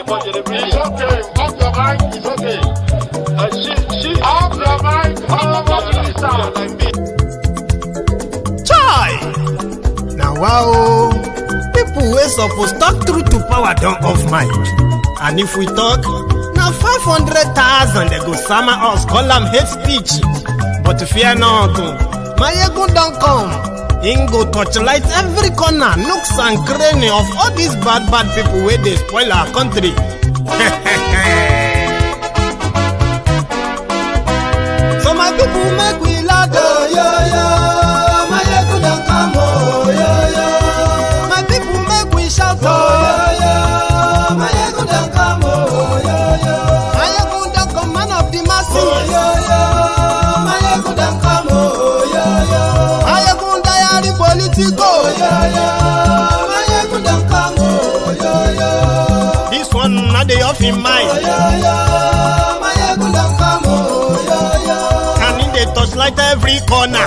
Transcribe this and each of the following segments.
for generation. It's okay. Off your mind. It's okay. She off your mind. Like me. Chai! Now wow, people wey suppose talk truth to power don't off mind. And if we talk, now 500,000 they go summer us, call them hate speech. But fear not, my ego don't come. Ingo torchlight every corner, nooks and cranny of all these bad people where they spoil our country. So my people make we loud, my ego don't come, my people make we shout, my ego don't come, my ego don't come, man of the masses, my ego don't come, political, this one not the off in mind. And in the touchlight every corner.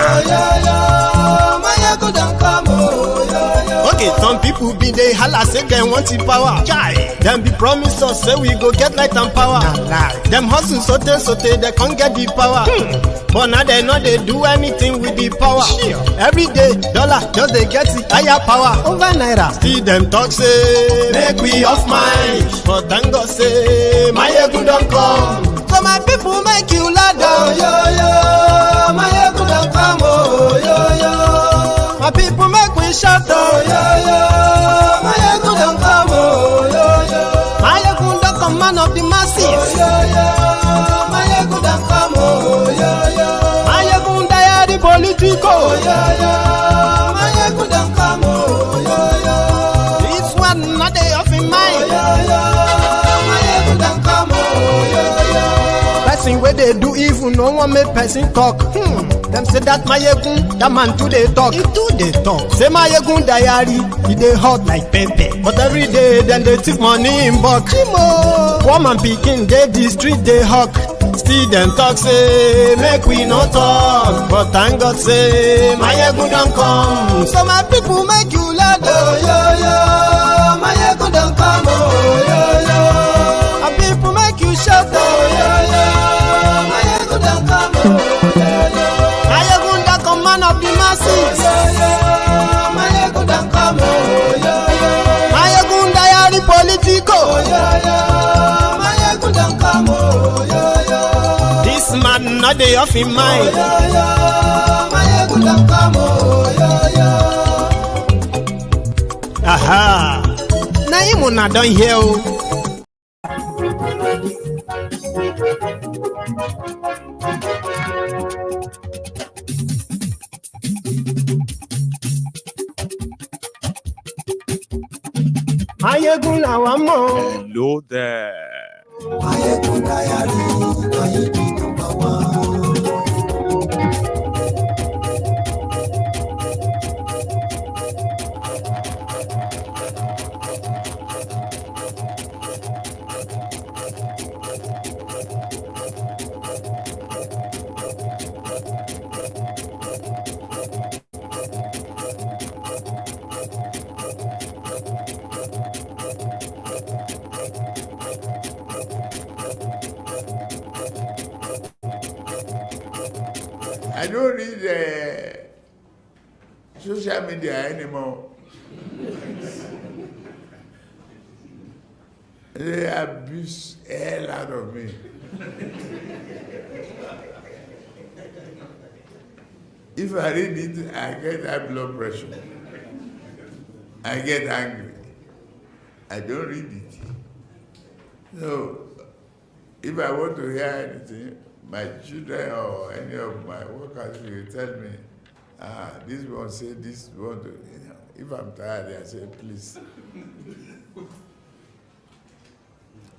Okay, some people be they holla say they want the power. Them be promise us say we go get light and power. Them hustle sote they can't get the power. But now they know they do anything with the power. Every day, dollar just they get the higher power over naira. Still them talk say make we off mind. But thank God say my ego don't come. So my people make you ladder. My ego don't come. My people make we shout. My ego don't come. My ego don't come, man of the masses. My ego don't come. Political, this one not the off in mind. Person where they do evil, no one make person talk. Them say that my egun, that man too they talk. He too they talk. Say my egun diary, he they hot like pepper. But every day then they take money in bulk. Woman picking, they the street they hawk. Still them talk say make we no talk, but thank God say my ego don't come. So my people make you loud, my ego don't come, my people make you shout, my ego don't come, my ego don't come, man of the masses, my ego don't come, my ego diary political, my ego don't come. This man not the off in mind. Aha. Now you not done here. Hello there. I don't read social media anymore. They abuse the hell out of me. If I read it, I get high blood pressure. I get angry. I don't read it. So, if I want to hear anything, my children or any of my workers will tell me, this one say this one. If I'm tired, I say, please,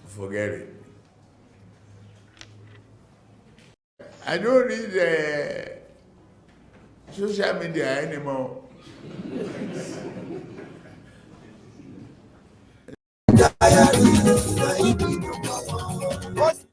forget it. I don't read social media anymore.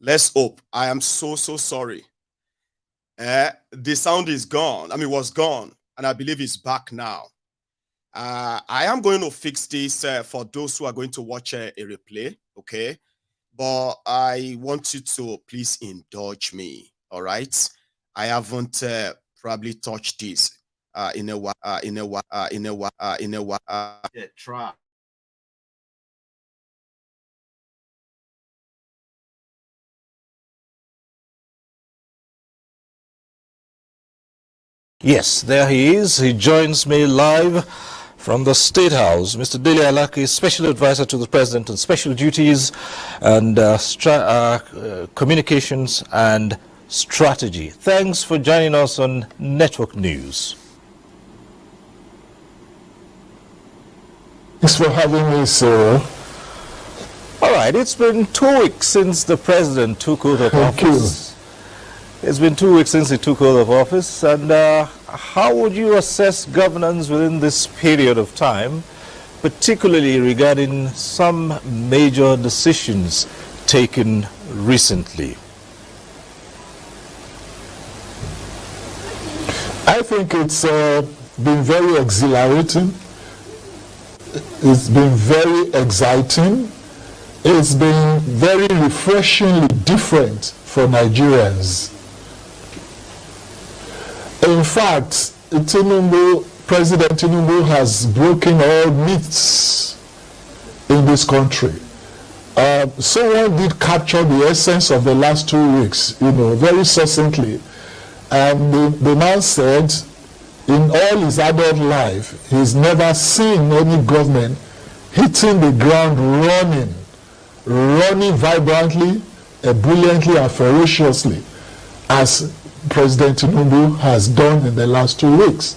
Let's hope. I am so sorry. The sound is gone. I mean, was gone, and I believe it's back now. I am going to fix this for those who are going to watch a replay, okay? But I want you to please indulge me, all right? I haven't probably touched this in a while. Try. Yes, there he is. He joins me live from the State House. Mr. Dele Alaki, Special Advisor to the President on Special Duties and Communications and Strategy. Thanks for joining us on Network News. Thanks for having me, sir. All right, it's been 2 weeks since the President took oath of office. It's been 2 weeks since he took oath of office, and how would you assess governance within this period of time, particularly regarding some major decisions taken recently? I think it's been very exhilarating. It's been very exciting. It's been very refreshingly different for Nigerians. In fact, President Tinubu has broken all myths in this country. Someone did capture the essence of the last 2 weeks, very succinctly. And the man said, in all his adult life, he's never seen any government hitting the ground running vibrantly, brilliantly, and ferociously, as President Tinubu has done in the last 2 weeks.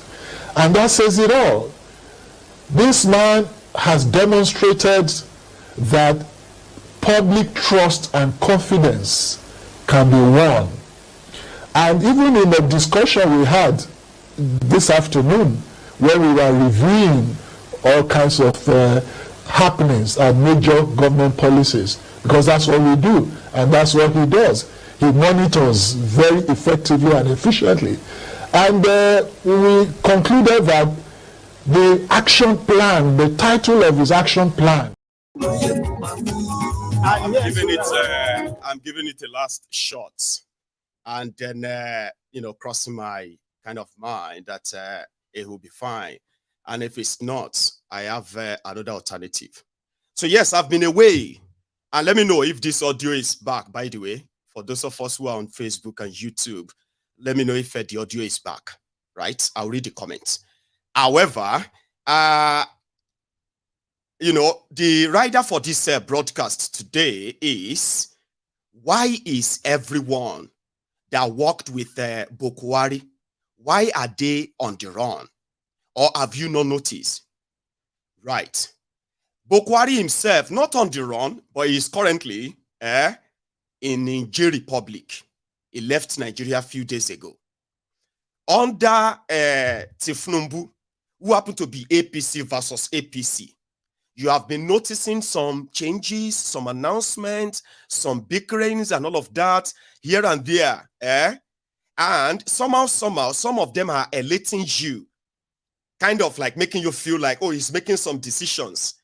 And that says it all. This man has demonstrated that public trust and confidence can be won. And even in the discussion we had this afternoon, where we were reviewing all kinds of happenings and major government policies, because that's what we do, and that's what he does. He monitors very effectively and efficiently. And we concluded that the action plan, the title of his action plan. I'm giving it a last shot. And then, crossing my kind of mind that it will be fine. And if it's not, I have another alternative. So yes, I've been away. And let me know if this audio is back, by the way. For those of us who are on Facebook and YouTube, let me know if the audio is back, right? I'll read the comments. However, the rider for this broadcast today is, why is everyone that worked with Buhari, why are they on the run? Or have you not noticed? Right. Buhari himself, not on the run, but he is currently in Niger Republic. He left Nigeria a few days ago. Under Tinubu, who happened to be APC versus APC, you have been noticing some changes, some announcements, some bickerings and all of that here and there. And somehow, some of them are elating you, kind of like making you feel like, oh, he's making some decisions.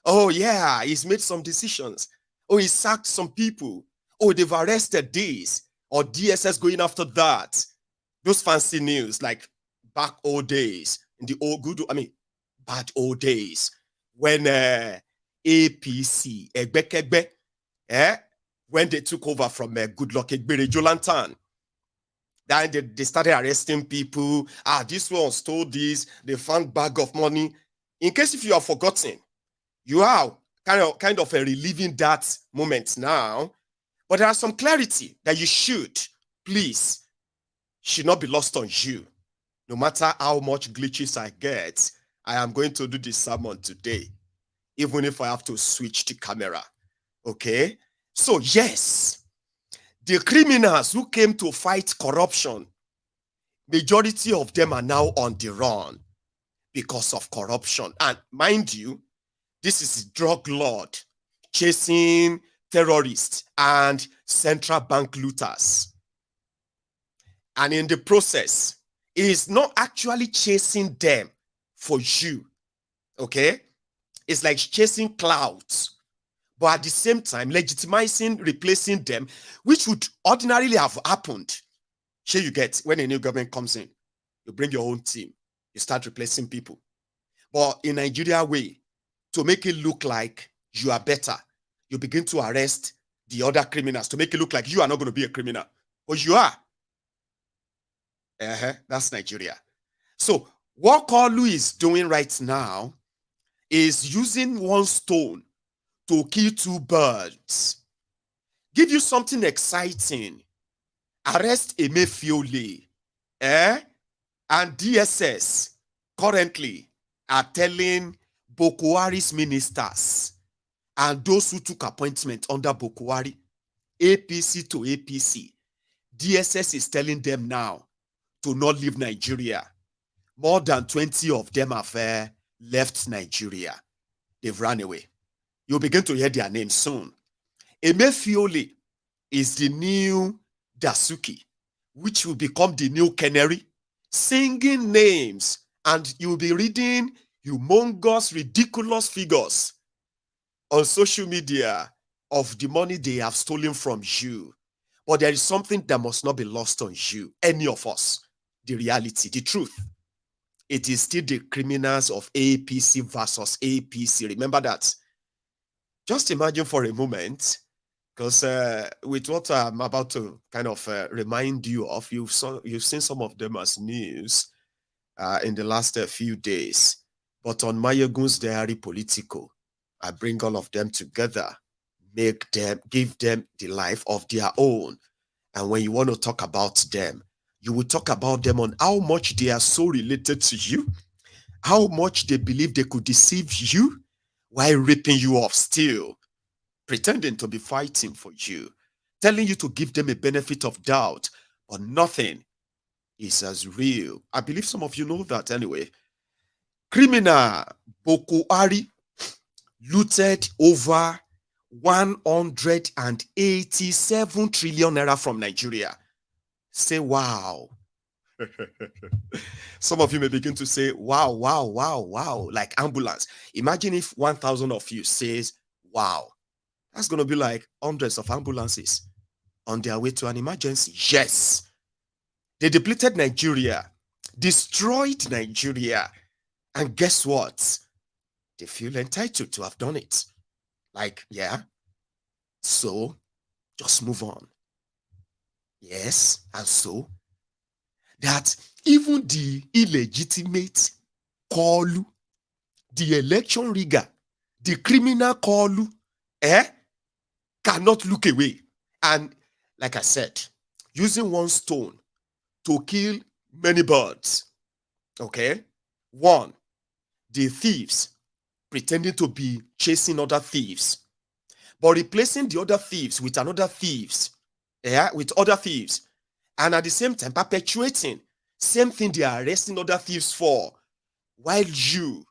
Oh, yeah, he's made some decisions. Oh, he sacked some people. Oh, they've arrested this, or DSS going after that. Those fancy news, like back old days, in the bad old days, when APC, when they took over from Goodluck Jonathan, then they started arresting people. This one stole this. They found bag of money. In case if you have forgotten, you are kind of reliving that moment now. But there are some clarity that you should not be lost on you. No matter how much glitches I get, I am going to do this sermon today, even if I have to switch the camera. Okay? So yes, the criminals who came to fight corruption, majority of them are now on the run because of corruption. And mind you, this is drug lord chasing terrorists and central bank looters. And in the process, he is not actually chasing them for you. Okay? It's like chasing clouds. But at the same time, legitimizing, replacing them, which would ordinarily have happened. Here you get, when a new government comes in, you bring your own team, you start replacing people. But in Nigeria way, to make it look like you are better, you begin to arrest the other criminals to make it look like you are not going to be a criminal. But you are. That's Nigeria. So what Koolu is doing right now is using one stone to kill two birds. Give you something exciting. Arrest Emefiole. And DSS currently are telling Buhari's ministers and those who took appointment under Buhari, APC to APC, DSS is telling them now to not leave Nigeria. More than 20 of them have left Nigeria. They've run away. You'll begin to hear their names soon. Emefiole is the new Dasuki, which will become the new Canary, singing names, and you'll be reading humongous, ridiculous figures on social media of the money they have stolen from you. But there is something that must not be lost on you, any of us. The reality, the truth. It is still the criminals of APC versus APC. Remember that. Just imagine for a moment, because with what I'm about to kind of remind you of, you've seen some of them as news in the last few days. But on Mayegun's Diary Political, I bring all of them together, give them the life of their own. And when you want to talk about them, you will talk about them on how much they are so related to you, how much they believe they could deceive you while ripping you off still, pretending to be fighting for you, telling you to give them a benefit of doubt, but nothing is as real. I believe some of you know that anyway. Criminal Buhari looted over 187 trillion naira from Nigeria. Say, wow. Some of you may begin to say, wow, wow, wow, wow, like ambulance. Imagine if 1,000 of you says, wow. That's going to be like hundreds of ambulances on their way to an emergency. Yes. They depleted Nigeria, destroyed Nigeria. And guess what? They feel entitled to have done it. Like, yeah. So, just move on. Yes, and so that even the illegitimate Koolu, the election rigger, the criminal Koolu, cannot look away. And like I said, using one stone to kill many birds. Okay? One, the thieves pretending to be chasing other thieves, but replacing the other thieves with another thieves. With other thieves, and at the same time perpetuating same thing they are arresting other thieves for, while you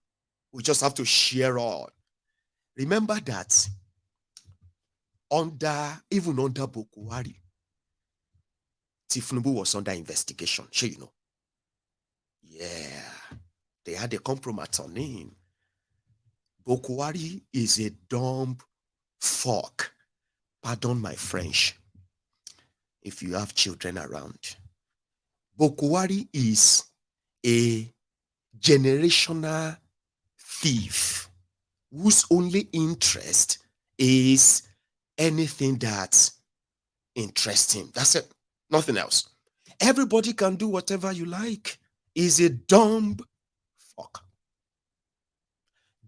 will just have to share all. Remember that even under Buhari, Tinubu was under investigation. Sure, you know. Yeah, they had a compromise on him. Buhari is a dumb fuck. Pardon my French. If you have children around, Buhari is a generational thief whose only interest is anything that interests him. That's it. Nothing else. Everybody can do whatever you like. He's a dumb fuck.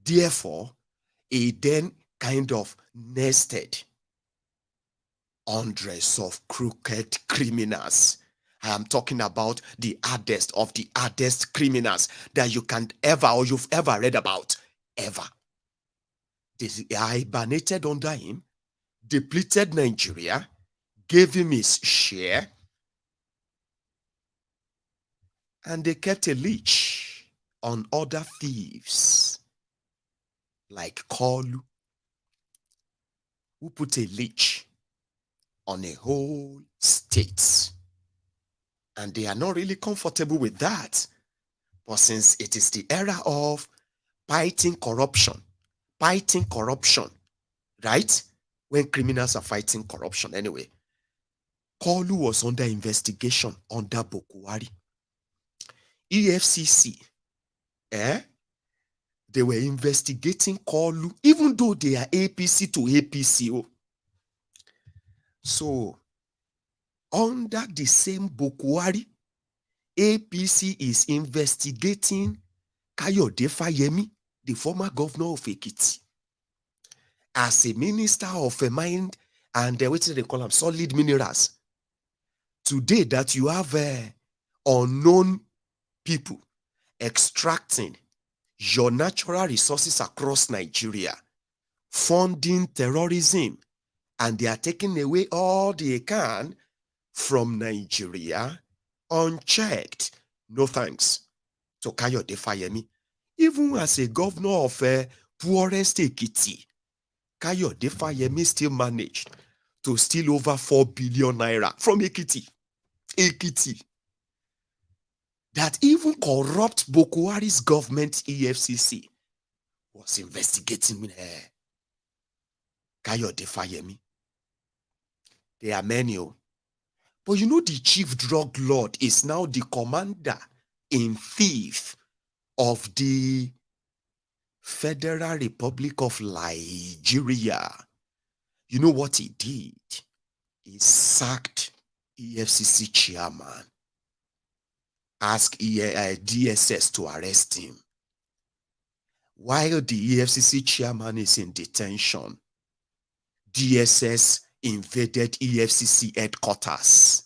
Therefore, he then kind of nested hundreds of crooked criminals. I am talking about the hardest of the hardest criminals that you can ever or you've ever read about, ever. They hibernated under him, depleted Nigeria, gave him his share, and they kept a leash on other thieves like Koolu. who put a leash on a whole state. And they are not really comfortable with that. But since it is the era of fighting corruption, right? When criminals are fighting corruption anyway. Koolu was under investigation under Buhari. EFCC, they were investigating Koolu, even though they are APC to APC. So, under the same Buhari, APC is investigating Kayode Fayemi, the former governor of Ekiti, as a minister of a mine and what do they call them? Solid minerals. Today that you have unknown people extracting your natural resources across Nigeria, funding terrorism, and they are taking away all they can from Nigeria unchecked. No thanks to Kayode Fayemi. Even as a governor of poorest Ekiti, Kayode Fayemi still managed to steal over 4 billion naira from Ekiti. That even corrupt Buhari's government EFCC was investigating Kayode Fayemi. There are many. But you know, the chief drug lord is now the commander-in-chief of the Federal Republic of Nigeria. You know what he did? He sacked EFCC chairman. Asked DSS to arrest him. While the EFCC chairman is in detention, DSS invaded EFCC headquarters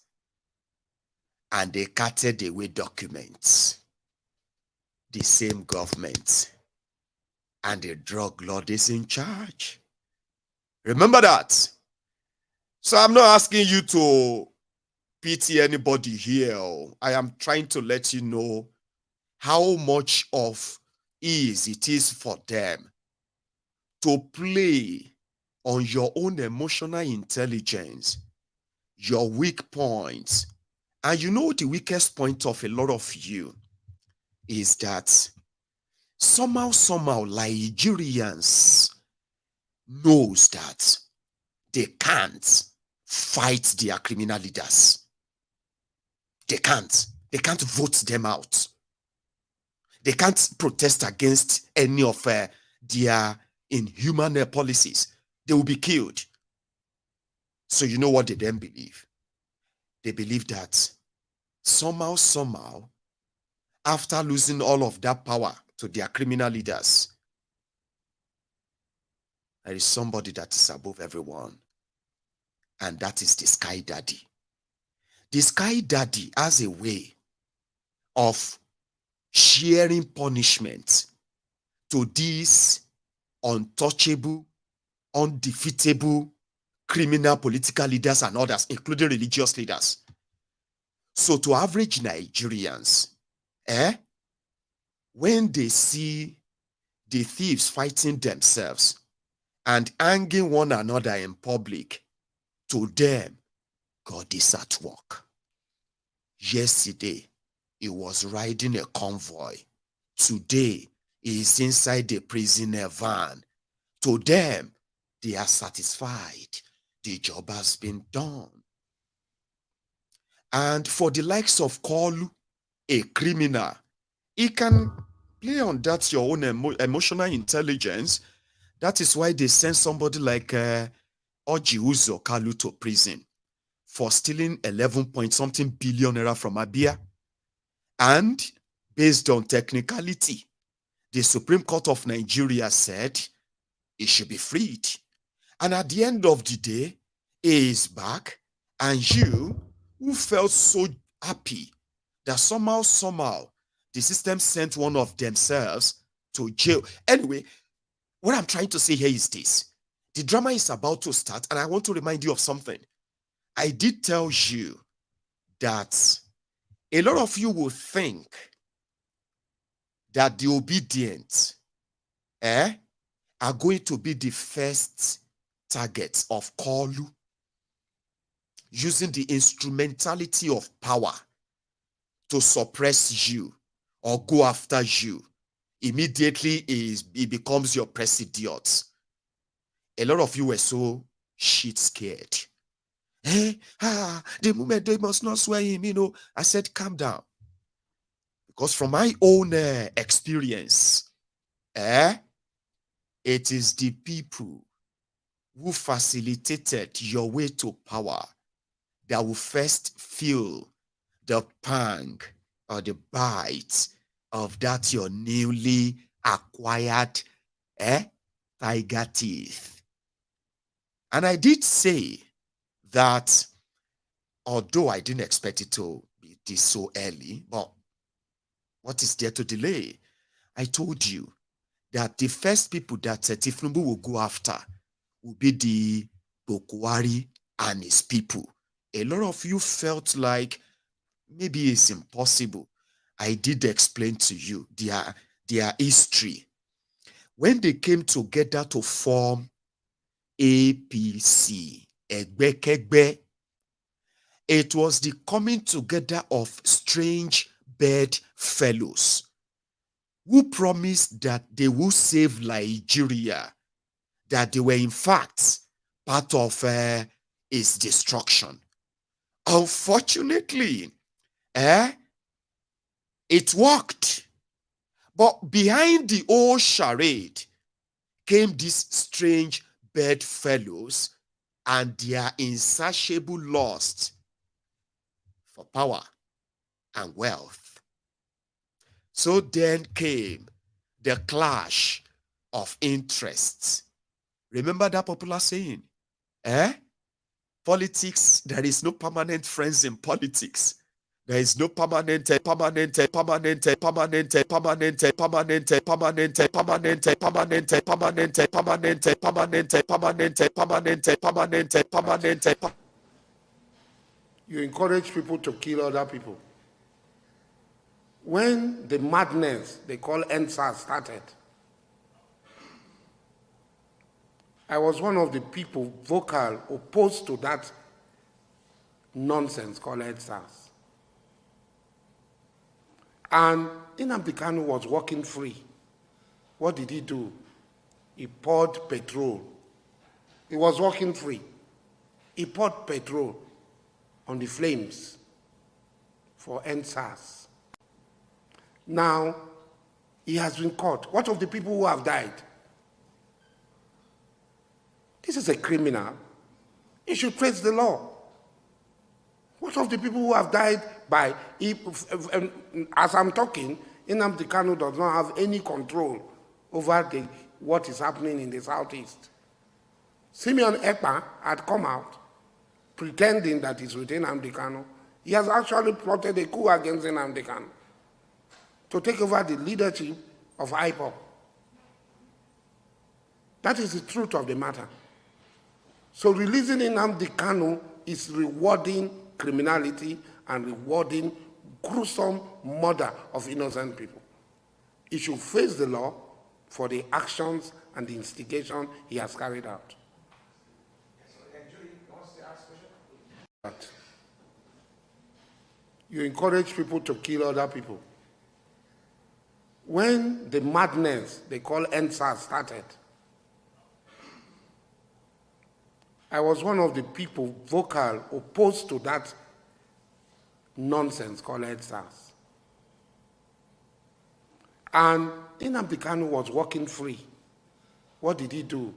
and they carted away documents. The same government and the drug lord is in charge. Remember that. So I'm not asking you to pity anybody here. I am trying to let you know how much of ease it is for them to play on your own emotional intelligence, your weak points. And you know the weakest point of a lot of you is that somehow Nigerians knows that they can't fight their criminal leaders. They can't vote them out. They can't protest against any of their inhuman policies. They will be killed. So you know what they then believe? They believe that somehow, after losing all of that power to their criminal leaders, there is somebody that is above everyone. And that is the Sky Daddy. The Sky Daddy has a way of sharing punishment to these untouchable, undefeatable criminal political leaders and others, including religious leaders. So to average Nigerians, when they see the thieves fighting themselves and hanging one another in public, to them, God is at work. Yesterday, he was riding a convoy. Today, he is inside the prisoner van. To them, they are satisfied. The job has been done. And for the likes of Koolu, a criminal, he can play on that your own emotional intelligence. That is why they send somebody like Orji Uzor Kalu to prison for stealing 11-point-something billion naira from Abia. And based on technicality, the Supreme Court of Nigeria said he should be freed. And at the end of the day, he is back. And you, who felt so happy that somehow, the system sent one of themselves to jail. Anyway, what I'm trying to say here is this. The drama is about to start, and I want to remind you of something. I did tell you that a lot of you will think that the obedient are going to be the first targets of Koolu, using the instrumentality of power to suppress you or go after you, immediately he becomes your presidiot. A lot of you were so shit scared. The moment they must not swear him, I said, calm down. Because from my own experience, it is the people who facilitated your way to power that will first feel the pang or the bite of that your newly acquired tiger teeth. And I did say that although I didn't expect it to be this so early, but what is there to delay? I told you that the first people that Tinubu will go after will be the Buhari and his people. A lot of you felt like maybe it's impossible. I did explain to you their history. When they came together to form APC, Egbekegbe, it was the coming together of strange bed fellows who promised that they will save Nigeria, that they were in fact part of its destruction. Unfortunately, it worked. But behind the old charade came these strange bedfellows and their insatiable lust for power and wealth. So then came the clash of interests. Remember that popular saying, politics, there is no permanent friends in politics. There is no permanent You encourage people to kill other people. When the madness they call EndSARS started, I was one of the people vocal opposed to that nonsense called EndSARS. And Nnamdi Kanu was walking free. What did he do? He poured petrol. He was walking free. He poured petrol on the flames for EndSARS. Now, he has been caught. What of the people who have died? This is a criminal. He should face the law. What of the people who have died by, as I'm talking, Nnamdi Kanu does not have any control over what is happening in the southeast. Simeon Ekpa had come out pretending that he's with Nnamdi Kanu. He has actually plotted a coup against Nnamdi Kanu to take over the leadership of IPOB. That is the truth of the matter. So releasing Nnamdi Kanu is rewarding criminality and rewarding gruesome murder of innocent people. He should face the law for the actions and the instigation he has carried out. But you encourage people to kill other people. When the madness they call EndSARS started, I was one of the people vocal opposed to that nonsense called EndSARS. And Nnamdi Kanu was walking free. What did he do?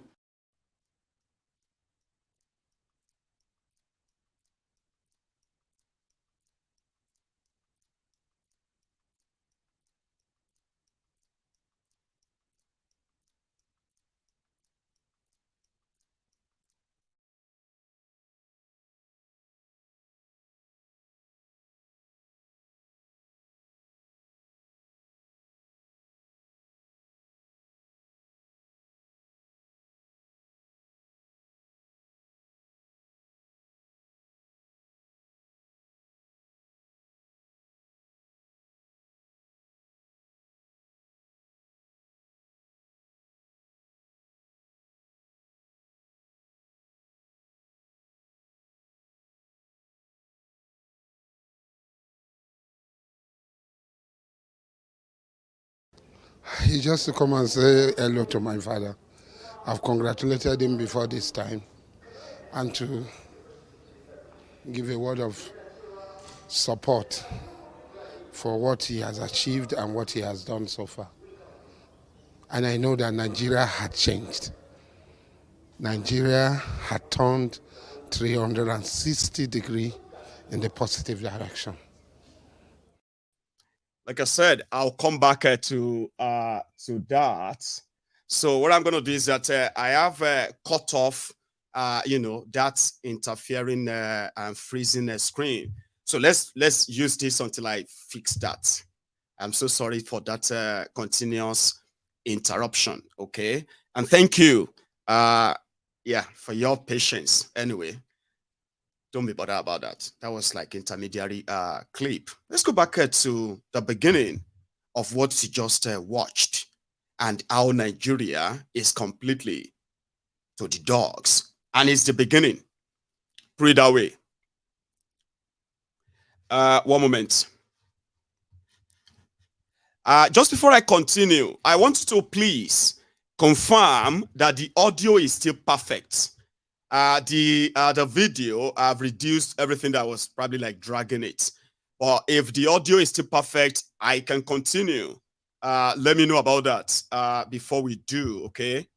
He just to come and say hello to my father. I've congratulated him before this time, and to give a word of support for what he has achieved and what he has done so far. And I know that Nigeria had changed. Nigeria had turned 360 degrees in the positive direction. Like I said, I'll come back to that. So what I'm going to do is that I have cut off, that interfering and freezing the screen. So let's use this until I fix that. I'm so sorry for that continuous interruption. Okay, and thank you, for your patience. Anyway, don't be bothered about that. That was like intermediary clip. Let's go back to the beginning of what you just watched, and how Nigeria is completely to the dogs. And it's the beginning. Put it that way. One moment. Just before I continue, I want you to please confirm that the audio is still perfect. The video, I've reduced everything that was probably like dragging it. But if the audio is still perfect, I can continue. Let me know about that before we do, okay?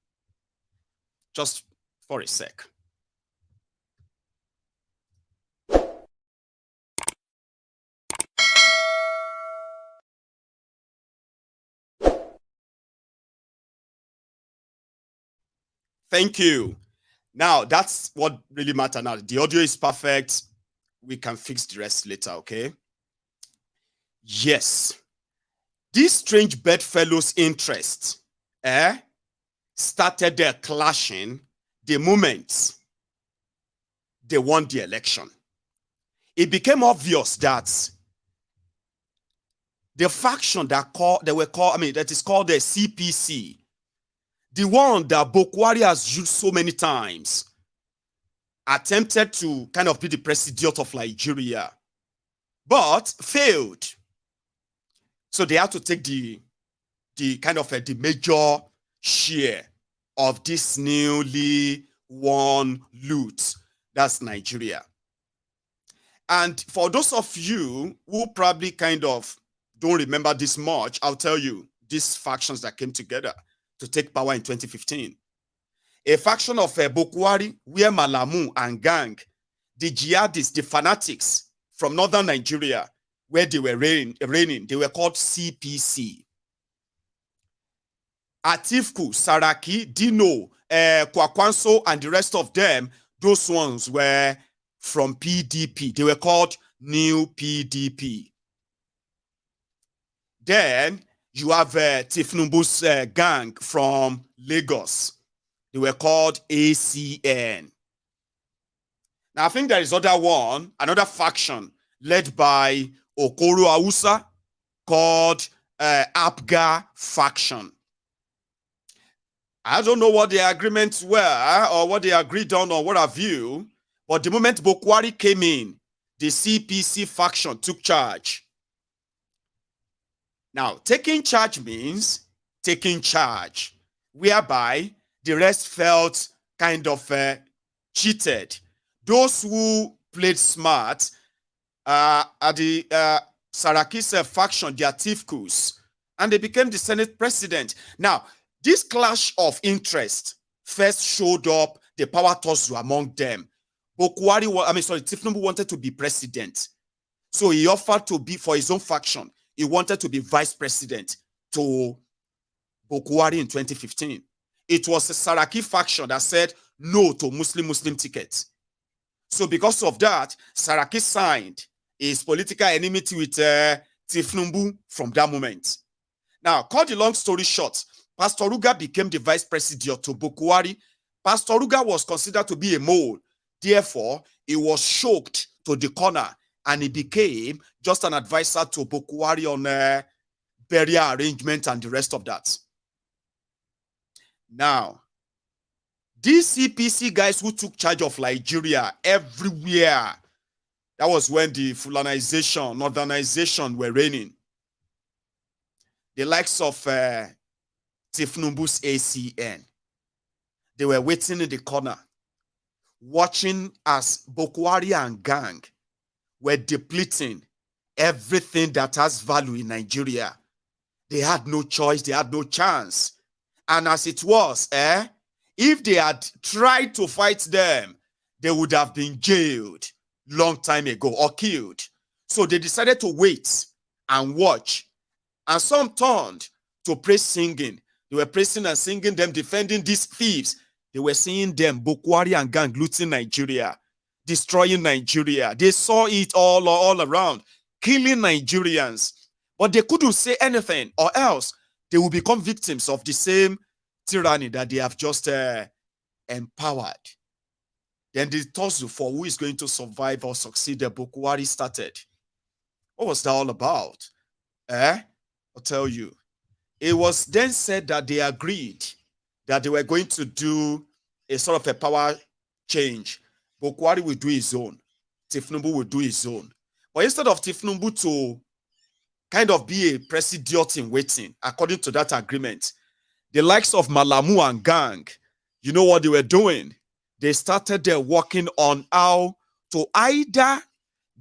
Just for a sec. Thank you. Now, that's what really matters now. The audio is perfect. We can fix the rest later, okay? Yes. This strange bedfellow's interest started their clashing the moment they won the election. It became obvious that the faction that is called the CPC, the one that Buhari has used so many times, attempted to kind of be the president of Nigeria, but failed. So they had to take the kind of the major share of this newly won loot. That's Nigeria. And for those of you who probably kind of don't remember this much, I'll tell you these factions that came together to take power in 2015. A faction of Buhari, where Malamu and gang, the jihadists, the fanatics from northern Nigeria, where they were reigning, they were called CPC. Atifku, Saraki, Dino, Kwakwanso, and the rest of them, those ones were from PDP. They were called New PDP. Then you have Tinubu's gang from Lagos. They were called ACN. Now, I think there is another faction led by Koolu Has called APGA faction. I don't know what the agreements were or what they agreed on or what have you, but the moment Buhari came in, the CPC faction took charge. Now, taking charge means taking charge, whereby the rest felt kind of cheated. Those who played smart are the Saraki's faction, the Atifkus, and they became the Senate president. Now, this clash of interest first showed up the power tussle among them. Tinubu wanted to be president. So he offered to be, for his own faction, he wanted to be vice president to Buhari in 2015. It was the Saraki faction that said no to Muslim tickets. So because of that, Saraki signed his political enmity with Tinubu from that moment. Now, cut the long story short, Pastor Ruga became the vice president to Buhari. Pastor Ruga was considered to be a mole. Therefore, he was choked to the corner and he became just an advisor to Buhari on burial arrangement and the rest of that. Now, these CPC guys who took charge of Nigeria everywhere, that was when the Fulanization, Northernization were reigning. The likes of Tinubu's ACN. They were waiting in the corner, watching as Buhari and gang were depleting everything that has value in Nigeria. They had no choice, they had no chance. And as it was, if they had tried to fight them, they would have been jailed long time ago or killed. So they decided to wait and watch. And some turned to praise singing. They were praising and singing them, defending these thieves. They were seeing them, Buhari and gang, looting Nigeria, destroying Nigeria. They saw it all around, killing Nigerians. But they couldn't say anything, or else they will become victims of the same tyranny that they have just empowered. Then the tussle for who is going to survive or succeed, the Buhari started. What was that all about? I'll tell you. It was then said that they agreed that they were going to do a sort of a power change. Buhari will do his own. Tinubu will do his own. But instead of Tinubu to kind of be a president in waiting, according to that agreement, the likes of Malamu and gang, you know what they were doing? They started their working on how to either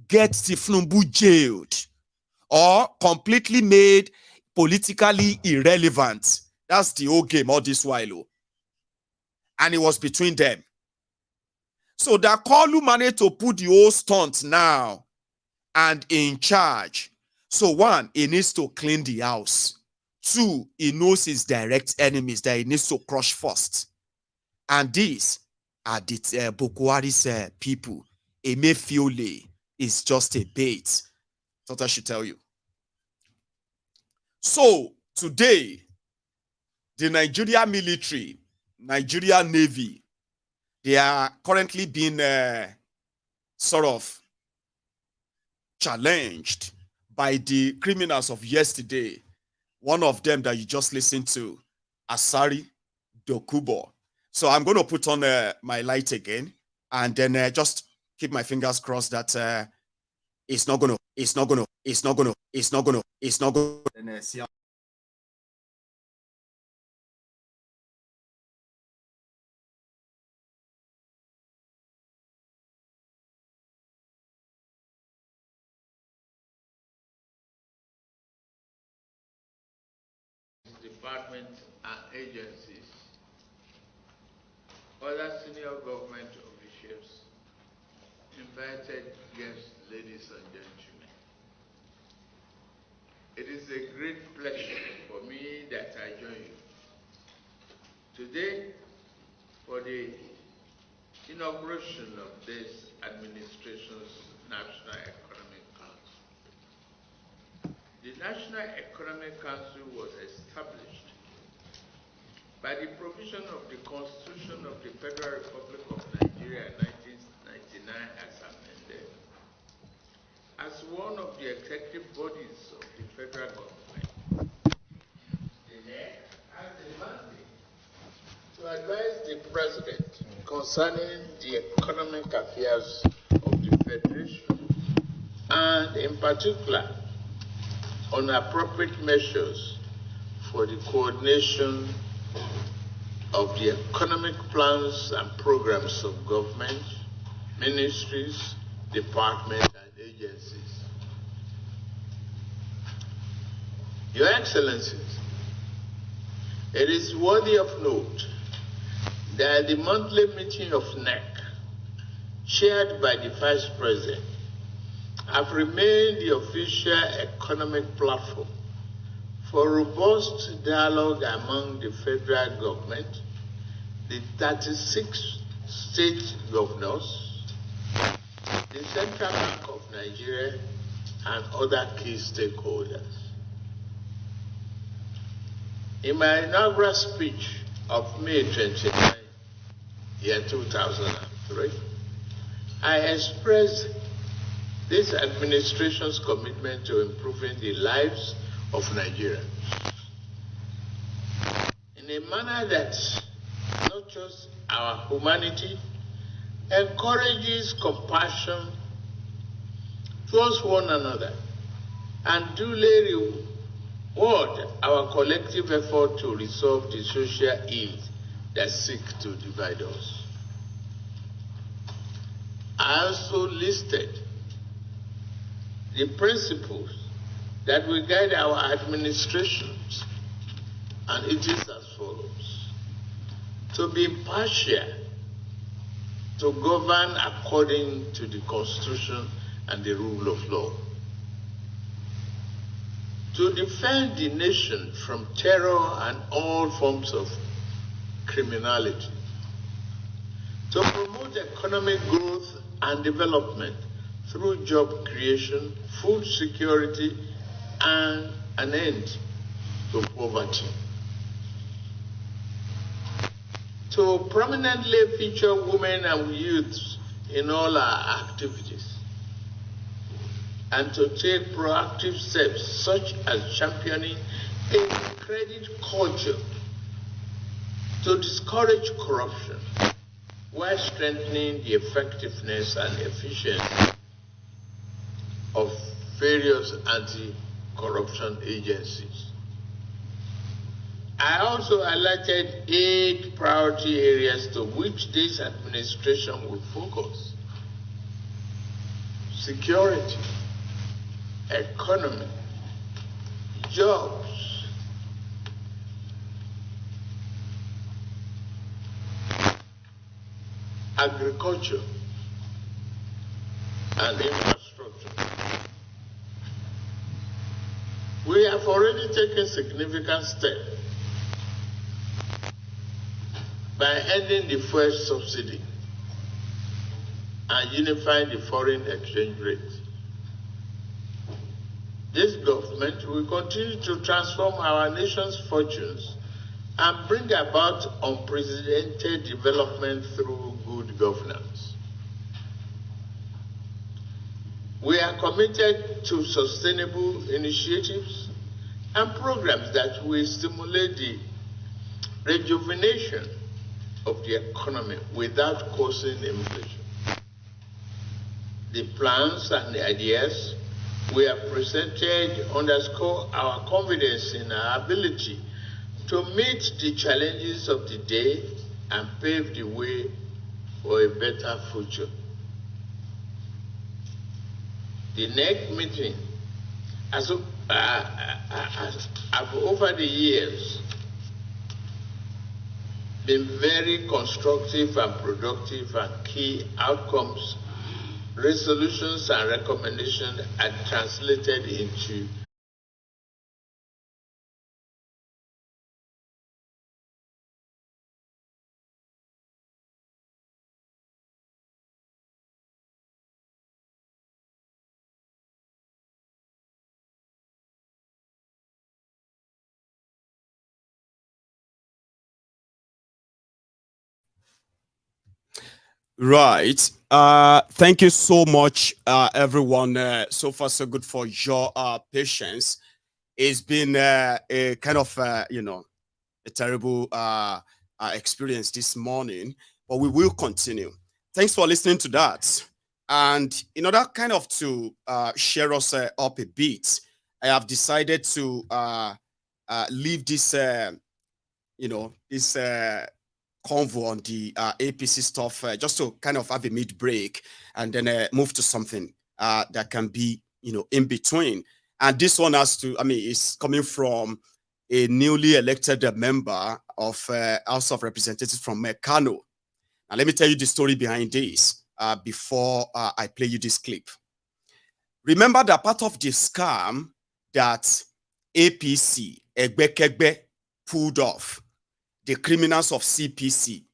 get Tinubu jailed or completely made politically irrelevant. That's the whole game all this while. And it was between them. So that Koolu managed to put the whole stunt now and in charge. So one, he needs to clean the house. Two, he knows his direct enemies that he needs to crush first. And these are the Buhari's people. Emefiole is just a bait. That's what I should tell you. So today, the Nigeria military, Nigeria Navy, they are currently being sort of challenged by the criminals of yesterday. One of them that you just listened to, Asari Dokubo. So I'm going to put on my light again, and then just keep my fingers crossed that it's not going to. Departments and agencies, other senior government officials, invited guests, ladies and gentlemen. It is a great pleasure for me that I join you today for the inauguration of this administration's National Economic Council. The National Economic Council was established by the provision of the Constitution of the Federal Republic of Nigeria in 1999 as amended, as one of the executive bodies of the federal government. The NEC has a mandate to advise the President concerning the economic affairs of the Federation, and in particular, on appropriate measures for the coordination of the economic plans and programs of government, ministries, departments, and agencies. Your Excellencies, it is worthy of note that the monthly meeting of NEC, chaired by the Vice President, have remained the official economic platform for robust dialogue among the federal government, the 36 state governors, the Central Bank of Nigeria, and other key stakeholders. In my inaugural speech of May 29, year 2003, I expressed this administration's commitment to improving the lives of Nigerians in a manner that nurtures our humanity, encourages compassion towards one another, and duly Third, our collective effort to resolve the social ills that seek to divide us. I also listed the principles that will guide our administrations, and it is as follows: to be impartial, to govern according to the Constitution and the rule of law, to defend the nation from terror and all forms of criminality, to promote economic growth and development through job creation, food security, and an end to poverty, to prominently feature women and youths in all our activities, and to take proactive steps such as championing a credit culture to discourage corruption while strengthening the effectiveness and efficiency of various anti-corruption agencies. I also highlighted 8 priority areas to which this administration will focus: security, economy, jobs, agriculture, and infrastructure. We have already taken significant steps by ending the fuel subsidy and unifying the foreign exchange rate. This government will continue to transform our nation's fortunes and bring about unprecedented development through good governance. We are committed to sustainable initiatives and programs that will stimulate the rejuvenation of the economy without causing inflation. The plans and the ideas we have presented underscore our confidence in our ability to meet the challenges of the day and pave the way for a better future. The next meeting has over the years been very constructive and productive, and key outcomes, resolutions, and recommendations are translated into Right. Thank you so much, everyone. So far, so good for your patience. It's been a kind of, a terrible experience this morning, but we will continue. Thanks for listening to that. And in order kind of to share us up a bit, I have decided to leave this, this convo on the APC stuff just to kind of have a mid break and then move to something that can be, in between. And this one is coming from a newly elected member of House of Representatives from Kano. Now, let me tell you the story behind this before I play you this clip. Remember that part of the scam that APC, Egbekegbe, pulled off, the criminals of CPC,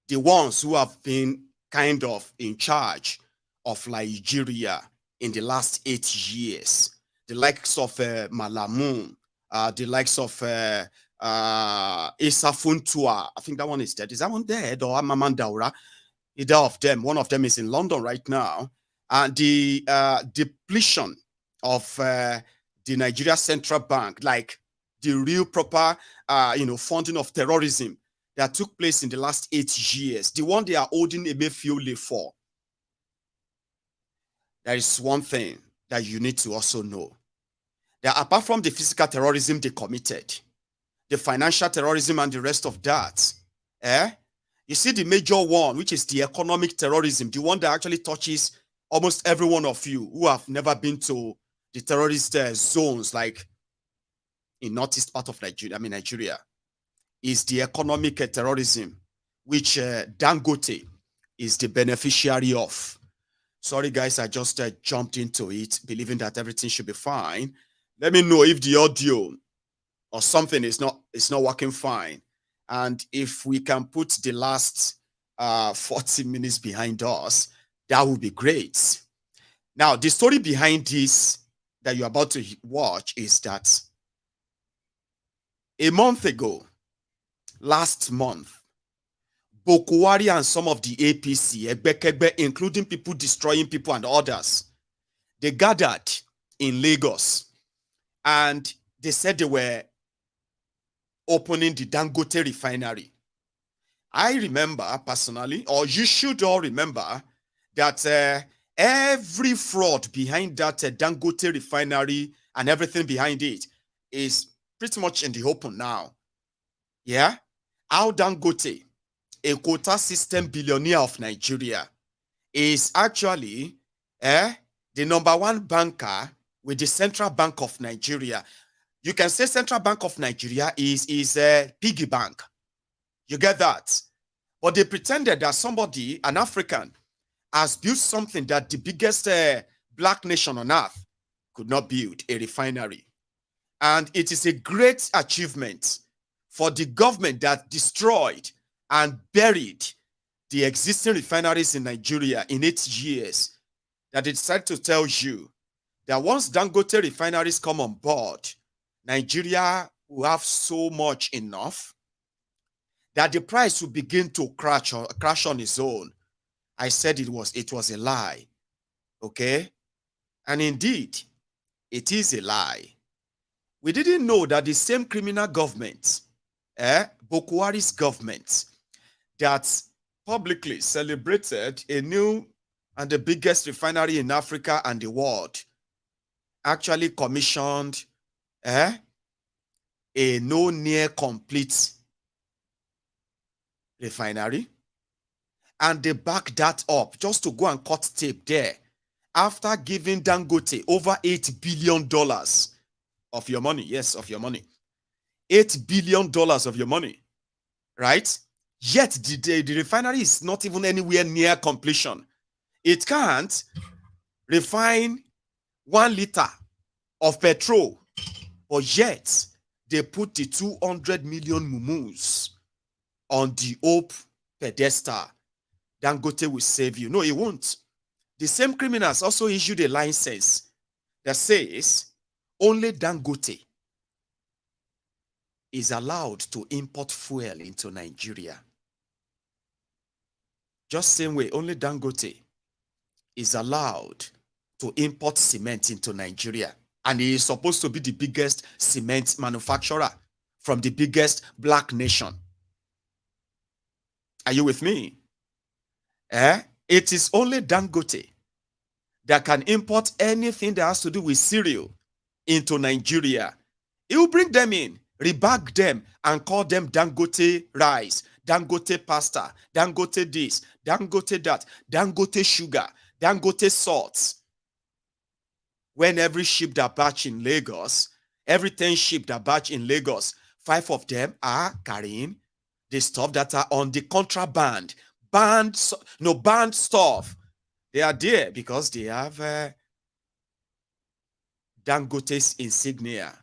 the ones who have been kind of in charge of Nigeria in the last 8 years, the likes of Malamu, the likes of Issa Funtua. I think that one is dead. Is that one dead? Or Amamandaura? Either of them. One of them is in London right now. And the depletion of the Nigeria Central Bank, like the real proper, funding of terrorism that took place in the last 8 years, the one they are holding Emefiole for. There is one thing that you need to also know. that apart from the physical terrorism they committed, the financial terrorism and the rest of that, you see the major one, which is the economic terrorism, the one that actually touches almost every one of you who have never been to the terrorist zones, like in northeast part of Nigeria, is the economic terrorism, which Dangote is the beneficiary of. Sorry, guys, I just jumped into it, believing that everything should be fine. Let me know if the audio or something is not working fine. And if we can put the last 40 minutes behind us, that would be great. Now, the story behind this that you're about to watch is that a month ago, last month, Buhari and some of the APC, including people destroying people and others, they gathered in Lagos and they said they were opening the Dangote refinery. I remember personally, or you should all remember, that every fraud behind that Dangote refinery and everything behind it is pretty much in the open now. Yeah? How Dangote, a quota system billionaire of Nigeria, is actually the #1 banker with the Central Bank of Nigeria. You can say Central Bank of Nigeria is a piggy bank. You get that? But they pretended that somebody, an African, has built something that the biggest black nation on earth could not build, a refinery. And it is a great achievement for the government that destroyed and buried the existing refineries in Nigeria in 8 years, that they decided to tell you that once Dangote refineries come on board, Nigeria will have so much enough that the price will begin to crash on its own. I said it was a lie. Okay? And indeed, it is a lie. We didn't know that the same criminal government, Buhari's government, that publicly celebrated a new and the biggest refinery in Africa and the world, actually commissioned a no near complete refinery, and they back that up just to go and cut tape there after giving Dangote over $8 billion of your money. Yes, of your money. $8 billion of your money, right? Yet the refinery is not even anywhere near completion. It can't refine 1 liter of petrol, but yet they put the 200 million mumus on the hope pedestal. Dangote will save you. No, it won't. The same criminals also issued a license that says only Dangote is allowed to import fuel into Nigeria. Just same way, only Dangote is allowed to import cement into Nigeria. And he is supposed to be the biggest cement manufacturer from the biggest black nation. Are you with me? It is only Dangote that can import anything that has to do with cereal into Nigeria. He will bring them in, rebag them, and call them Dangote rice, Dangote pasta, Dangote this, Dangote that, Dangote sugar, Dangote salt. When every ship that batch in Lagos, every 10 ship that batch in Lagos, 5 of them are carrying the stuff that are on the contraband, banned stuff. They are there because they have Dangote's insignia,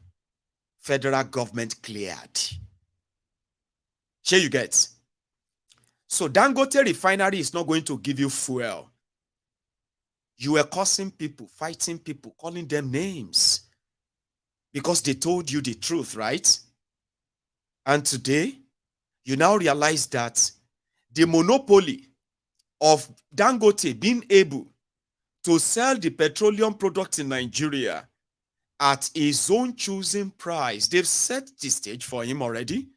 federal government cleared. Here you get. So Dangote refinery is not going to give you fuel. You were cursing people, fighting people, calling them names because they told you the truth, right? And today, you now realize that the monopoly of Dangote being able to sell the petroleum products in Nigeria at his own choosing price, they've set the stage for him already.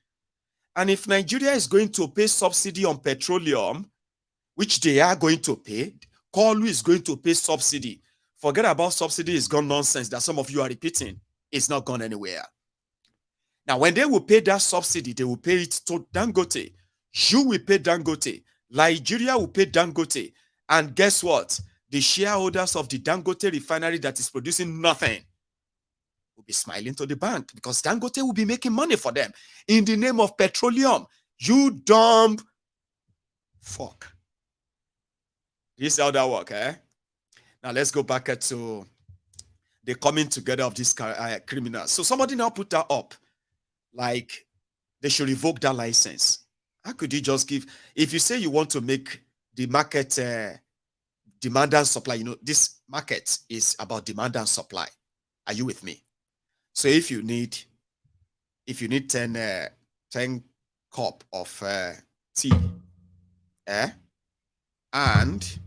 And if Nigeria is going to pay subsidy on petroleum, which they are going to pay, Koolu is going to pay subsidy. Forget about subsidy, it's gone nonsense that some of you are repeating. It's not gone anywhere. Now, when they will pay that subsidy, they will pay it to Dangote. You will pay Dangote. Nigeria will pay Dangote. And guess what? The shareholders of the Dangote refinery that is producing nothing will be smiling to the bank because Dangote will be making money for them in the name of petroleum. You dumb fuck. This is how that work, eh? Now let's go back to the coming together of these criminals. So somebody now put that up, like they should revoke that license. How could you just give, if you say you want to make the market demand and supply, you know, this market is about demand and supply. Are you with me? So if you need 10 cup of tea, and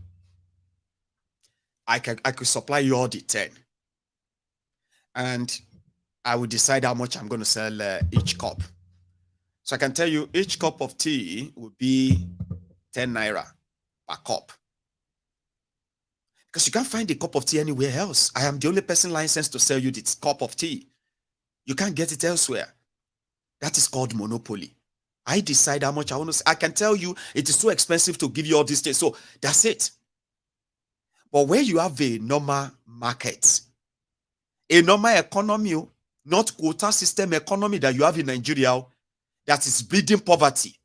I could supply you all the 10, and I will decide how much I'm going to sell each cup. So I can tell you each cup of tea would be 10 naira per cup. Because you can't find a cup of tea anywhere else. I am the only person licensed to sell you this cup of tea. You can't get it elsewhere. That is called monopoly. I decide how much I want to sell. I can tell you it is too expensive to give you all these things. So that's it. But where you have a normal market, a normal economy, not quota system economy that you have in Nigeria, that is breeding poverty,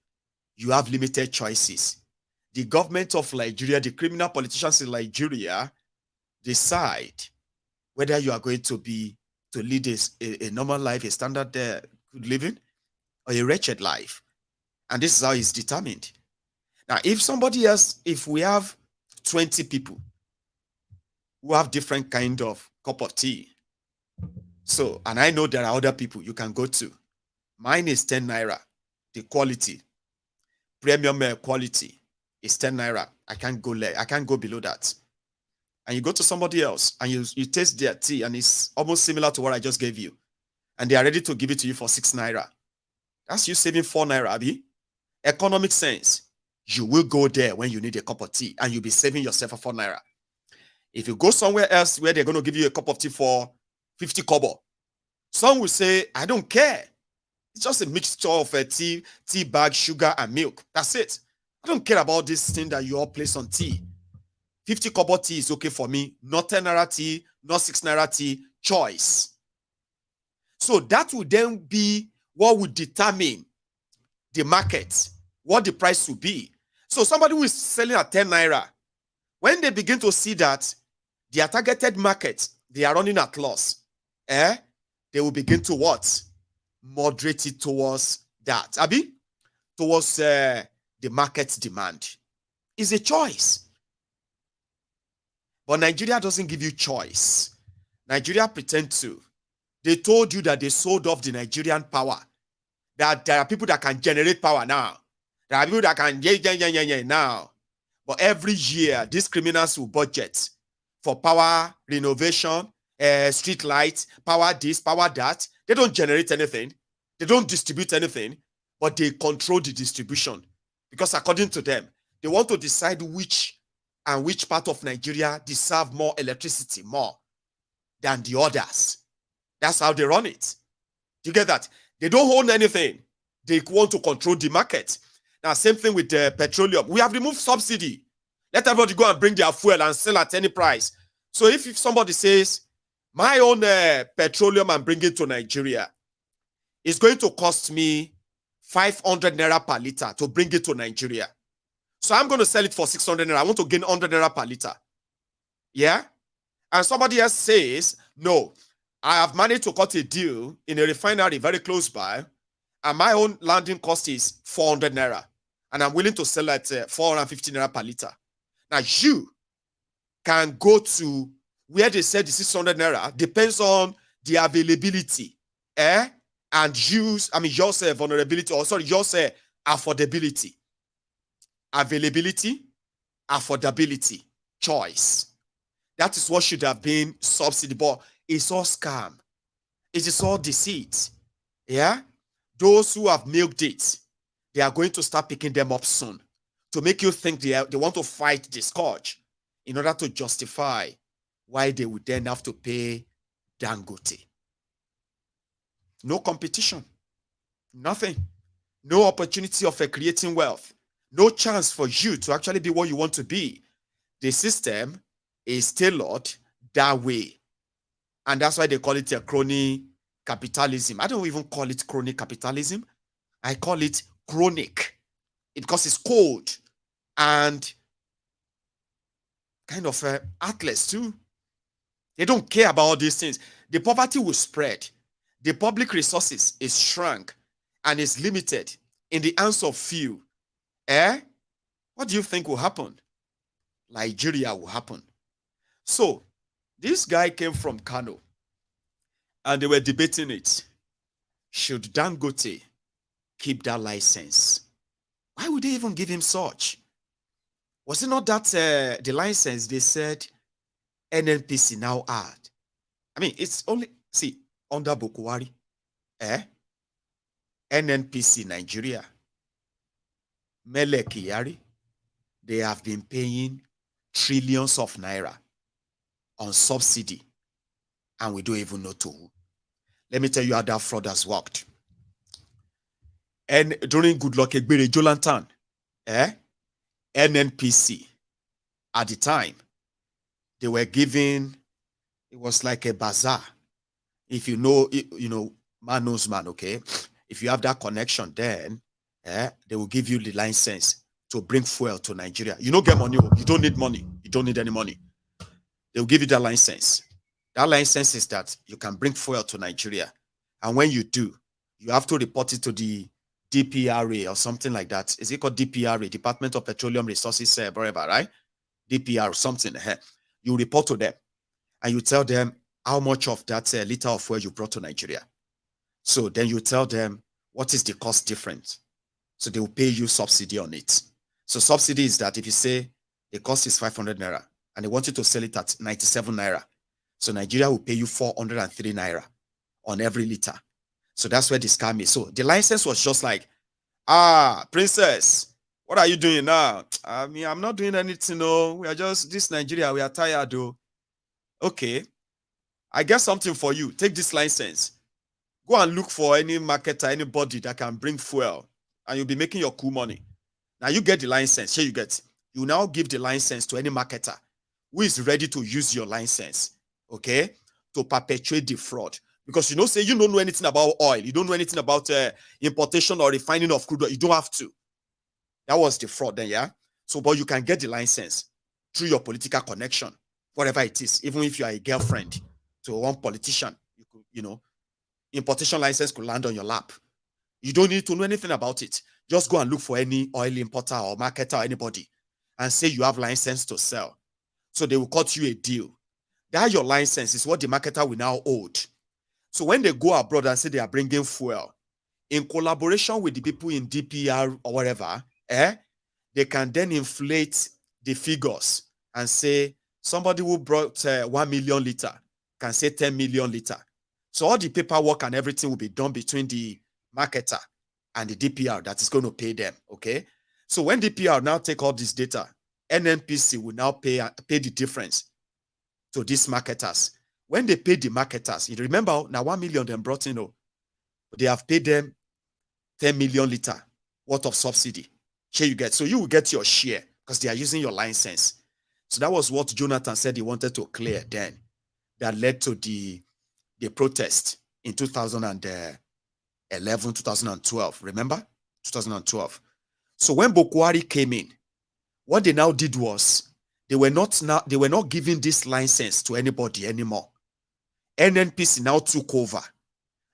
you have limited choices. The government of Nigeria, the criminal politicians in Nigeria decide whether you are going to lead a normal life, a standard good living, or a wretched life. And this is how it's determined. Now, if we have 20 people who have different kind of cup of tea, so, and I know there are other people you can go to. Mine is 10 naira, the quality, premium quality is 10 naira. I can't go below that. And you go to somebody else and you taste their tea and it's almost similar to what I just gave you. And they are ready to give it to you for 6 naira. That's you saving 4 naira, Abi. Economic sense. You will go there when you need a cup of tea and you'll be saving yourself for 4 naira. If you go somewhere else where they're going to give you a cup of tea for 50 kobo, some will say, I don't care. It's just a mixture of a tea bag, sugar, and milk. That's it. I don't care about this thing that you all place on tea. 50 kobo tea is okay for me. Not 10 naira tea, not 6 naira tea. Choice. So that would then be what would determine the market, what the price will be. So somebody who is selling at 10 naira, when they begin to see that their targeted market, they are running at loss, they will begin to what? Moderate it towards that. Abi? Towards the market's demand. It's a choice. But Nigeria doesn't give you choice. Nigeria pretend to. They told you that they sold off the Nigerian power. That there are people that can generate power now. There are people that can now. But every year, these criminals will budget for power renovation, street lights, power this, power that. They don't generate anything. They don't distribute anything, but they control the distribution. Because according to them, they want to decide which part of Nigeria deserve more electricity, more than the others. That's how they run it. You get that? They don't own anything. They want to control the market. Now, same thing with the petroleum. We have removed subsidy. Let everybody go and bring their fuel and sell at any price. So if somebody says, my own petroleum and bring it to Nigeria, it's going to cost me 500 naira per liter to bring it to Nigeria. So I'm going to sell it for 600 naira. I want to gain 100 naira per liter. Yeah? And somebody else says, no, I have managed to cut a deal in a refinery very close by, and my own landing cost is 400 naira. And I'm willing to sell at 450 naira per liter. Now, you can go to where they said the 600 naira, depends on the availability, and your vulnerability, or sorry, your affordability. Availability, affordability, choice. That is what should have been subsidy, but it's all scam. It is all deceit. Yeah? Those who have milked it, they are going to start picking them up soon to make you think they want to fight the scourge in order to justify why they would then have to pay Dangote. No competition. Nothing. No opportunity of creating wealth. No chance for you to actually be what you want to be. The system is tailored that way. And that's why they call it a crony capitalism. I don't even call it crony capitalism. I call it chronic because it's cold and kind of atlas too. They don't care about all these things. The poverty will spread. The public resources is shrunk and is limited in the hands of few. What do you think will happen? Nigeria will happen. So, this guy came from Kano and they were debating it. Should Dangote keep that license? Why would they even give him such? Was it not that the license they said NNPC now had? I mean, it's only, see, under Buhari, NNPC Nigeria, Mele Kyari, they have been paying trillions of naira on subsidy, and we don't even know to who. Let me tell you how that fraud has worked. And during Goodluck Egbere Jolantan, NNPC, at the time, they were giving, it was like a bazaar. If you know, man knows man, okay? If you have that connection, then they will give you the license to bring fuel to Nigeria. You don't get money. You don't need money. You don't need any money. They'll give you that license. That license is that you can bring fuel to Nigeria. And when you do, you have to report it to the DPRA or something like that. Is it called DPRA? Department of Petroleum Resources, wherever, right? DPR or something. You report to them and you tell them how much of that liter of fuel you brought to Nigeria. So then you tell them what is the cost difference. So they will pay you subsidy on it. So subsidy is that if you say the cost is 500 naira and they want you to sell it at 97 naira, so Nigeria will pay you 403 naira on every liter. So that's where the scam is. So the license was just like, princess, what are you doing now? I mean, I'm not doing anything, no. We are just, this Nigeria, we are tired, though. Okay, I get something for you. Take this license. Go and look for any marketer, anybody that can bring fuel, and you'll be making your cool money. Now you get the license. Here you get. You now give the license to any marketer who is ready to use your license, okay, to perpetuate the fraud. Because say you don't know anything about oil. You don't know anything about importation or refining of crude oil. You don't have to. That was the fraud then, yeah? So, but you can get the license through your political connection, whatever it is. Even if you are a girlfriend to one politician, you could, importation license could land on your lap. You don't need to know anything about it. Just go and look for any oil importer or marketer or anybody and say you have license to sell. So they will cut you a deal. That your license is what the marketer will now hold. So when they go abroad and say they are bringing fuel, in collaboration with the people in DPR or whatever, they can then inflate the figures and say somebody who brought 1 million liter can say 10 million liter. So all the paperwork and everything will be done between the marketer and the DPR that is going to pay them, okay? So when DPR now take all this data, NNPC will now pay the difference to these marketers. When they pay the marketers, you remember now 1 million them brought in, they have paid them 10 million liter worth of subsidy. Here you get. So you will get your share because they are using your license. So that was what Jonathan said he wanted to clear then. That led to the protest in 2011, 2012. Remember? 2012. So when Buhari came in, what they now did was they were not giving this license to anybody anymore. NNPC now took over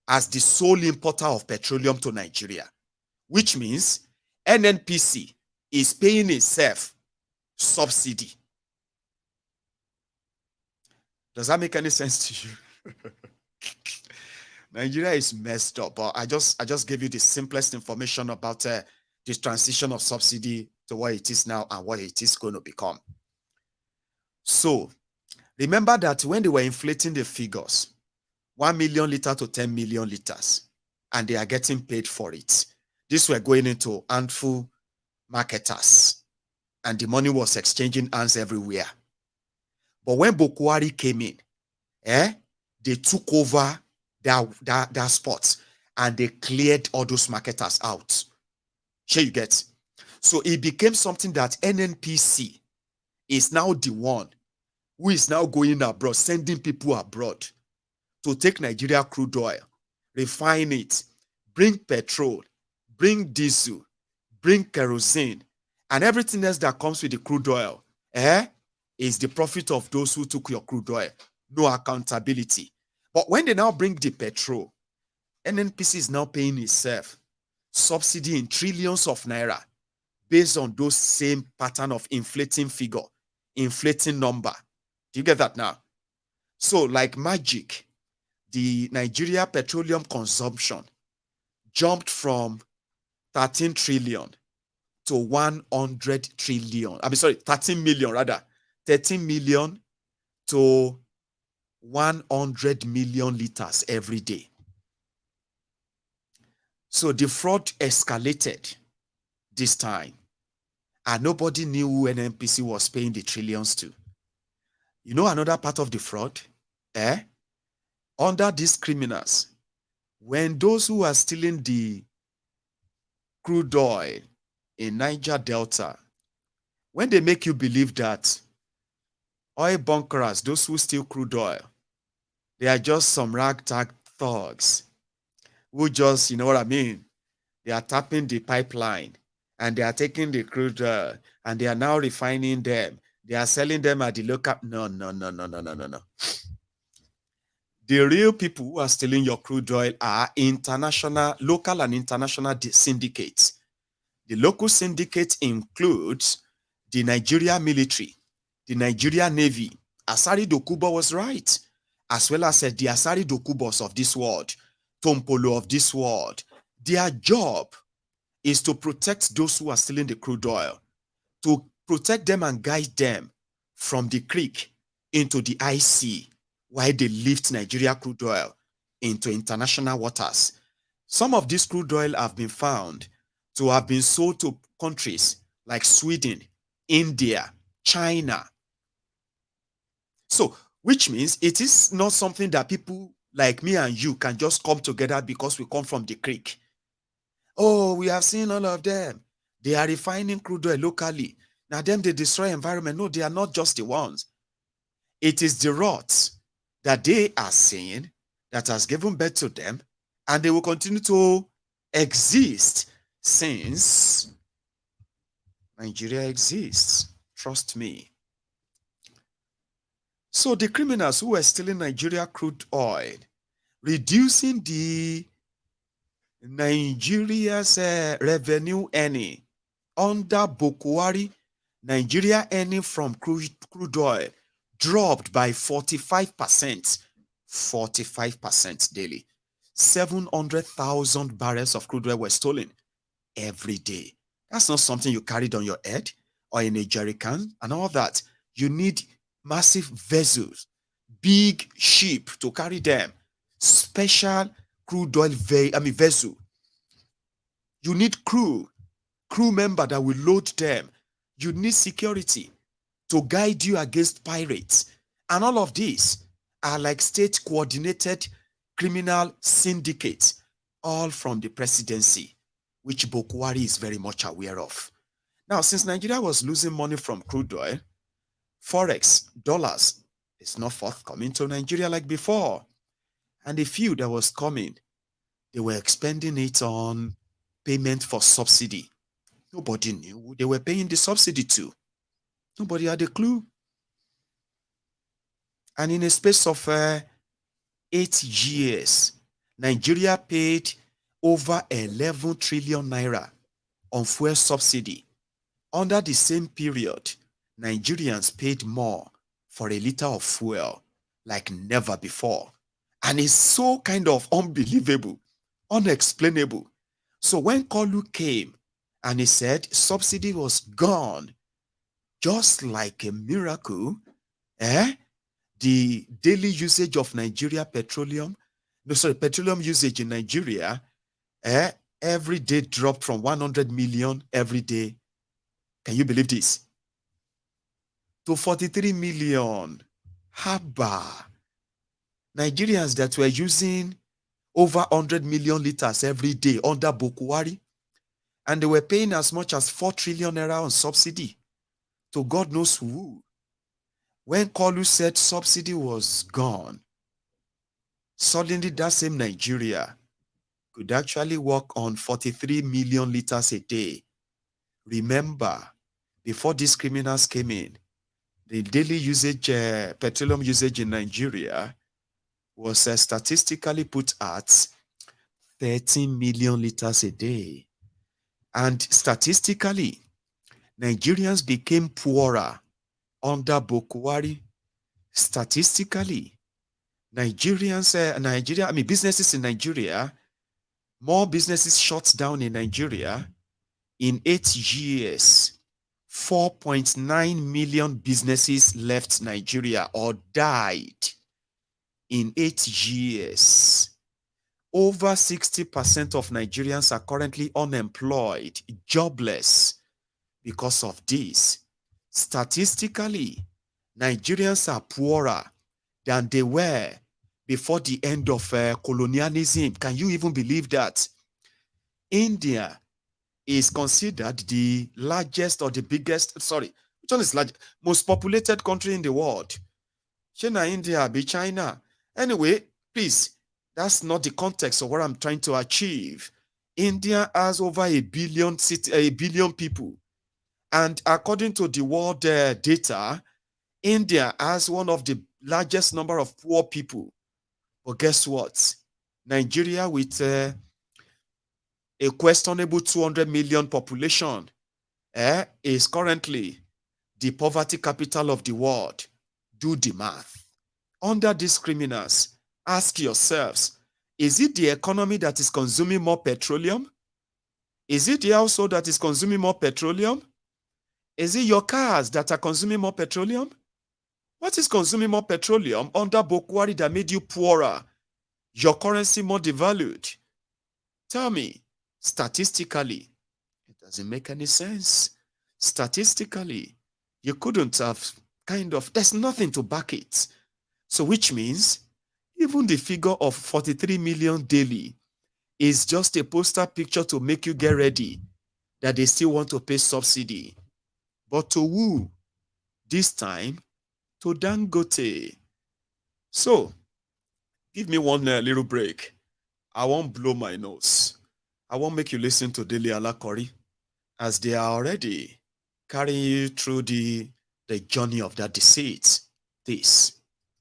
as the sole importer of petroleum to Nigeria, which means NNPC is paying itself subsidy. Does that make any sense to you? Nigeria is messed up, but I just gave you the simplest information about this transition of subsidy to what it is now and what it is going to become. So, remember that when they were inflating the figures, 1 million liter to 10 million liters, and they are getting paid for it. These were going into handful marketers, and the money was exchanging hands everywhere. But when Buhari came in, they took over their spots, and they cleared all those marketers out. Sure, you get. So it became something that NNPC is now the one who is now going abroad, sending people abroad to take Nigeria crude oil, refine it, bring petrol, bring diesel, bring kerosene, and everything else that comes with the crude oil, is the profit of those who took your crude oil. No accountability. But when they now bring the petrol, NNPC is now paying itself subsidy in trillions of naira based on those same pattern of inflating figure, inflating number. Do you get that now? So like magic, the Nigeria petroleum consumption jumped from 13 trillion to 100 trillion. 13 million rather. 13 million to 100 million liters every day. So the fraud escalated this time, and nobody knew who NNPC was paying the trillions to. You know another part of the fraud? Under these criminals, when those who are stealing the crude oil in Niger Delta, when they make you believe that oil bunkerers, those who steal crude oil, they are just some ragtag thugs who just, you know what I mean? They are tapping the pipeline and they are taking the crude oil and they are now refining them. They are selling them at the local. No. The real people who are stealing your crude oil are international, local and international syndicates. The local syndicate includes the Nigeria military, the Nigeria Navy. Asari Dokubo was right, as well as the Asari Dokubos of this world, Tompolo of this world. Their job is to protect those who are stealing the crude oil, to protect them and guide them from the creek into the IC, while they lift Nigeria crude oil into international waters. Some of this crude oil have been found to have been sold to countries like Sweden, India, China. So, which means it is not something that people like me and you can just come together because we come from the creek. Oh, we have seen all of them. They are refining crude oil locally. Now, them, they destroy environment. No, they are not just the ones. It is the rots that they are seeing that has given birth to them, and they will continue to exist since Nigeria exists. Trust me. So the criminals who were stealing Nigeria crude oil, reducing the Nigeria's revenue earning under Buhari, Nigeria earning from crude oil dropped by 45%, 45% daily. 700,000 barrels of crude oil were stolen every day. That's not something you carried on your head or in a jerrycan and all that. You need massive vessels, big ship to carry them, special crude oil vessel. You need crew member that will load them. You need security to guide you against pirates. And all of these are like state coordinated criminal syndicates, all from the presidency, which Buhari is very much aware of. Now, since Nigeria was losing money from crude oil, Forex, dollars, is not forthcoming to Nigeria like before. And the few that was coming, they were expending it on payment for subsidy. Nobody knew who they were paying the subsidy to. Nobody had a clue. And in a space of 8 years, Nigeria paid over 11 trillion naira on fuel subsidy. Under the same period, Nigerians paid more for a liter of fuel like never before. And it's so kind of unbelievable, unexplainable. So when Koolu came and he said subsidy was gone, just like a miracle, the daily usage of petroleum usage in Nigeria, every day dropped from 100 million every day. Can you believe this? To 43 million. Haba. Nigerians that were using over 100 million liters every day under Buhari. And they were paying as much as 4 trillion naira on subsidy to God knows who. When Koolu said subsidy was gone, suddenly that same Nigeria could actually work on 43 million liters a day. Remember, before these criminals came in, the daily usage, petroleum usage in Nigeria was statistically put at 13 million liters a day. And statistically, Nigerians became poorer under Buhari. Statistically, businesses in Nigeria, more businesses shut down in Nigeria. In 8 years, 4.9 million businesses left Nigeria or died. In 8 years, over 60% of Nigerians are currently unemployed, jobless because of this. Statistically, Nigerians are poorer than they were before the end of colonialism. Can you even believe that? India is considered the largest or the biggest, which one is large? Most populated country in the world. China, India, be China. Anyway, please, that's not the context of what I'm trying to achieve. India has over a billion people. And according to the world data, India has one of the largest number of poor people. But guess what? Nigeria, with a questionable 200 million population, is currently the poverty capital of the world. Do the math. Under these criminals, ask yourselves, is it the economy that is consuming more petroleum? Is it the household that is consuming more petroleum? Is it your cars that are consuming more petroleum? What is consuming more petroleum under Buhari that made you poorer? Your currency more devalued? Tell me, statistically, it doesn't make any sense. Statistically, you couldn't have there's nothing to back it. So which means even the figure of 43 million daily is just a poster picture to make you get ready that they still want to pay subsidy. But to who? This time, to Dangote. So, give me one little break. I won't blow my nose. I won't make you listen to Dele Alakori, as they are already carrying you through the journey of that deceit.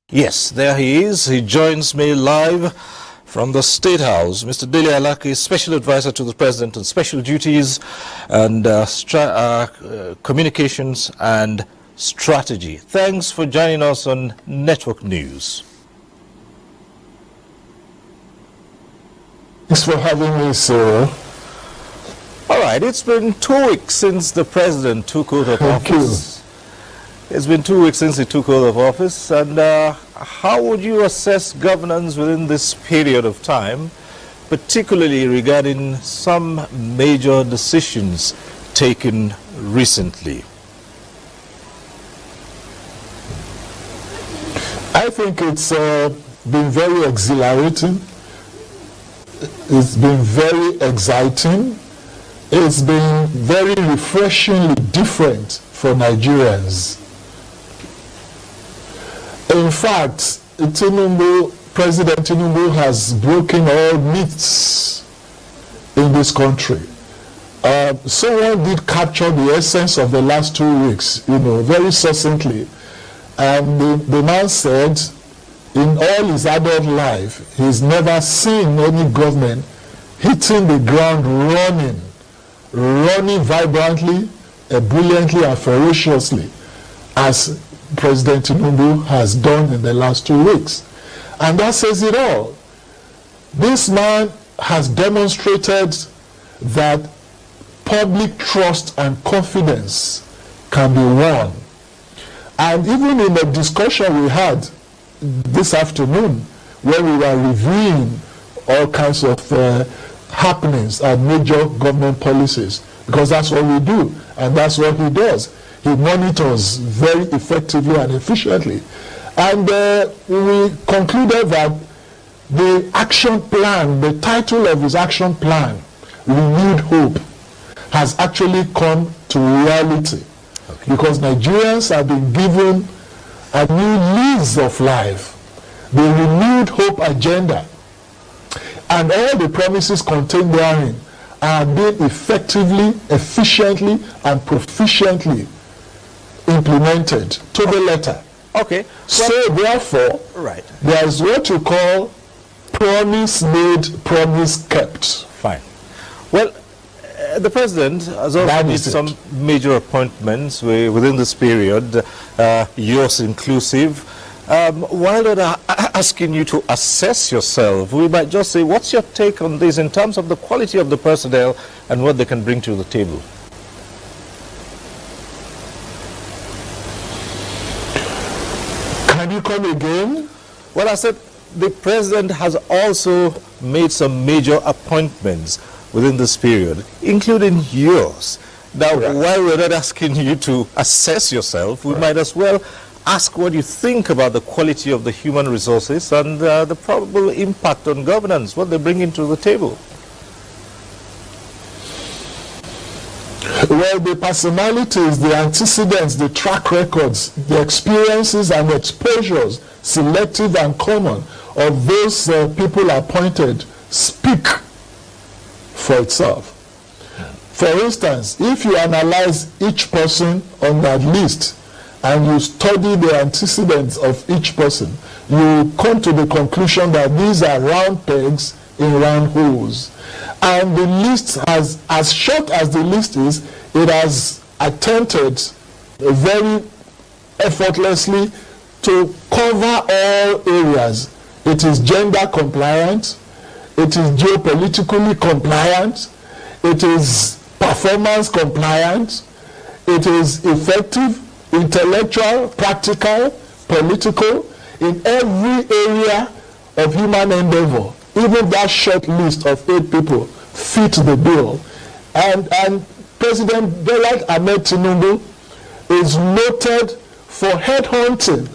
Yes, there he is. He joins me live from the State House. Mr. Dele Alakori, Special Advisor to the President on Special Duties and Communications and Strategy. Thanks for joining us on Network News. Thanks for having me, sir. All right, it's been 2 weeks since the President took oath of office. It's been 2 weeks since he took oath of office, and how would you assess governance within this period of time, particularly regarding some major decisions taken recently? I think it's been very exhilarating. It's been very exciting. It's been very refreshingly different for Nigerians. In fact, President Tinubu has broken all myths in this country. Someone did capture the essence of the last 2 weeks, very succinctly. And the man said, in all his adult life, he's never seen any government hitting the ground running vibrantly, ebulliently, and ferociously, as President Tinubu has done in the last 2 weeks. And that says it all. This man has demonstrated that public trust and confidence can be won. And even in the discussion we had this afternoon, where we were reviewing all kinds of happenings and major government policies, because that's what we do, and that's what he does. He monitors very effectively and efficiently. And we concluded that the action plan, the title of his action plan, Renewed Hope, has actually come to reality. Okay. Because Nigerians have been given a new lease of life, the Renewed Hope agenda, and all the promises contained therein are being effectively, efficiently, and proficiently implemented to the letter. Okay. So therefore, right, there is what you call promise made, promise kept. Fine. Well, the president has also made some major appointments within this period, yours inclusive. While not asking you to assess yourself, we might just say, what's your take on this in terms of the quality of the personnel and what they can bring to the table? Can you come again? Well, I said the president has also made some major appointments within this period, including yours. Now, while we're not asking you to assess yourself, we might as well ask what you think about the quality of the human resources and the probable impact on governance, what they bring into the table. Well, the personalities, the antecedents, the track records, the experiences and exposures, selective and common, of those people appointed speak for itself. For instance, if you analyze each person on that list and you study the antecedents of each person, you come to the conclusion that these are round pegs in round holes. And the list has, as short as the list is, it has attempted very effortlessly to cover all areas. It is gender compliant, it is geopolitically compliant, it is performance compliant, it is effective, intellectual, practical, political, in every area of human endeavor. Even that short list of 8 people fit the bill. And President Bola Ahmed Tinubu is noted for headhunting.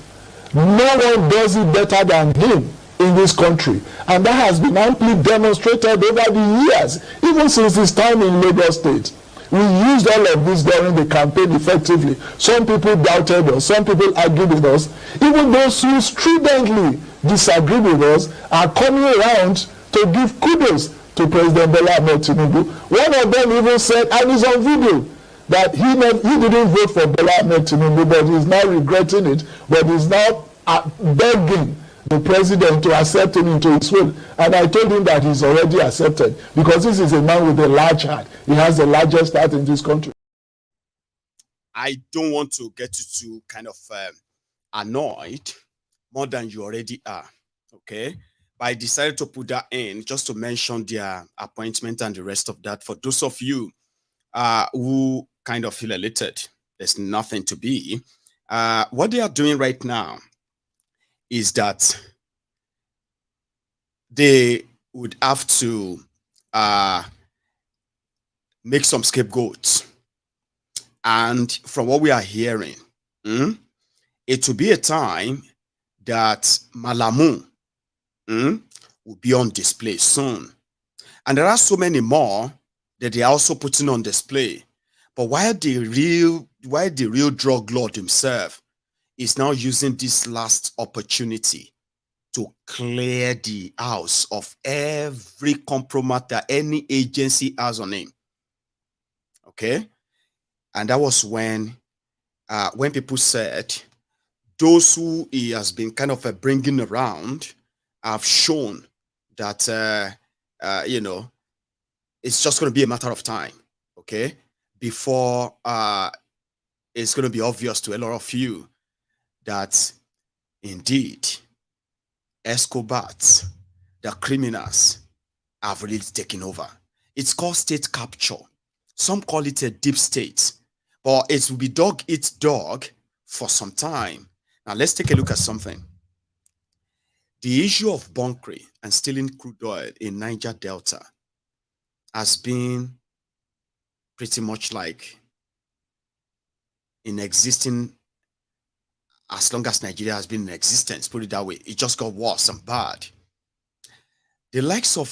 No one does it better than him in this country. And that has been amply demonstrated over the years, even since his time in Lagos State. We used all of this during the campaign effectively. Some people doubted us, some people argued with us. Even those who stridently disagree with us are coming around to give kudos to President Bola Ahmed Tinubu. One of them even said, and it's on video, that he didn't vote for Bola Ahmed Tinubu, but he's now regretting it, but he's now begging the president to accept him into his fold. And I told him that he's already accepted, because this is a man with a large heart. He has the largest heart in this country. I don't want to get you too kind of annoyed more than you already are, okay? But I decided to put that in just to mention their appointment and the rest of that. For those of you who kind of feel elated, there's nothing to be. What they are doing right now is that they would have to make some scapegoats. And from what we are hearing, it will be a time that Malamu will be on display soon. And there are so many more that they are also putting on display. But while the real drug lord himself is now using this last opportunity to clear the house of every compromise that any agency has on him. Okay? And that was when people said those who he has been kind of bringing around have shown that, it's just going to be a matter of time, okay, before it's going to be obvious to a lot of you that indeed escapades, the criminals, have really taken over. It's called state capture. Some call it a deep state, but it will be dog eat dog for some time. Now let's take a look at something. The issue of bunkering and stealing crude oil in Niger Delta has been pretty much like in existing as long as Nigeria has been in existence, put it that way. It just got worse and bad. the likes of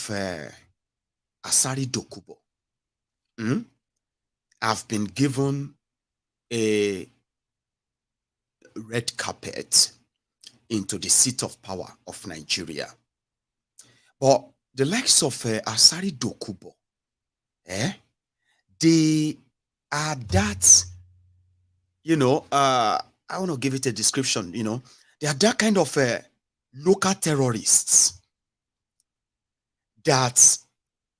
Asari Dokubo have been given a red carpet into the seat of power of Nigeria. But the likes of Asari Dokubo, they are that, I want to give it a description, they are that kind of local terrorists that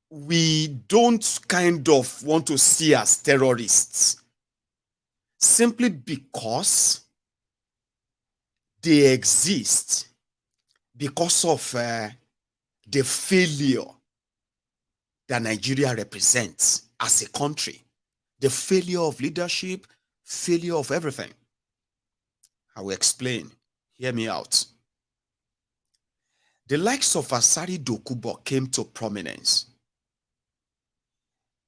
we don't kind of want to see as terrorists simply because they exist because of the failure that Nigeria represents as a country, the failure of leadership, failure of everything. I will explain. Hear me out. The likes of Asari Dokubo came to prominence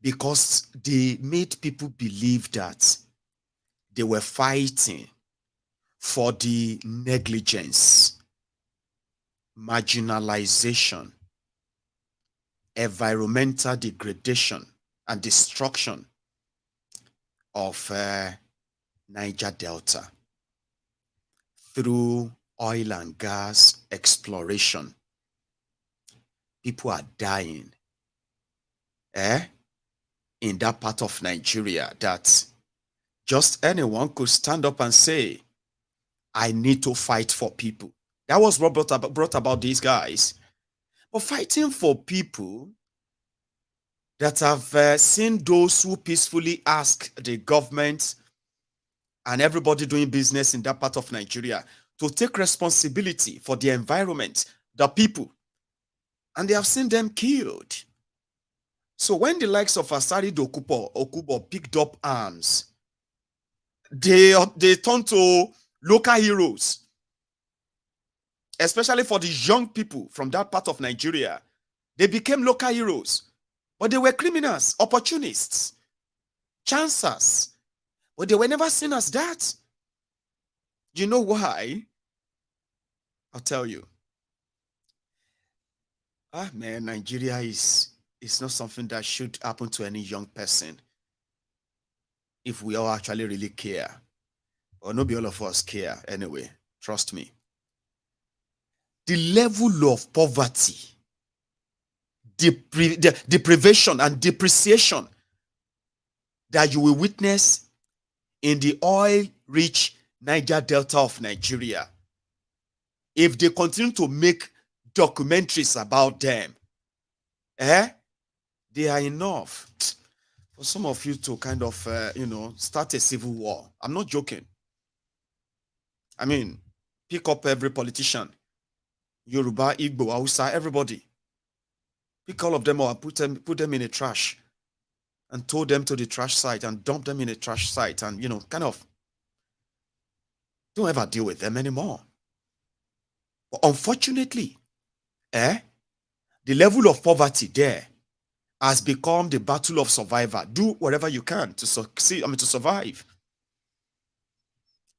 because they made people believe that they were fighting for the negligence, marginalization, environmental degradation, and destruction of Niger Delta through oil and gas exploration. People are dying in that part of Nigeria that just anyone could stand up and say, I need to fight for people. That was what brought about these guys. But fighting for people that have seen those who peacefully ask the government and everybody doing business in that part of Nigeria to take responsibility for the environment, the people, and they have seen them killed. So when the likes of Asari Dokubo picked up arms, they turned to local heroes, especially for the young people from that part of Nigeria. They became local heroes, but they were criminals, opportunists, chancers, but they were never seen as that. You know why? I'll tell you. Man, Nigeria is not something that should happen to any young person if we all actually really care. Or not be all of us care anyway. Trust me. The level of poverty, deprivation and depreciation that you will witness in the oil-rich Niger Delta of Nigeria, if they continue to make documentaries about them, they are enough for some of you to kind of, start a civil war. I'm not joking. I mean, pick up every politician, Yoruba, Igbo, Hausa, everybody. Pick all of them up, put them in a trash and tow them to the trash site and dump them in a trash site and, kind of don't ever deal with them anymore. But unfortunately, the level of poverty there has become the battle of survivor. Do whatever you can to succeed, to survive.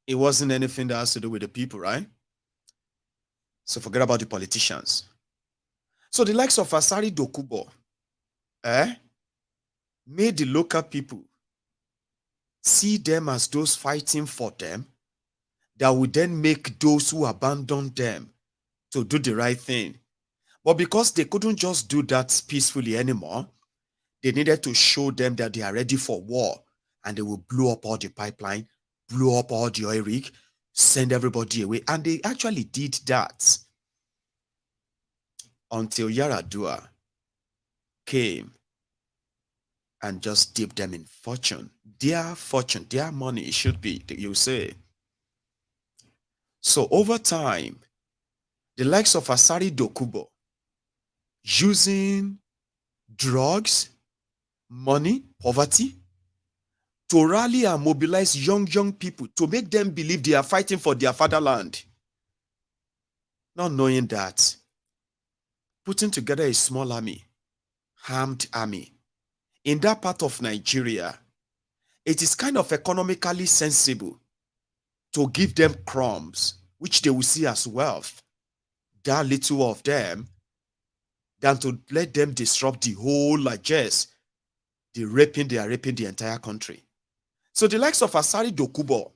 It wasn't anything that has to do with the people, right? So forget about the politicians. So the likes of Asari Dokubo made the local people see them as those fighting for them that would then make those who abandoned them to do the right thing. But because they couldn't just do that peacefully anymore, they needed to show them that they are ready for war, and they will blow up all the pipeline, blow up all the oil rig, send everybody away. And they actually did that until Yaradua came and just dipped them in fortune, their money, it should be, you say. So over time, the likes of Asari Dokubo, using drugs, money, poverty, to rally and mobilize young people to make them believe they are fighting for their fatherland. Not knowing that putting together a small army, armed army, in that part of Nigeria, it is kind of economically sensible to give them crumbs, which they will see as wealth. That little of them, than to let them disrupt the whole largesse. They are raping the entire country. So the likes of Asari Dokubo,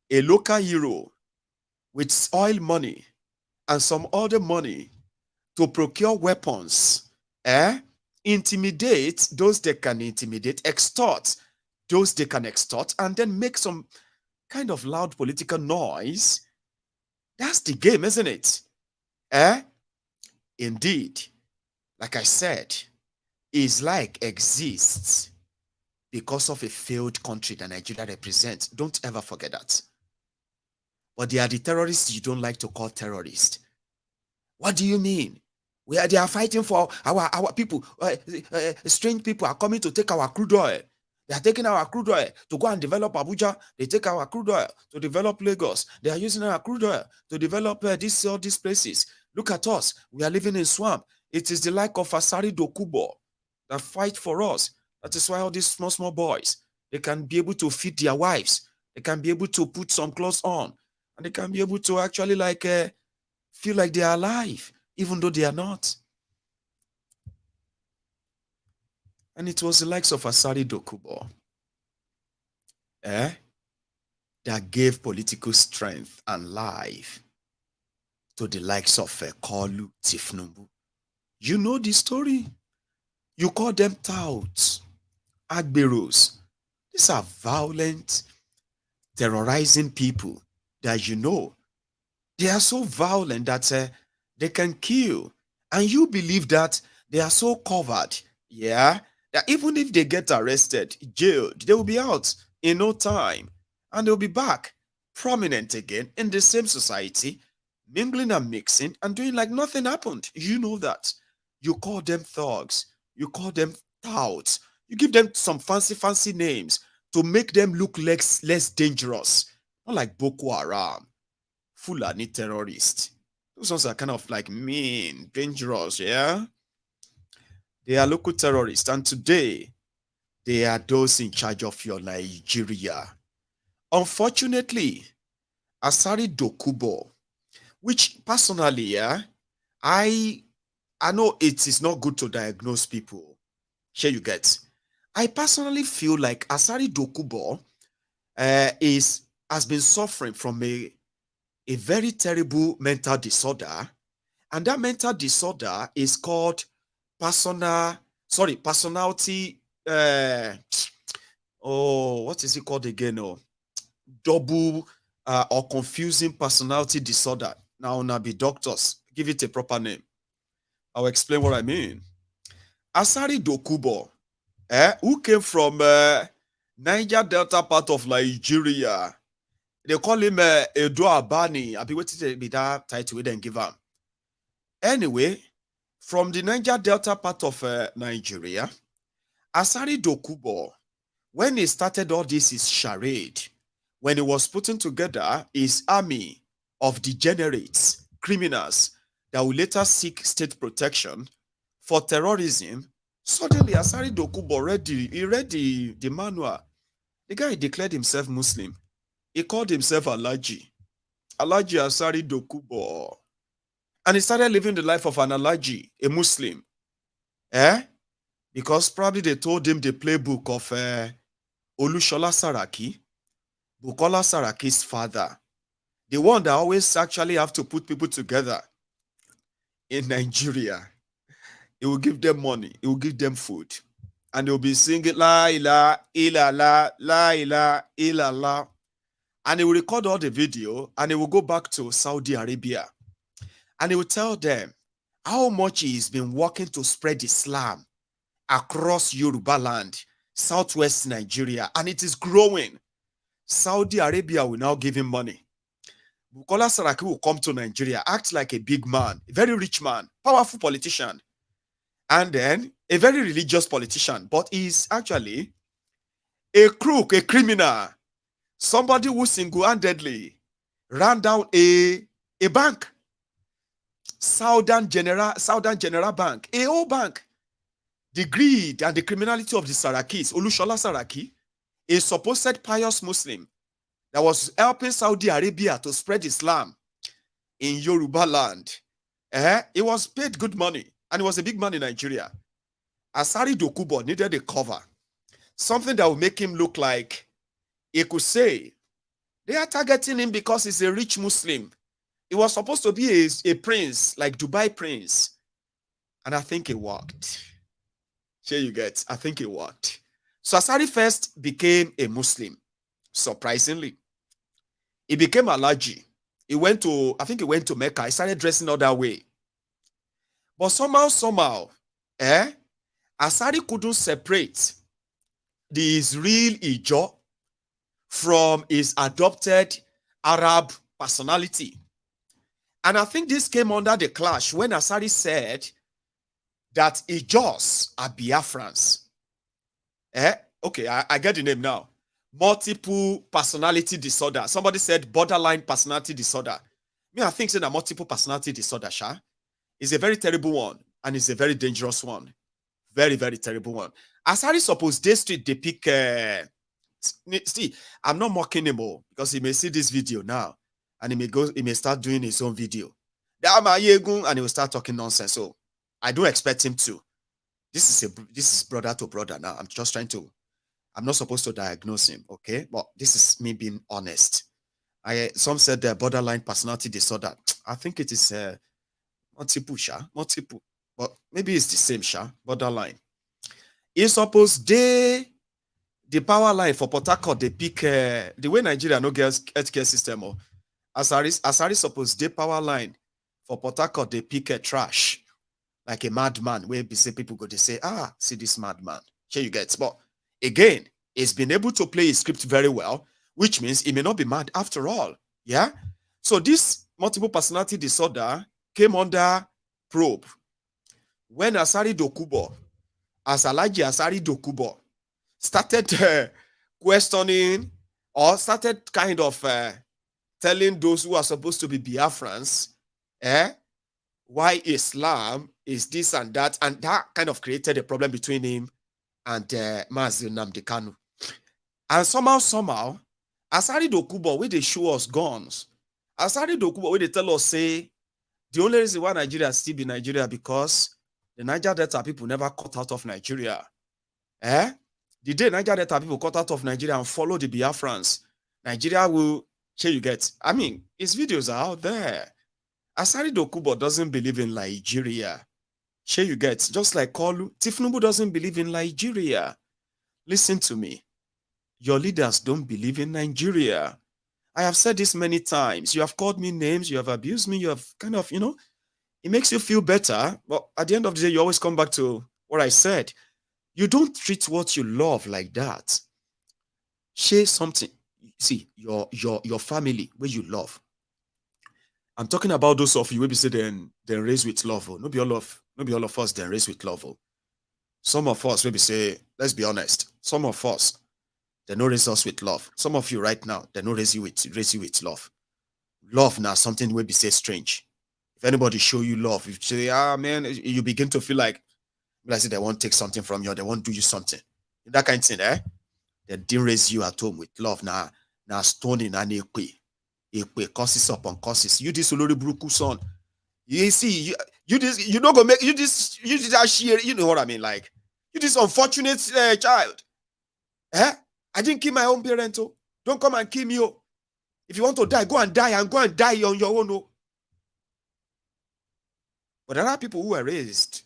a local hero with oil money and some other money to procure weapons, intimidate those they can intimidate, extort those they can extort, and then make some kind of loud political noise. That's the game, isn't it? Indeed, like I said, is like exists because of a failed country that Nigeria represents. Don't ever forget that. But they are the terrorists you don't like to call terrorists. What do you mean? They are fighting for our people. Strange people are coming to take our crude oil. They are taking our crude oil to go and develop Abuja. They take our crude oil to develop Lagos. They are using our crude oil to develop all these places. Look at us. We are living in swamp. It is the like of Asari Dokubo that fight for us. That is why all these small boys, they can be able to feed their wives. They can be able to put some clothes on. And they can be able to actually feel like they are alive, even though they are not. And it was the likes of Asari Dokubo that gave political strength and life to the likes of Koolu Tifnubu. You know the story. You call them touts, agberos. These are violent, terrorizing people that you know. They are so violent that they can kill. And you believe that they are so covered, that even if they get arrested, jailed, they will be out in no time. And they'll be back, prominent again in the same society, mingling and mixing and doing like nothing happened. You know that. You call them thugs. You call them touts. You give them some fancy names to make them look less dangerous. Not like Boko Haram, Fulani terrorists. Those ones are kind of like mean, dangerous, yeah? They are local terrorists. And today, they are those in charge of your Nigeria. Unfortunately, Asari Dokubo, which personally, I know it is not good to diagnose people. Here you get. I personally feel like Asari Dokubo has been suffering from a very terrible mental disorder. And that mental disorder is called personality, what is it called again? Double or confusing personality disorder. Now be doctors, give it a proper name. I'll explain what I mean. Asari Dokubo, who came from Niger Delta part of Nigeria. They call him Edo Abani. I'll be waiting to be that title we then give him. Anyway, from the Niger Delta part of Nigeria, Asari Dokubo, when he started all this his charade, when he was putting together his army of degenerates, criminals, that will later seek state protection for terrorism, suddenly Asari Dokubo read the manual. The guy declared himself Muslim. He called himself Alhaji Asari Dokubo. And he started living the life of an Alhaji, a Muslim. Because probably they told him the playbook of Olushola Saraki, Bukola Saraki's father. The one that always actually have to put people together in Nigeria. He will give them money. He will give them food. And they will be singing La ilaha illallah, La ilaha illallah. And he will record all the video and he will go back to Saudi Arabia. And he will tell them how much he's been working to spread Islam across Yoruba land, southwest Nigeria. And it is growing. Saudi Arabia will now give him money. Bukola Saraki will come to Nigeria, act like a big man, a very rich man, powerful politician, and then a very religious politician, but he's actually a crook, a criminal, somebody who single-handedly ran down a bank, Southern General Bank, a whole bank. The greed and the criminality of the Sarakis, Olushola Saraki, a supposed pious Muslim that was helping Saudi Arabia to spread Islam in Yoruba land. He was paid good money and he was a big man in Nigeria. Asari Dokubo needed a cover, something that would make him look like he could say, they are targeting him because he's a rich Muslim. He was supposed to be a prince, like Dubai prince. And I think it worked. Here you get, I think it worked. So Asari first became a Muslim, surprisingly. He became Alaji. I think he went to Mecca. He started dressing all that way. But somehow, Asari couldn't separate his real Ijo from his adopted Arab personality. And I think this came under the clash when Asari said that Ijos are Biafrans. Okay, I get the name now. Multiple personality disorder. Somebody said borderline personality disorder. Me, I think that multiple personality disorder, is a very terrible one, and it's a very dangerous one. Very, very terrible one. Asari suppose they street they pick. See, I'm not mocking him all because he may see this video now, and he may start doing his own video. And he will start talking nonsense. So I don't expect him to. This is brother to brother now. I'm not supposed to diagnose him, okay? But this is me being honest. Some said borderline personality disorder. I think it is multiple, but maybe it's the same, borderline. It's supposed the power line for Port Harcourt, they pick the way Nigeria no get healthcare system. Or Asari supposed the power line for Port Harcourt, they pick trash like a madman. Where people go to say, see this madman. Here you get. But again, he's been able to play his script very well, which means he may not be mad after all. Yeah. So this multiple personality disorder came under probe when Asari Dokubo, Asalaji Asari Dokubo, started questioning or started kind of telling those who are supposed to be Biafrans why Islam is this and that kind of created a problem between him and Mazi Nnamdi Kanu. And somehow, Asari Dokubo, where they show us guns, Asari Dokubo, where they tell us, say, the only reason why Nigeria still be Nigeria because the Niger Delta people never cut out of Nigeria. The day Niger Delta people cut out of Nigeria and follow the Biafrans, Nigeria will, here you get. I mean, his videos are out there. Asari Dokubo doesn't believe in Nigeria. Here you get. Just like Koolu, Tinubu doesn't believe in Nigeria. Listen to me. Your leaders don't believe in Nigeria. I have said this many times. You have called me names. You have abused me. You have kind of, it makes you feel better. But at the end of the day, you always come back to what I said. You don't treat what you love like that. Share something. See, your family, where you love. I'm talking about those of you who say then raise with love. Not be all of us then raise with love. Some of us maybe say, let's be honest. Some of us, they don't raise us with love. Some of you right now, they don't raise you with love. Love now something will be say strange. If anybody show you love, if you say, man, you begin to feel like say they won't take something from you, or they won't do you something. That kind of thing, They didn't raise you at home with love. Now stoning and ekwe curses upon curses. You this Olori Buruku son. You see, you this, you don't go make you this share, you know what I mean? Like, you this unfortunate child. I didn't kill my own parent. Don't come and kill me. If you want to die, go and die on your own. But there are people who are raised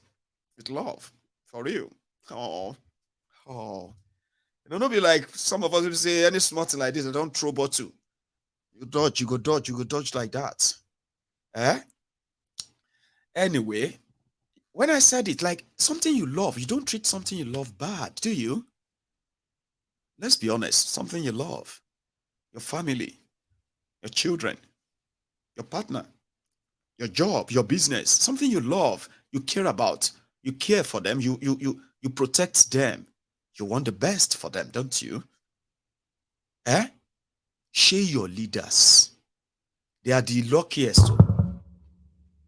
with love, for real. Oh. Don't be like some of us will say any small thing like this, I don't throw bottle. You go dodge like that. Anyway, when I said it, like something you love, you don't treat something you love bad, do you? Let's be honest, something you love, your family, your children, your partner, your job, your business, something you love, you care about, you care for them, you protect them. You want the best for them, don't you? Share your leaders. They are the luckiest.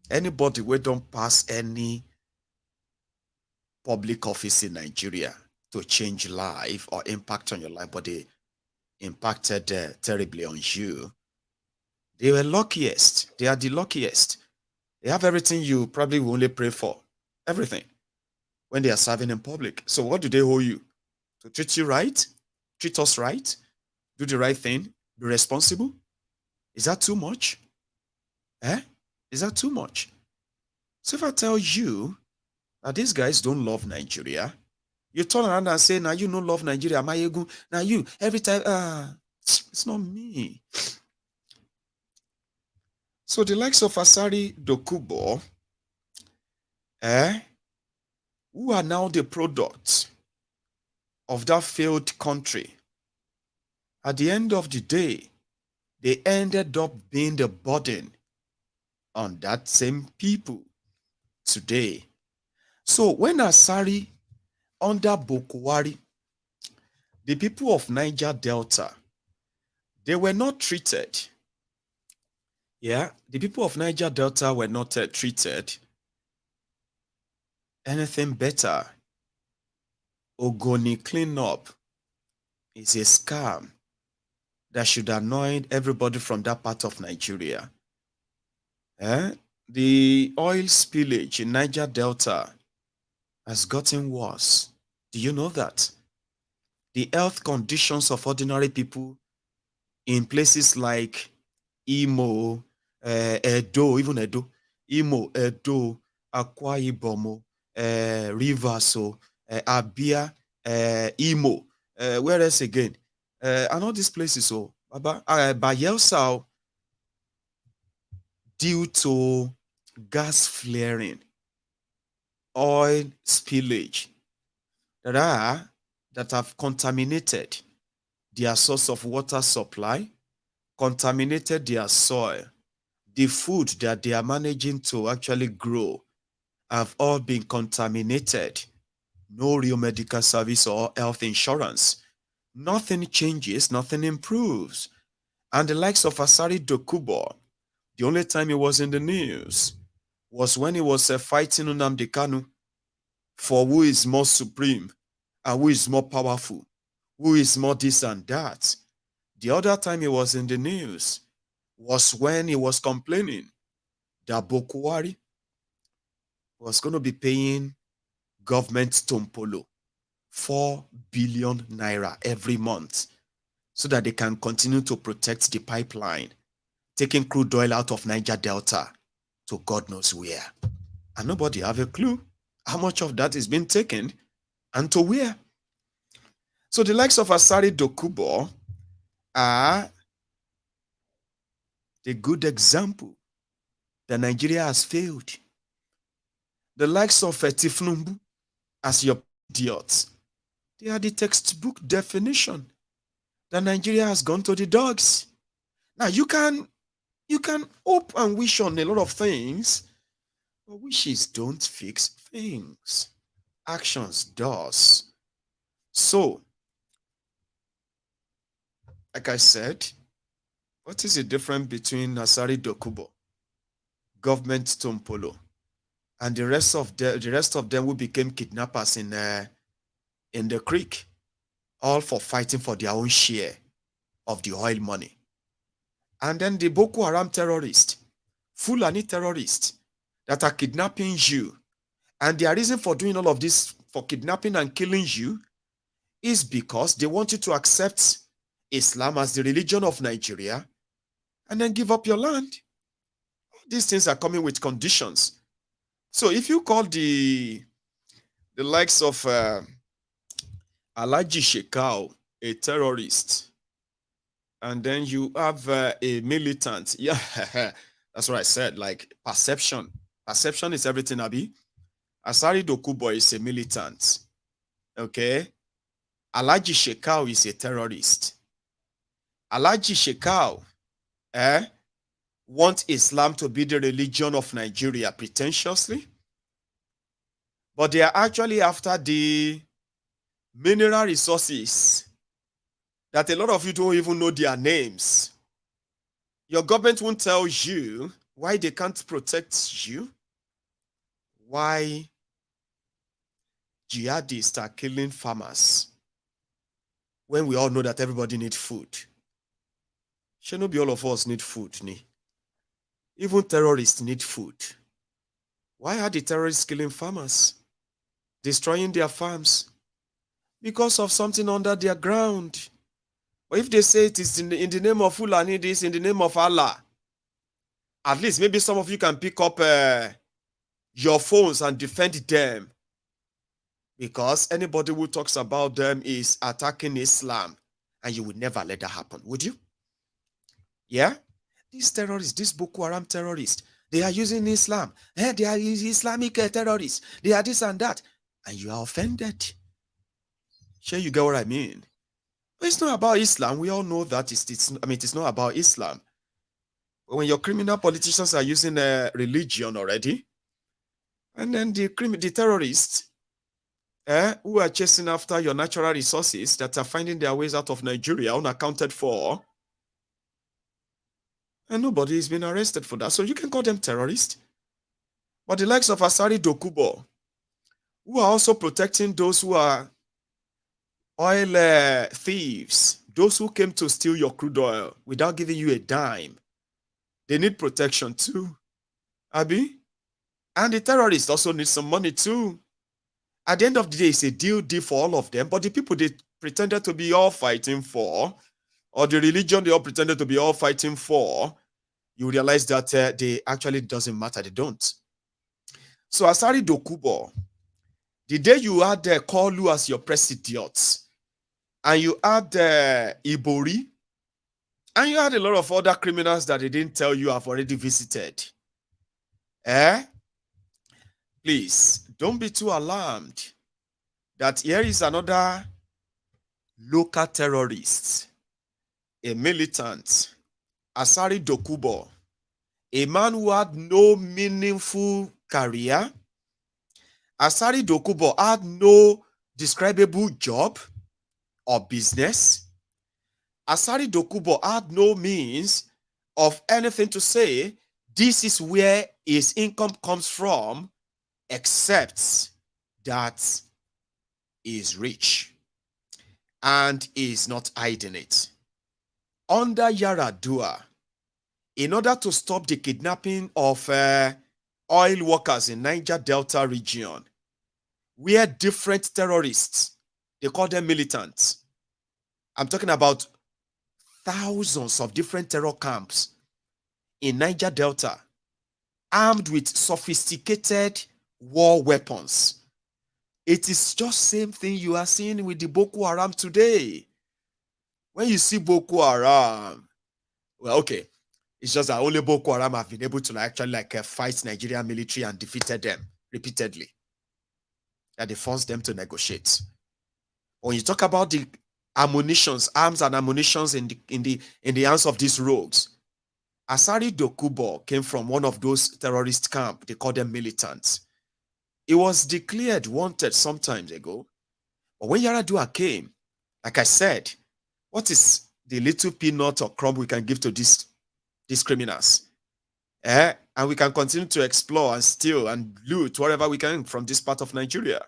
Anybody who don't pass any public office in Nigeria to change life or impact on your life, but they impacted terribly on you. They were luckiest. They are the luckiest. They have everything you probably will only pray for. everything when they are serving in public. So what do they owe you? To treat you right? Treat us right? Do the right thing? Be responsible? Is that too much? Eh? Is that too much? So if I tell you that these guys don't love Nigeria, you turn around and say, now you don't love Nigeria, Mayegun. Now you, every time, it's not me. So the likes of Asari Dokubo, who are now the product of that failed country, at the end of the day, they ended up being the burden on that same people today. So when Asari under Buhari, the people of Niger Delta, they were not treated. Yeah, the people of Niger Delta were not treated anything better. Ogoni cleanup is a scam that should annoy everybody from that part of Nigeria. The oil spillage in Niger Delta has gotten worse. Do you know that? The health conditions of ordinary people in places like Imo, Edo, even Edo, Imo, Edo, Akwa Ibom, Rivers, Abia, Imo, where else again? And all these places, Bayelsa, due to gas flaring, oil spillage, that have contaminated their source of water supply, contaminated their soil, the food that they are managing to actually grow have all been contaminated. No real medical service or health insurance. Nothing changes, nothing improves. And the likes of Asari Dokubo, the only time he was in the news was when he was fighting Nnamdi Kanu for who is more supreme and who is more powerful, who is more this and that. The other time he was in the news was when he was complaining that Buhari was going to be paying government Tompolo 4 billion naira every month so that they can continue to protect the pipeline, taking crude oil out of Niger Delta to God knows where. And nobody have a clue how much of that is being taken and to where. So the likes of Asari Dokubo are the good example that Nigeria has failed. The likes of Tifnumbu as your idiots, they are the textbook definition that Nigeria has gone to the dogs. Now you can hope and wish on a lot of things, but wishes don't fix things. Actions does. So, like I said, what is the difference between Asari Dokubo, government Tompolo, and the rest of them who became kidnappers in the creek, all for fighting for their own share of the oil money? And then the Boko Haram terrorists, Fulani terrorists that are kidnapping you, and their reason for doing all of this, for kidnapping and killing you, is because they want you to accept Islam as the religion of Nigeria and then give up your land. These things are coming with conditions. So if you call the likes of Alhaji Shekau a terrorist, and then you have a militant, yeah, that's what I said, like perception. Perception is everything, Abi. Asari Dokubo is a militant, okay? Alhaji Shekau is a terrorist. Alhaji Shekau want Islam to be the religion of Nigeria pretentiously, but they are actually after the mineral resources that a lot of you don't even know their names. Your government won't tell you why they can't protect you, why jihadists are killing farmers, when we all know that everybody needs food. Should not be all of us need food, ni. Even terrorists need food. Why are the terrorists killing farmers, destroying their farms? Because of something under their ground. But if they say it is in the name of Fulani, this in the name of Allah, at least maybe some of you can pick up your phones and defend them. Because anybody who talks about them is attacking Islam, and you would never let that happen, would you? Yeah? These terrorists, these Boko Haram terrorists, they are using Islam. They are Islamic terrorists. They are this and that. And you are offended. Sure, you get what I mean? But it's not about Islam. We all know that it's not about Islam. But when your criminal politicians are using a religion already, and then the terrorists who are chasing after your natural resources that are finding their ways out of Nigeria unaccounted for, and nobody is being arrested for that. So you can call them terrorists. But the likes of Asari Dokubo, who are also protecting those who are oil thieves, those who came to steal your crude oil without giving you a dime, they need protection too, Abi. And the terrorists also need some money too. At the end of the day, it's a deal for all of them, but the people they pretended to be all fighting for, or the religion they all pretended to be all fighting for, you realize that they actually doesn't matter. They don't. So Asari Dokubo, the day you had Koolu as your president, and you had Ibori, and you had a lot of other criminals that they didn't tell you have already visited. Please, don't be too alarmed that here is another local terrorist, a militant, Asari Dokubo, a man who had no meaningful career. Asari Dokubo had no describable job or business. Asari Dokubo had no means of anything to say, this is where his income comes from, except that he is rich and is not hiding it. Under Yaradua, in order to stop the kidnapping of oil workers in Niger Delta region, where different terrorists, they call them militants. I'm talking about thousands of different terror camps in Niger Delta, armed with sophisticated war weapons. It is just same thing you are seeing with the Boko Haram today. When you see Boko Haram, well, okay, it's just that only Boko Haram have been able to actually fight Nigerian military and defeated them repeatedly. And they forced them to negotiate. When you talk about the ammunitions, arms and ammunitions in the hands of these rogues, Asari Dokubo came from one of those terrorist camps. They call them militants. It was declared wanted some time ago. But when Yaradua came, like I said, what is the little peanut or crumb we can give to these criminals? And we can continue to explore and steal and loot whatever we can from this part of Nigeria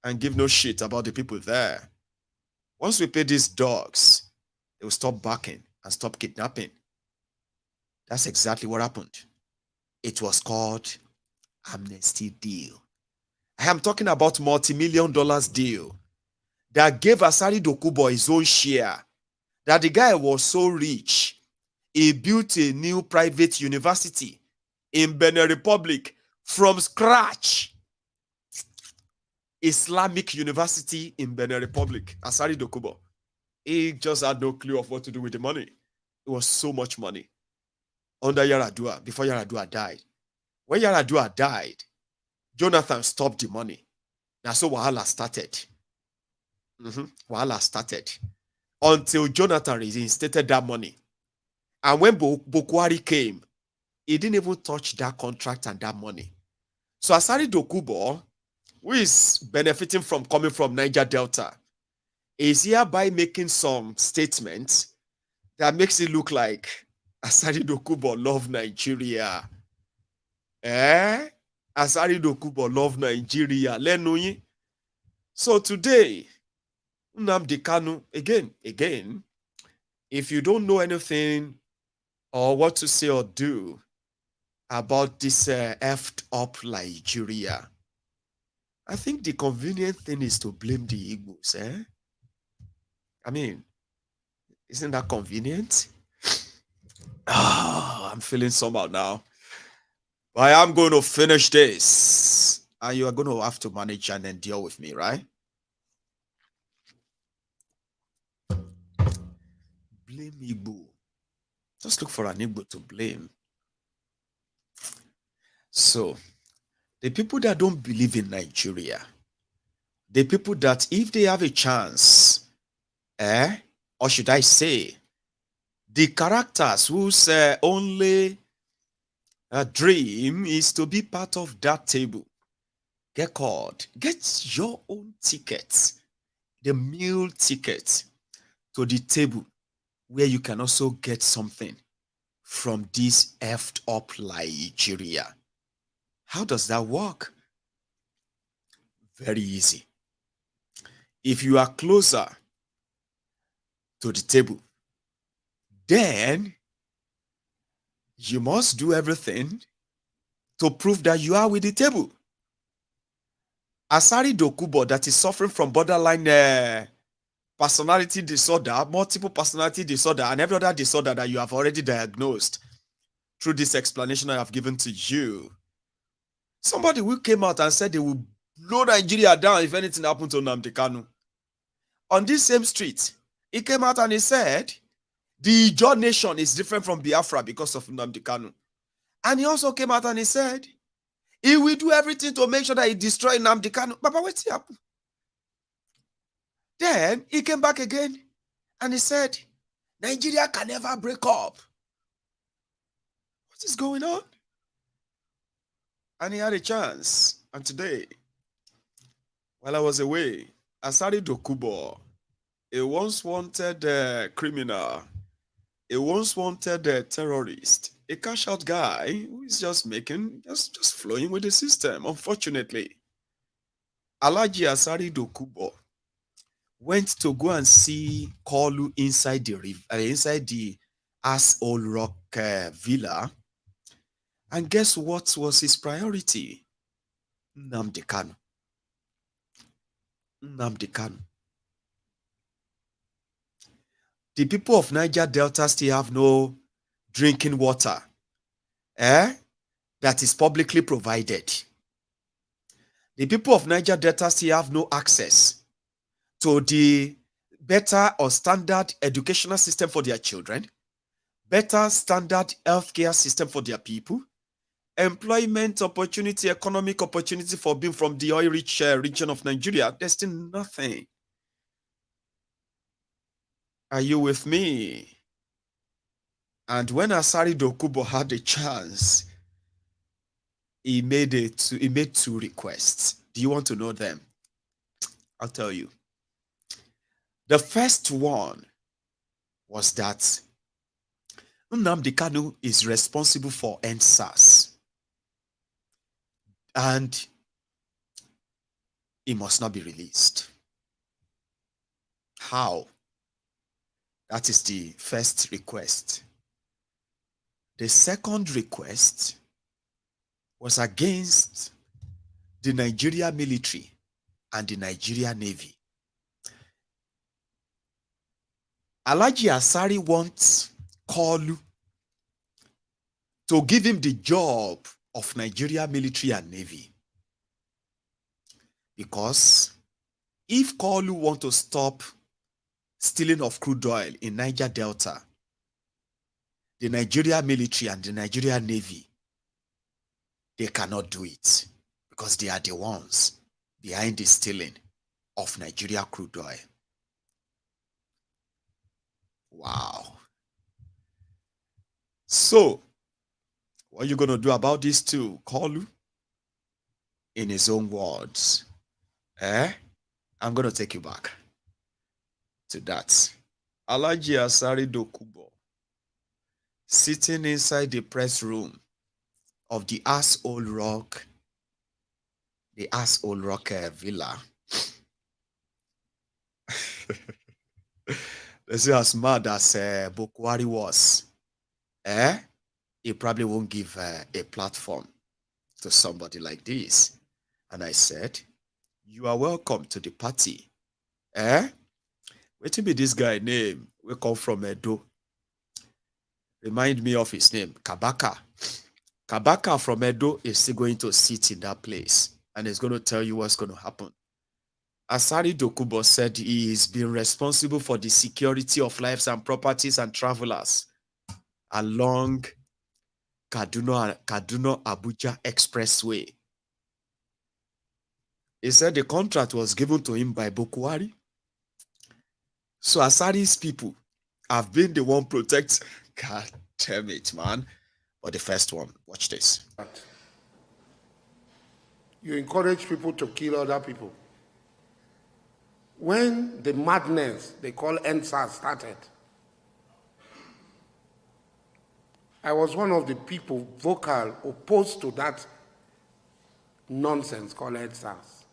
and give no shit about the people there. Once we pay these dogs, they will stop barking and stop kidnapping. That's exactly what happened. It was called amnesty deal. I am talking about multi-million dollars deal that gave Asari Dokubo his own share. That the guy was so rich, he built a new private university in Benin Republic from scratch. Islamic University in Benin Republic. Asari Dokubo. He just had no clue of what to do with the money. It was so much money. Under Yaradua, before Yaradua died. When Yaradua died, Jonathan stopped the money. Now so Wahala started. Wahala started. Until Jonathan reinstated that money. And when Buhari came, he didn't even touch that contract and that money. So Asari Dokubo, who is benefiting from coming from Niger Delta, is hereby making some statements that makes it look like Asari Dokubo love Nigeria. Asari Dokubo love Nigeria. Lenuyi. So today, Nnamdi Kanu, again, if you don't know anything or what to say or do, about this effed up Nigeria. I think the convenient thing is to blame the Igbos. I mean, isn't that convenient? I'm feeling somehow now. But I am going to finish this. And you are going to have to manage and then deal with me, right? Blame Igbo. Just look for an Igbo to blame. So, the people that don't believe in Nigeria, the people that if they have a chance, or should I say, the characters whose only dream is to be part of that table, get called. Get your own ticket, the meal ticket to the table where you can also get something from this effed up Nigeria. How does that work? Very easy. If you are closer to the table, then you must do everything to prove that you are with the table. Asari Dokubo, that is suffering from borderline personality disorder, multiple personality disorder, and every other disorder that you have already diagnosed through this explanation I have given to you. Somebody who came out and said they will blow Nigeria down if anything happened to Nnamdi Kanu. On this same street, he came out and he said, the Ijaw nation is different from Biafra because of Nnamdi Kanu. And he also came out and he said, he will do everything to make sure that he destroys Nnamdi Kanu. But what's happened? Then he came back again and he said, Nigeria can never break up. What is going on? And he had a chance. And today, while I was away, Asari Dokubo, a once wanted criminal, a once wanted terrorist, a cash out guy who is just flowing with the system, unfortunately. Alhaji Asari Dokubo went to go and see Koolu inside the Asari Rock villa. And guess what was his priority? Nnamdi Kanu. Nnamdi Kanu. The people of Niger Delta still have no drinking water that is publicly provided. The people of Niger Delta still have no access to the better or standard educational system for their children, better standard healthcare system for their people, employment opportunity, economic opportunity for being from the oil-rich region of Nigeria. There's still nothing. Are you with me? And when Asari Dokubo had a chance, he made two requests. Do you want to know them? I'll tell you. The first one was that Nnamdi Kanu is responsible for EndSARS. And he must not be released. How? That is the first request. The second request was against the Nigeria military and the Nigeria Navy. Alhaji Asari wants Koolu to give him the job of Nigeria military and Navy. Because if Koolu want to stop stealing of crude oil in Niger Delta, the Nigeria military and the Nigeria Navy, they cannot do it because they are the ones behind the stealing of Nigeria crude oil. Wow. So, what are you going to do about these two? Koolu, in his own words, I'm going to take you back to that. Alhaji Asari Dokubo, sitting inside the press room of the Asari Rock, villa. Let's see as mad as Buhari was. he probably won't give a platform to somebody like this. And I said, you are welcome to the party. What be this guy name? We come from Edo. Remind me of his name, Kabaka. Kabaka from Edo is still going to sit in that place and is going to tell you what's going to happen. Asari Dokubo said he is being responsible for the security of lives and properties and travelers along Kaduna Abuja Expressway. He said the contract was given to him by Buhari. So Asari's people have been the one protect. God damn it, man. But the first one, watch this. You encourage people to kill other people. When the madness they call EndSARS started, I was one of the people vocal opposed to that nonsense called EndSARS.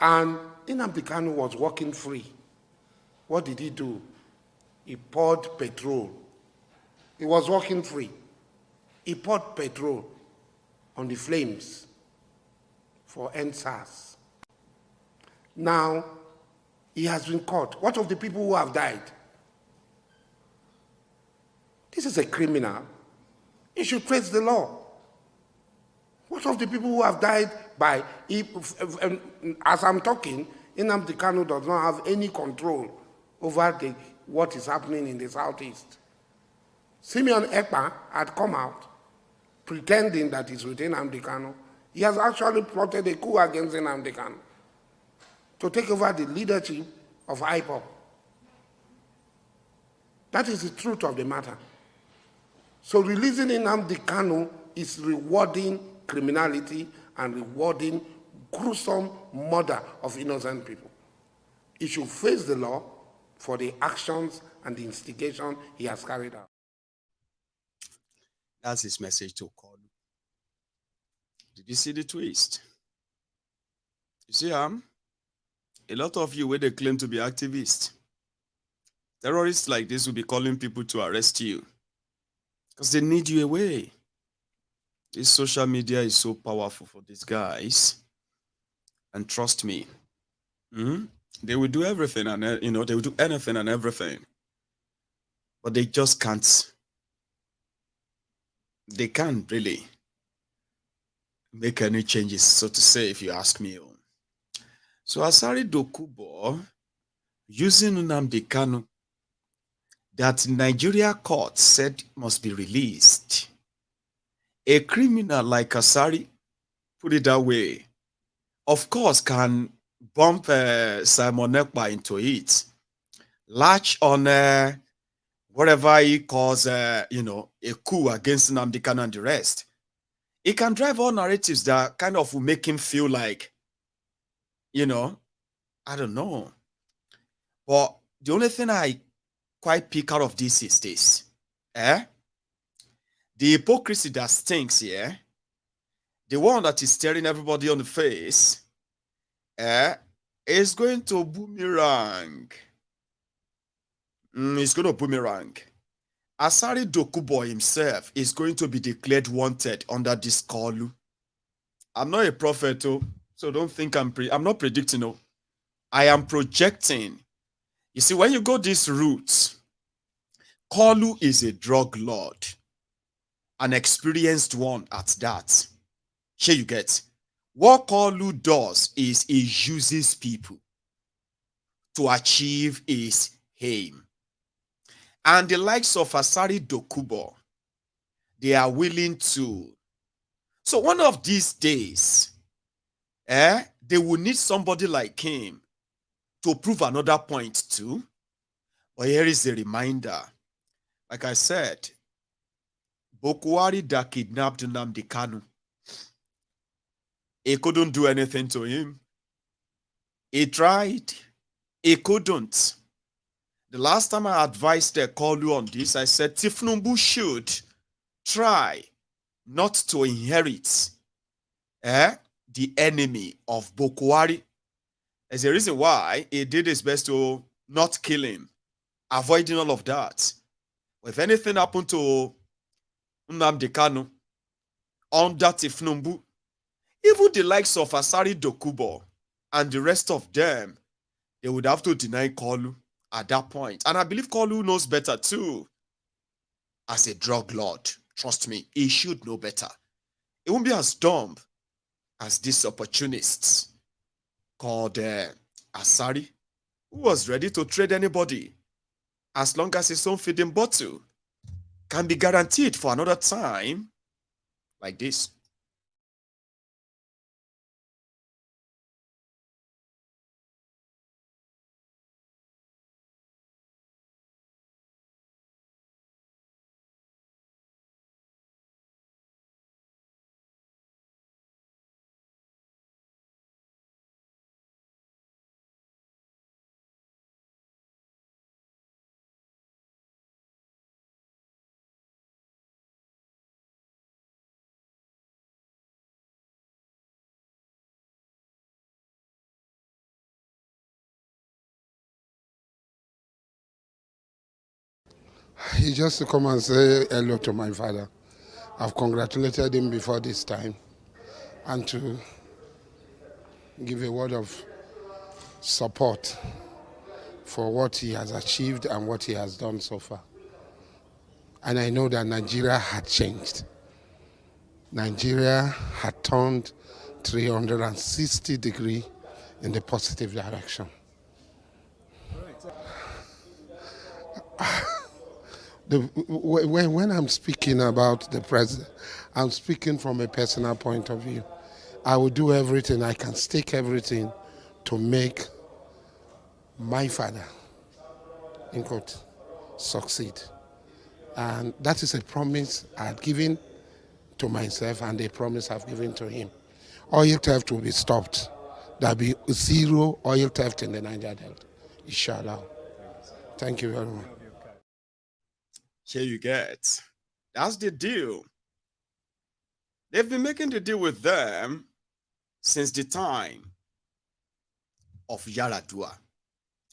And Nnamdi Kanu was walking free. What did he do? He poured petrol. He was walking free. He poured petrol on the flames for EndSARS. Now, he has been caught. What of the people who have died? This is a criminal. He should face the law. What of the people who have died by, as I'm talking, Nnamdi Kanu does not have any control over what is happening in the southeast. Simeon Ekpa had come out pretending that he's with Nnamdi Kanu. He has actually plotted a coup against Nnamdi Kanu to take over the leadership of IPOB. That is the truth of the matter. So releasing Nnamdi Kanu is rewarding criminality and rewarding gruesome murder of innocent people. He should face the law for the actions and the instigation he has carried out. That's his message to Koolu. Did you see the twist? You see, a lot of you where they claim to be activists, terrorists like this will be calling people to arrest you because they need you away. This social media is so powerful for these guys. And trust me, they will do everything and, they will do anything and everything. But they just can't. They can't really make any changes, so to say, if you ask me. So Asari Dokubo, using Nnamdi Kanu, that Nigeria court said must be released. A criminal like Asari, put it that way, of course can bump Simon Ekpa into it, latch on whatever he calls, a coup against Nnamdi Kanu and the rest. He can drive all narratives that kind of will make him feel like, I don't know. But the only thing I quite pick out of this is this. The hypocrisy that stinks here, the one that is staring everybody on the face, is going to boomerang. It's going to boomerang. Asari Dokubo himself is going to be declared wanted under this Koolu. I'm not a prophet, so don't think I'm not predicting. I am projecting. You see, when you go this route, Koolu is a drug lord, an experienced one at that. Here you get. What Koolu does is he uses people to achieve his aim. And the likes of Asari Dokubo, they are willing to. So one of these days, they will need somebody like him to prove another point too. But here is the reminder. Like I said, Buhari that kidnapped Nnamdi Kanu, he couldn't do anything to him. He tried. He couldn't. The last time I advised Koolu on this, I said Tinubu should try not to inherit the enemy of Buhari. There's a reason why he did his best to not kill him, avoiding all of that. If anything happened to Nnamdi Kanu under Tinubu, even the likes of Asari Dokubo and the rest of them, they would have to deny Koolu at that point. And I believe Koolu knows better too. As a drug lord, trust me, he should know better. It won't be as dumb as these opportunists called Asari, who was ready to trade anybody as long as his own feeding bottle can be guaranteed for another time like this. He just to come and say hello to my father. I've congratulated him before this time, and to give a word of support for what he has achieved and what he has done so far. And I know that Nigeria had changed. Nigeria had turned 360 degrees in the positive direction. When I'm speaking about the president, I'm speaking from a personal point of view. I will do everything, I can stake everything to make my father, in quote, succeed. And that is a promise I had given to myself and a promise I've given to him. Oil theft will be stopped. There'll be zero oil theft in the Niger Delta, inshallah. Thank you very much. Here you get. That's the deal. They've been making the deal with them since the time of Yaradua.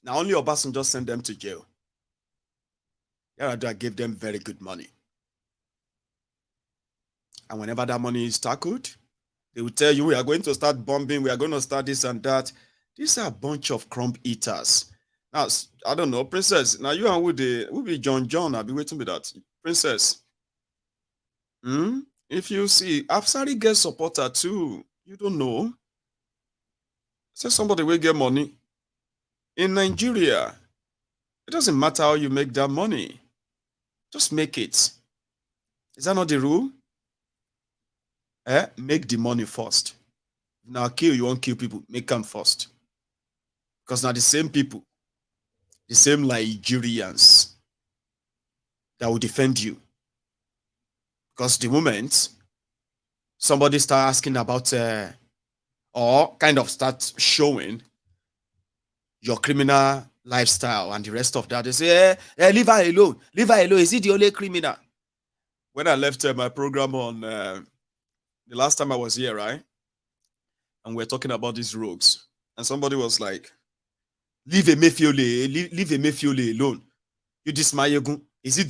Now only Obasanjo sent them to jail. Yaradua gave them very good money. And whenever that money is tackled, they will tell you, we are going to start bombing, we are going to start this and that. These are a bunch of crumb eaters. Now, I don't know, Princess, now you and who be John, I'll be waiting with that. Princess, if you see, Asari gets supporter too. You don't know. Say somebody will get money. In Nigeria, it doesn't matter how you make that money. Just make it. Is that not the rule? Make the money first. Now you won't kill people, make them first. Because now the same people, the same Nigerians that will defend you. Because the moment somebody start asking about or kind of start showing your criminal lifestyle and the rest of that, they say, leave her alone. Leave her alone. Is he the only criminal? When I left my program on the last time I was here, right? And we're talking about these rogues. And somebody was like, leave Emefiole alone. You this Mayegun. Is he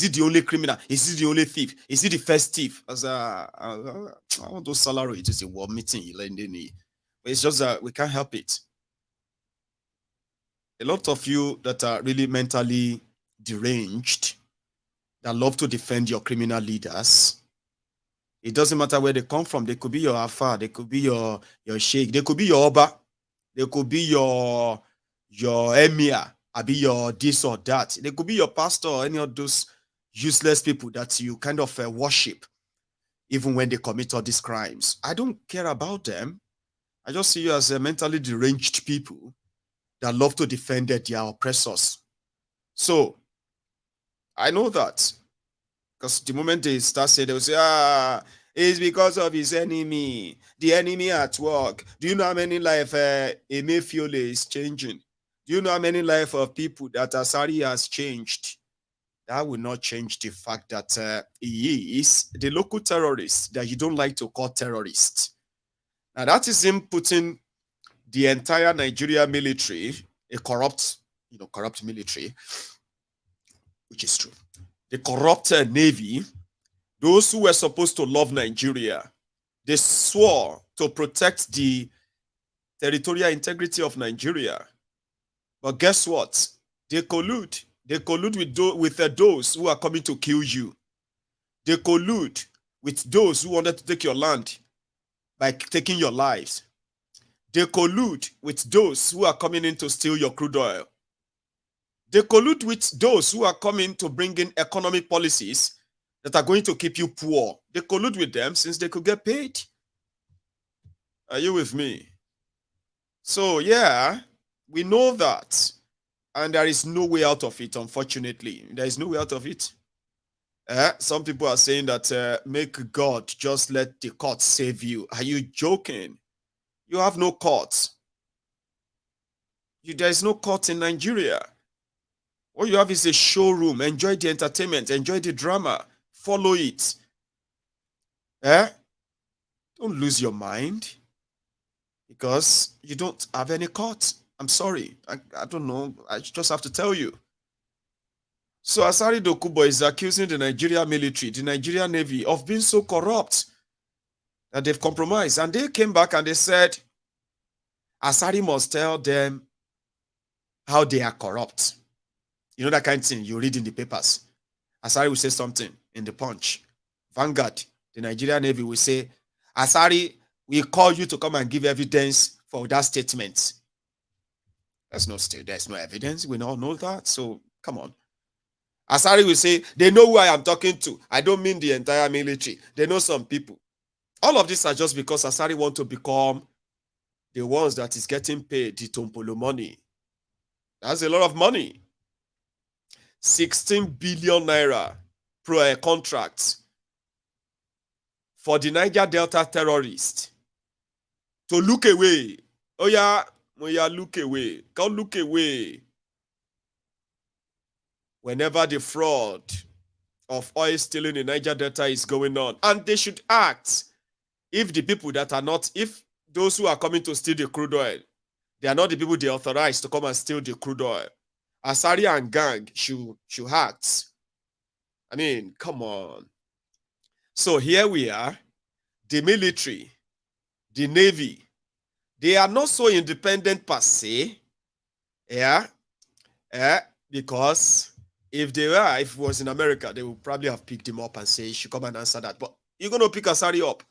the only criminal? Is he the only thief? Is he the first thief? As I want those salary, it is a war meeting. But it's just that we can't help it. A lot of you that are really mentally deranged, that love to defend your criminal leaders. It doesn't matter where they come from. They could be your Afa, they could be your Sheikh, they could be your Oba, they could be your Emir, or be your this or that. They could be your pastor or any of those useless people that you kind of worship, even when they commit all these crimes. I don't care about them. I just see you as mentally deranged people that love to defend their oppressors. So, I know that. Because the moment they start saying, they'll say, it's because of his enemy. The enemy at work. Do you know how many life Emefiole is changing? Do you know how many life of people that Asari has changed? That will not change the fact that he is the local terrorist that you don't like to call terrorist. Now that is him putting the entire Nigeria military, a corrupt military, which is true. the corrupt Navy, those who were supposed to love Nigeria, they swore to protect the territorial integrity of Nigeria. But guess what? They collude. They collude with those who are coming to kill you. They collude with those who wanted to take your land by taking your lives. They collude with those who are coming in to steal your crude oil. They collude with those who are coming to bring in economic policies that are going to keep you poor. They collude with them since they could get paid. Are you with me? So, yeah, we know that. And there is no way out of it, unfortunately. There is no way out of it. Some people are saying that make God just let the court save you. Are you joking? You have no court. There is no court in Nigeria. All you have is a showroom. Enjoy the entertainment. Enjoy the drama. Follow it. Don't lose your mind because you don't have any court. I'm sorry. I don't know. I just have to tell you. So Asari Dokubo is accusing the Nigerian military, the Nigerian Navy, of being so corrupt that they've compromised. And they came back and they said, Asari must tell them how they are corrupt. You know that kind of thing you read in the papers. Asari will say something in the Punch. Vanguard, the Nigerian Navy will say, Asari, we call you to come and give evidence for that statement. There's no evidence. We all know that. So come on. Asari will say, they know who I am talking to. I don't mean the entire military. They know some people. All of these are just because Asari want to become the ones that is getting paid the Tompolo money. That's a lot of money. 16 billion naira per contract for the Niger Delta terrorists to look away. Oh yeah, look away. Can't look away. Whenever the fraud of oil stealing in Niger Delta is going on. And they should act. If the people that are not, if those who are coming to steal the crude oil, they are not the people they authorized to come and steal the crude oil, Asari and gang should act. I mean, come on. So here we are, the military, the Navy, they are not so independent per se, because if it was in America, they would probably have picked him up and say, you should come and answer that. But you're going to pick Asari up.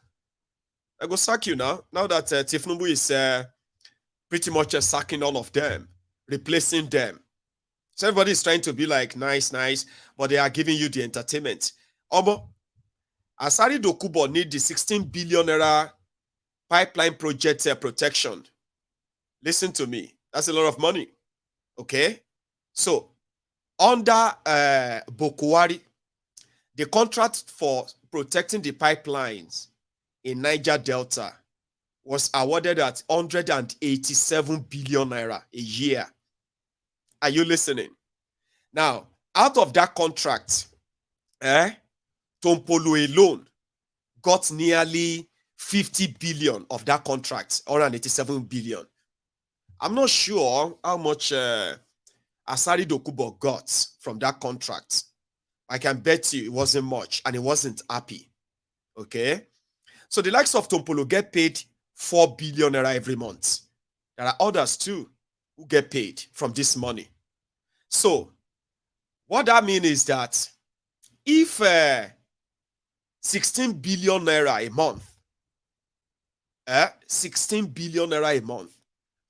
I go sack you now. Now that Tinubu is pretty much sacking all of them, replacing them. So everybody is trying to be like, nice, but they are giving you the entertainment. Asari Dokubo need the 16 billion naira pipeline project protection. Listen to me. That's a lot of money. Okay? So, under Buhari, the contract for protecting the pipelines in Niger Delta was awarded at 187 billion naira a year. Are you listening? Now, out of that contract, Tompolo alone got nearly 50 billion of that contract, 187 billion. I'm not sure how much Asari Dokubo got from that contract. I can bet you it wasn't much and he wasn't happy. Okay? So the likes of Tompolo get paid 4 billion naira every month. There are others too who get paid from this money. So what that means is that if 16 billion naira a month, 16 billion naira a month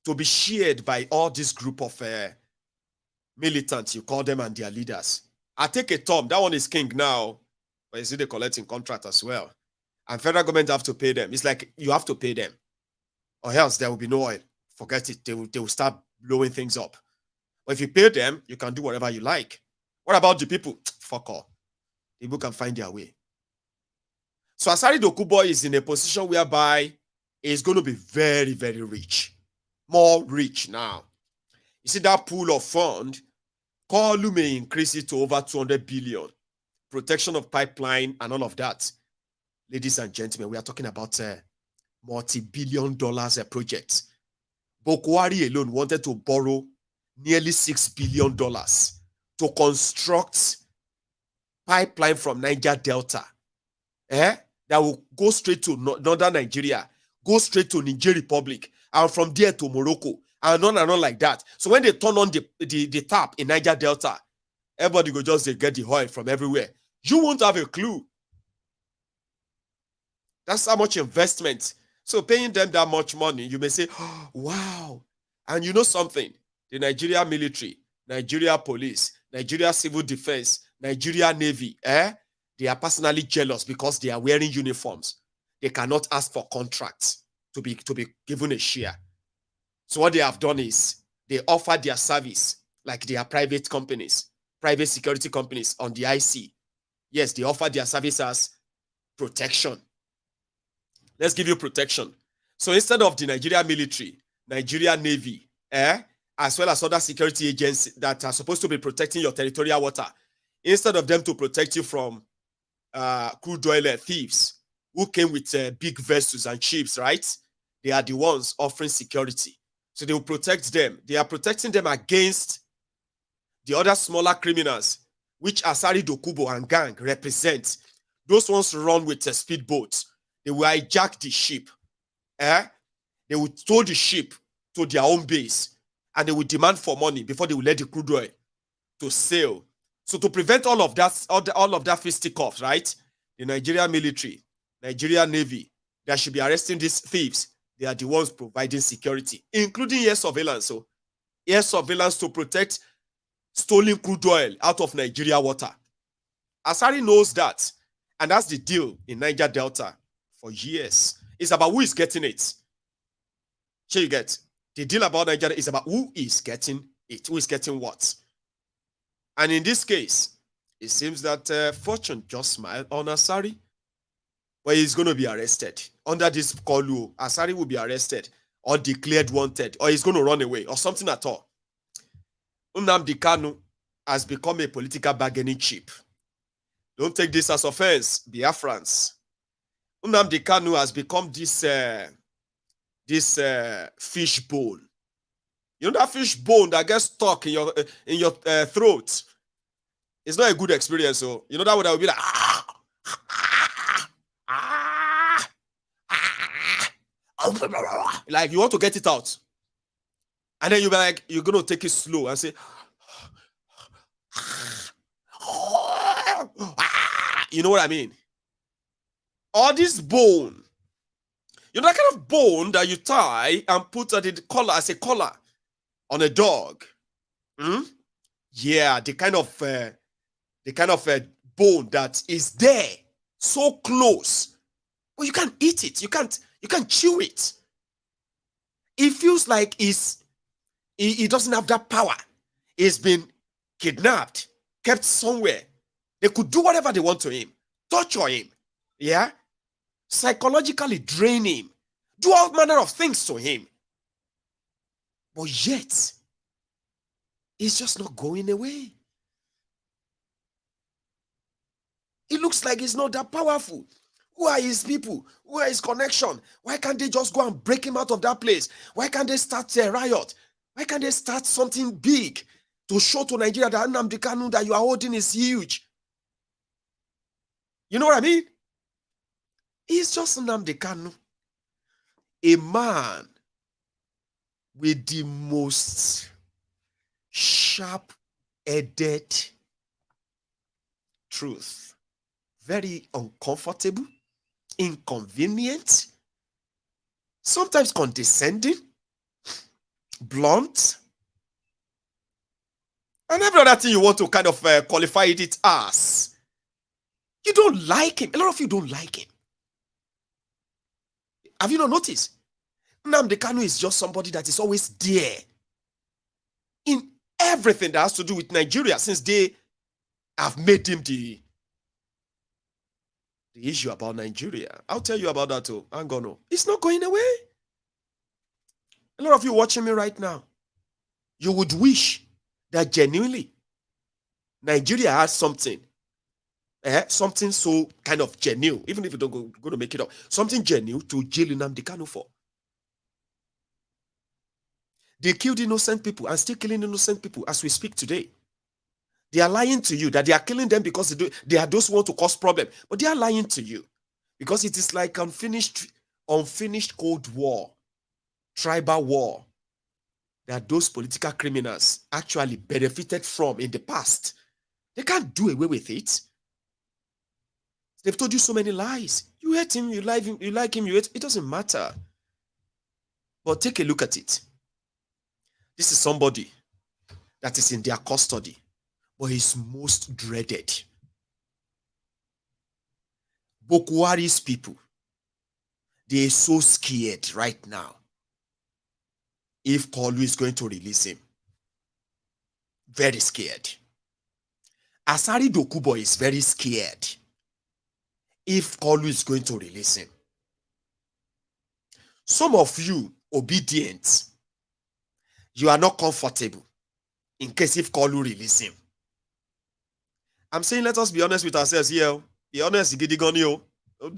to be shared by all this group of militants, you call them, and their leaders. I take a term, that one is king now, but is it a collecting contract as well? And federal government have to pay them. It's like you have to pay them, or else there will be no oil. Forget it. They will start blowing things up. But if you pay them, you can do whatever you like. What about the people? Fuck all. The people can find their way. So Asari Dokubo is in a position whereby he's going to be very, very rich. More rich now. You see that pool of fund, Koolu may increase it to over 200 billion. Protection of pipeline and all of that. Ladies and gentlemen, we are talking about multi-billion dollars project. Buhari alone wanted to borrow nearly $6 billion to construct pipeline from Niger Delta, that will go straight to northern Nigeria, go straight to Niger Republic, and from there to Morocco, and on like that. So when they turn on the tap in Niger Delta, everybody go just get the oil from everywhere. You won't have a clue. That's how much investment. So paying them that much money, you may say, oh, wow. And you know something? The Nigeria military, Nigeria police, Nigeria civil defense, Nigeria Navy, they are personally jealous because they are wearing uniforms. They cannot ask for contracts to be given a share. So what they have done is they offer their service like they are private companies, private security companies on the IC. Yes, they offer their service as protection. Let's give you protection. So instead of the Nigeria military, Nigeria Navy, as well as other security agencies that are supposed to be protecting your territorial water, instead of them to protect you from crude oil thieves who came with big vessels and ships, right? They are the ones offering security. So they will protect them. They are protecting them against the other smaller criminals, which Asari Dokubo and gang represent. Those ones run with speedboats. They will hijack the ship. They will tow the ship to their own base, and they will demand for money before they will let the crude oil to sail. So to prevent all of that fisticuffs, right? The Nigeria military, Nigeria Navy, they should be arresting these thieves. They are the ones providing security, including air surveillance. So air surveillance to protect stolen crude oil out of Nigeria water. Asari knows that, and that's the deal in Niger Delta for years. It's about who is getting it. Sure, you get the deal about Nigeria is about who is getting it, who is getting what. And in this case, it seems that fortune just smiled on Asari, but he's going to be arrested. Under this Koolu, Asari will be arrested or declared wanted, or he's going to run away or something at all. Nnamdi Kanu has become a political bargaining chip. Don't take this as offense, Biafrans. Nnamdi Kanu has become this fish bone. You know that fish bone that gets stuck in your throat? It's not a good experience. So you know that would be like like you want to get it out, and then you're like you're gonna take it slow and say, you know what I mean? Or this bone, you know that kind of bone that you tie and put at the collar as a collar on a dog. Yeah, the kind of bone that is there, so close, but you can't eat it. You can't chew it. It feels like it doesn't have that power. It's been kidnapped, kept somewhere. They could do whatever they want to him, torture him, yeah, psychologically drain him, do all manner of things to him. But yet, it's just not going away. It looks like it's not that powerful. Who are his people? Who are his connection? Why can't they just go and break him out of that place? Why can't they start a riot? Why can't they start something big to show to Nigeria that Nnamdi Kanu that you are holding is huge? You know what I mean? He's just Nnamdi Kanu, a man with the most sharp-headed truth. Very uncomfortable, inconvenient, sometimes condescending, blunt, and every other thing you want to kind of qualify it as. You don't like him. A lot of you don't like him. Have you not noticed? Nnamdi Kanu is just somebody that is always there in everything that has to do with Nigeria since they have made him the issue about Nigeria. I'll tell you about that too. I'm gonna. It's not going away. A lot of you watching me right now, you would wish that genuinely Nigeria has something, something so kind of genuine, even if you don't go to make it up, something genuine to jail Nnamdi Kanu for. They killed innocent people and still killing innocent people as we speak today. They are lying to you that they are killing them because they are those who want to cause problem. But they are lying to you because it is like unfinished Cold War, tribal war that those political criminals actually benefited from in the past. They can't do away with it. They've told you so many lies. You hate him, you like him, you hate. It doesn't matter. But take a look at it. This is somebody that is in their custody, but he's most dreaded. Buhari's people, they are so scared right now if Koolu is going to release him. Very scared. Asari Dokubo is very scared if Koolu is going to release him. Some of you, obedient, you are not comfortable in case if Koolu release him. I'm saying let us be honest with ourselves here. Be honest, Gidigoni. No,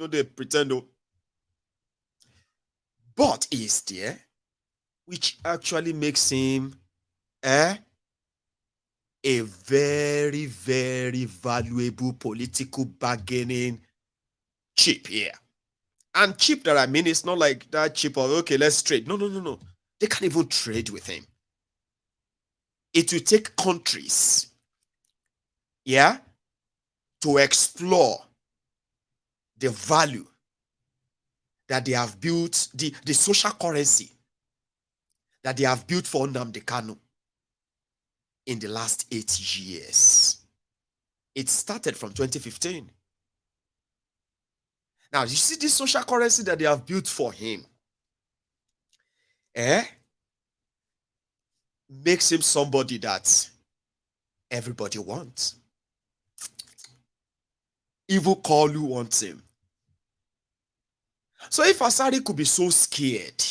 they pretend. But he is there, which actually makes him a very, very valuable political bargaining chip here. And chip that I mean, it's not like that chip of, okay, let's trade. No. They can't even trade with him. It will take countries, to explore the value that they have built, the social currency that they have built for Nnamdi Kanu in the last 8 years. It started from 2015. Now, you see this social currency that they have built for him, makes him somebody that everybody wants. Even Koolu wants him. So if Asari could be so scared,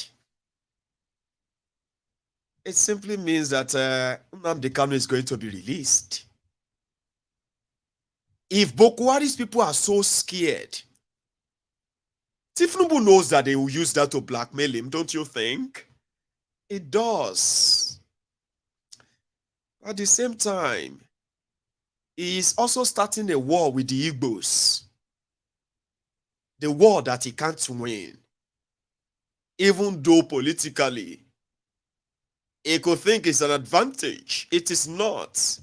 it simply means that Nnamdi Kanu is going to be released. If Buhari's people are so scared, Tinubu knows that they will use that to blackmail him, don't you think? It does. At the same time, he is also starting a war with the Igbos. The war that he can't win. Even though politically, he could think it's an advantage. It is not.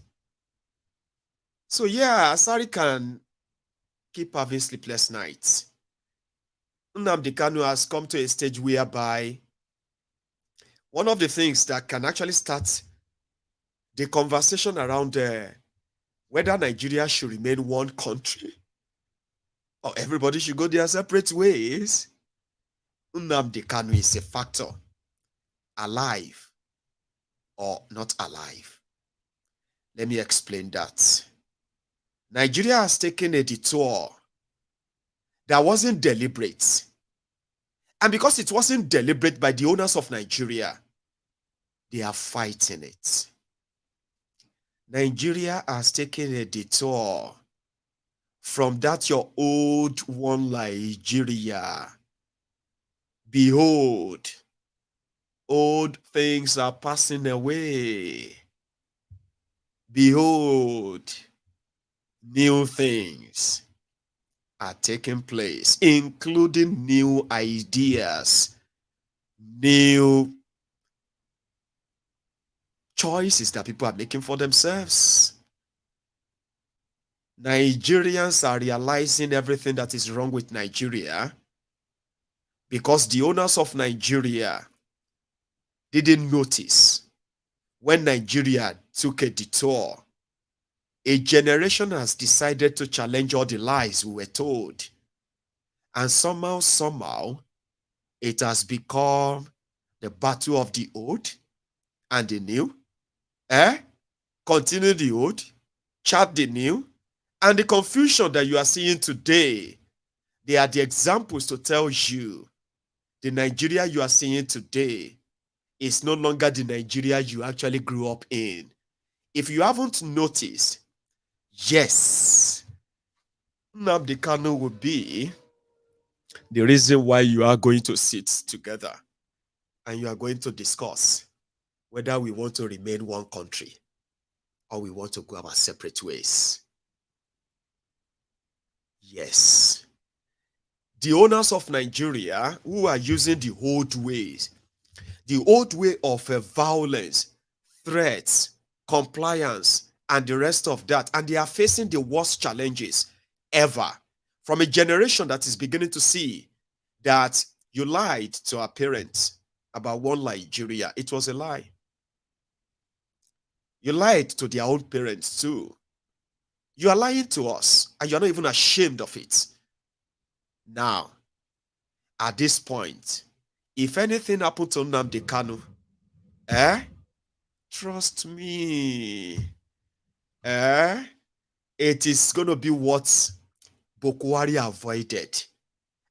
So yeah, Asari can keep having sleepless nights. Nnamdi Kanu has come to a stage whereby one of the things that can actually start the conversation around whether Nigeria should remain one country or everybody should go their separate ways, Nnamdi Kanu is a factor. Alive or not alive. Let me explain that. Nigeria has taken a detour that wasn't deliberate. And because it wasn't deliberate by the owners of Nigeria, they are fighting it. Nigeria has taken a detour from that your old one Nigeria. Behold, old things are passing away. Behold, new things are taking place, including new ideas, new choices that people are making for themselves. Nigerians are realizing everything that is wrong with Nigeria because the owners of Nigeria didn't notice when Nigeria took a detour. A generation has decided to challenge all the lies we were told. And somehow, it has become the battle of the old and the new. Continue the old, chart the new, and the confusion that you are seeing today. They are the examples to tell you the Nigeria you are seeing today is no longer the Nigeria you actually grew up in. If you haven't noticed, yes, Nnamdi Kanu will be the reason why you are going to sit together and you are going to discuss whether we want to remain one country or we want to go our separate ways? Yes. The owners of Nigeria who are using the old ways, the old way of violence, threats, compliance, and the rest of that, and they are facing the worst challenges ever from a generation that is beginning to see that you lied to our parents about one Nigeria. It was a lie. You lied to their own parents too. You are lying to us, and you're not even ashamed of it. Now, at this point, if anything happened to Nnamdi Kanu, trust me, it is going to be what Buhari avoided.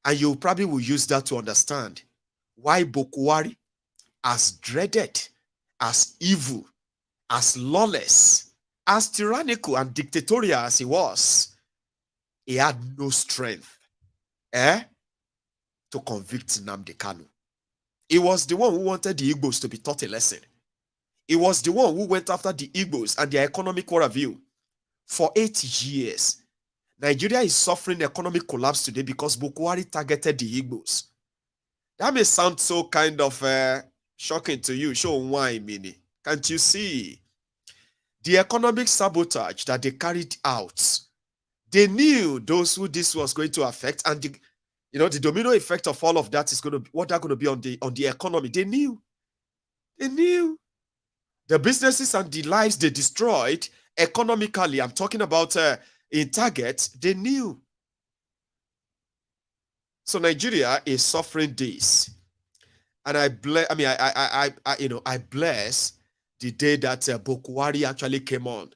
And you probably will use that to understand why Buhari, as dreaded, as evil, as lawless, as tyrannical and dictatorial as he was, he had no strength to convict Nnamdi Kanu. He was the one who wanted the Igbos to be taught a lesson. He was the one who went after the Igbos and their economic overview for 8 years. Nigeria is suffering economic collapse today because Buhari targeted the Igbos. That may sound so kind of shocking to you. Show why, Mini. Can't you see? The economic sabotage that they carried out, they knew those who this was going to affect, and the domino effect of all of that is going to be what they're going to be on the economy. They knew. The businesses and the lives they destroyed economically. I'm talking about in Target. They knew. So Nigeria is suffering this, and I bless the day that Buhari actually came on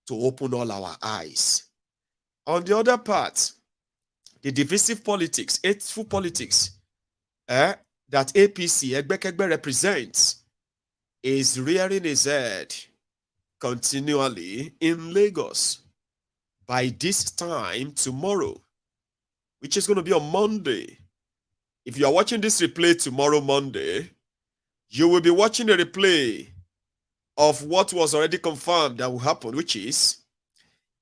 to open all our eyes. On the other part, the divisive politics, hateful politics that APC, Egbekegbe, represents is rearing its head continually in Lagos. By this time tomorrow, which is going to be on Monday, if you are watching this replay tomorrow, Monday, you will be watching a replay of what was already confirmed that will happen, which is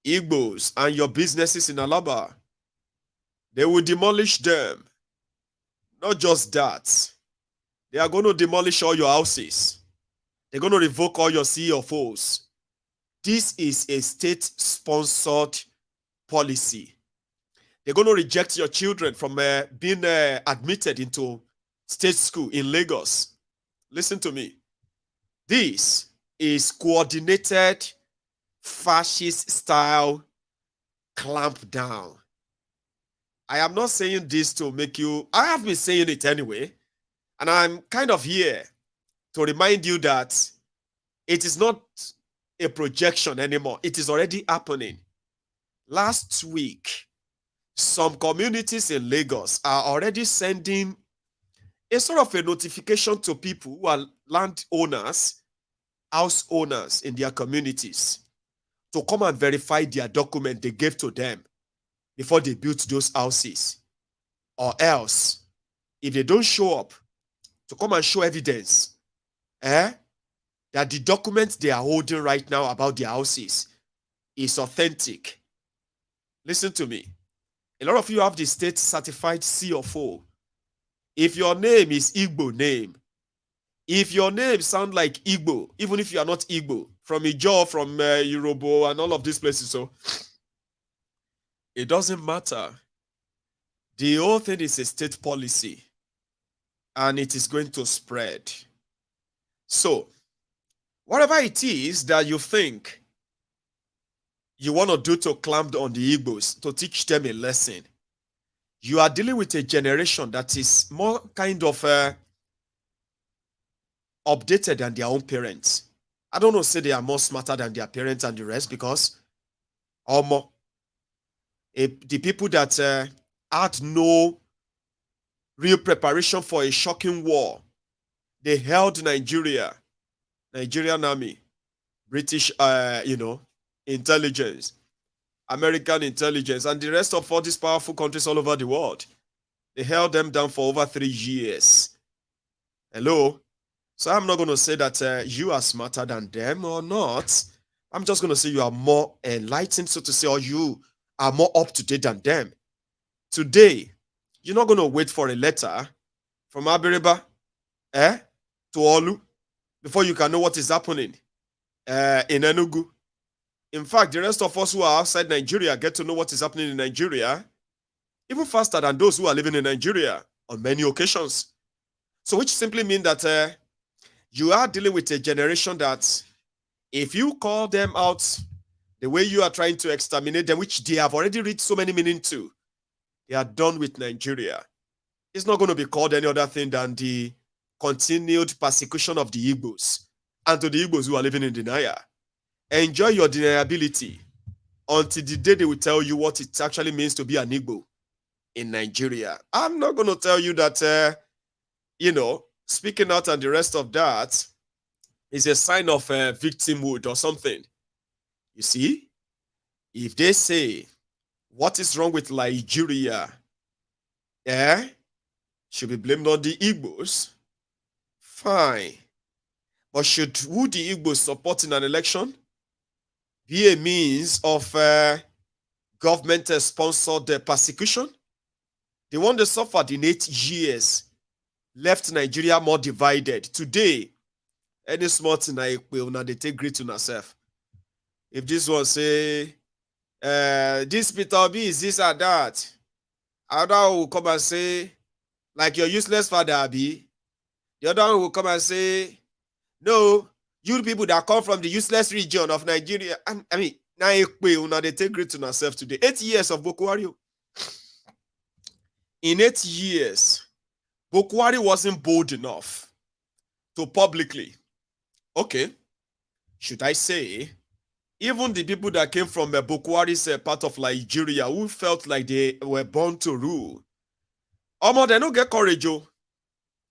Igbos and your businesses in Alaba. They will demolish them. Not just that. They are going to demolish all your houses. They're going to revoke all your CFOs. This is a state-sponsored policy. They're going to reject your children from being admitted into state school in Lagos. Listen to me. This is coordinated fascist-style clampdown. I am not saying this to make you... I have been saying it anyway. And I'm kind of here to remind you that it is not a projection anymore. It is already happening. Last week, some communities in Lagos are already sending a sort of a notification to people who are landowners, house owners in their communities to come and verify their document they gave to them before they built those houses. Or else, if they don't show up, to come and show evidence that the document they are holding right now about their houses is authentic. Listen to me. A lot of you have the state certified CFO. If your name is Igbo name, if your name sounds like Igbo, even if you are not Igbo, from Ijo, from Yoruba, and all of these places, so it doesn't matter. The whole thing is a state policy, and it is going to spread. So, whatever it is that you think you want to do to clamp on the Igbos, to teach them a lesson, you are dealing with a generation that is more kind of updated than their own parents. I don't know, say they are more smarter than their parents and the rest, because the people that had no real preparation for a shocking war, they held Nigerian army, British, intelligence, American intelligence, and the rest of all these powerful countries all over the world. They held them down for over 3 years. Hello? So I'm not going to say that you are smarter than them or not. I'm just going to say you are more enlightened, so to say, or you are more up to date than them. Today, you're not going to wait for a letter from Abiriba to Olu before you can know what is happening in Enugu. In fact, the rest of us who are outside Nigeria get to know what is happening in Nigeria even faster than those who are living in Nigeria on many occasions. So which simply means that you are dealing with a generation that if you call them out the way you are trying to exterminate them, which they have already read so many meaning to, they are done with Nigeria. It's not going to be called any other thing than the continued persecution of the Igbos and to the Igbos who are living in denial. Enjoy your deniability until the day they will tell you what it actually means to be an Igbo in Nigeria. I'm not going to tell you that, speaking out and the rest of that is a sign of victimhood or something. You see, if they say, what is wrong with Nigeria? Should be blamed on the Igbos? Fine. But should who the Igbos support in an election be a means of government-sponsored persecution? The one that suffered in 8 years left Nigeria more divided. Today, any small thing they take great to yourself. If this one say, this Peter Obi is this or that, other will come and say, like your useless father Abi. The other one will come and say, no, you people that come from the useless region of Nigeria. I mean, now they take great to yourself today. 8 years of Boko Haram. In 8 years, Boko Haram wasn't bold enough to publicly, okay, should I say, even the people that came from Boko Haram's part of Nigeria who felt like they were born to rule, they don't get courage to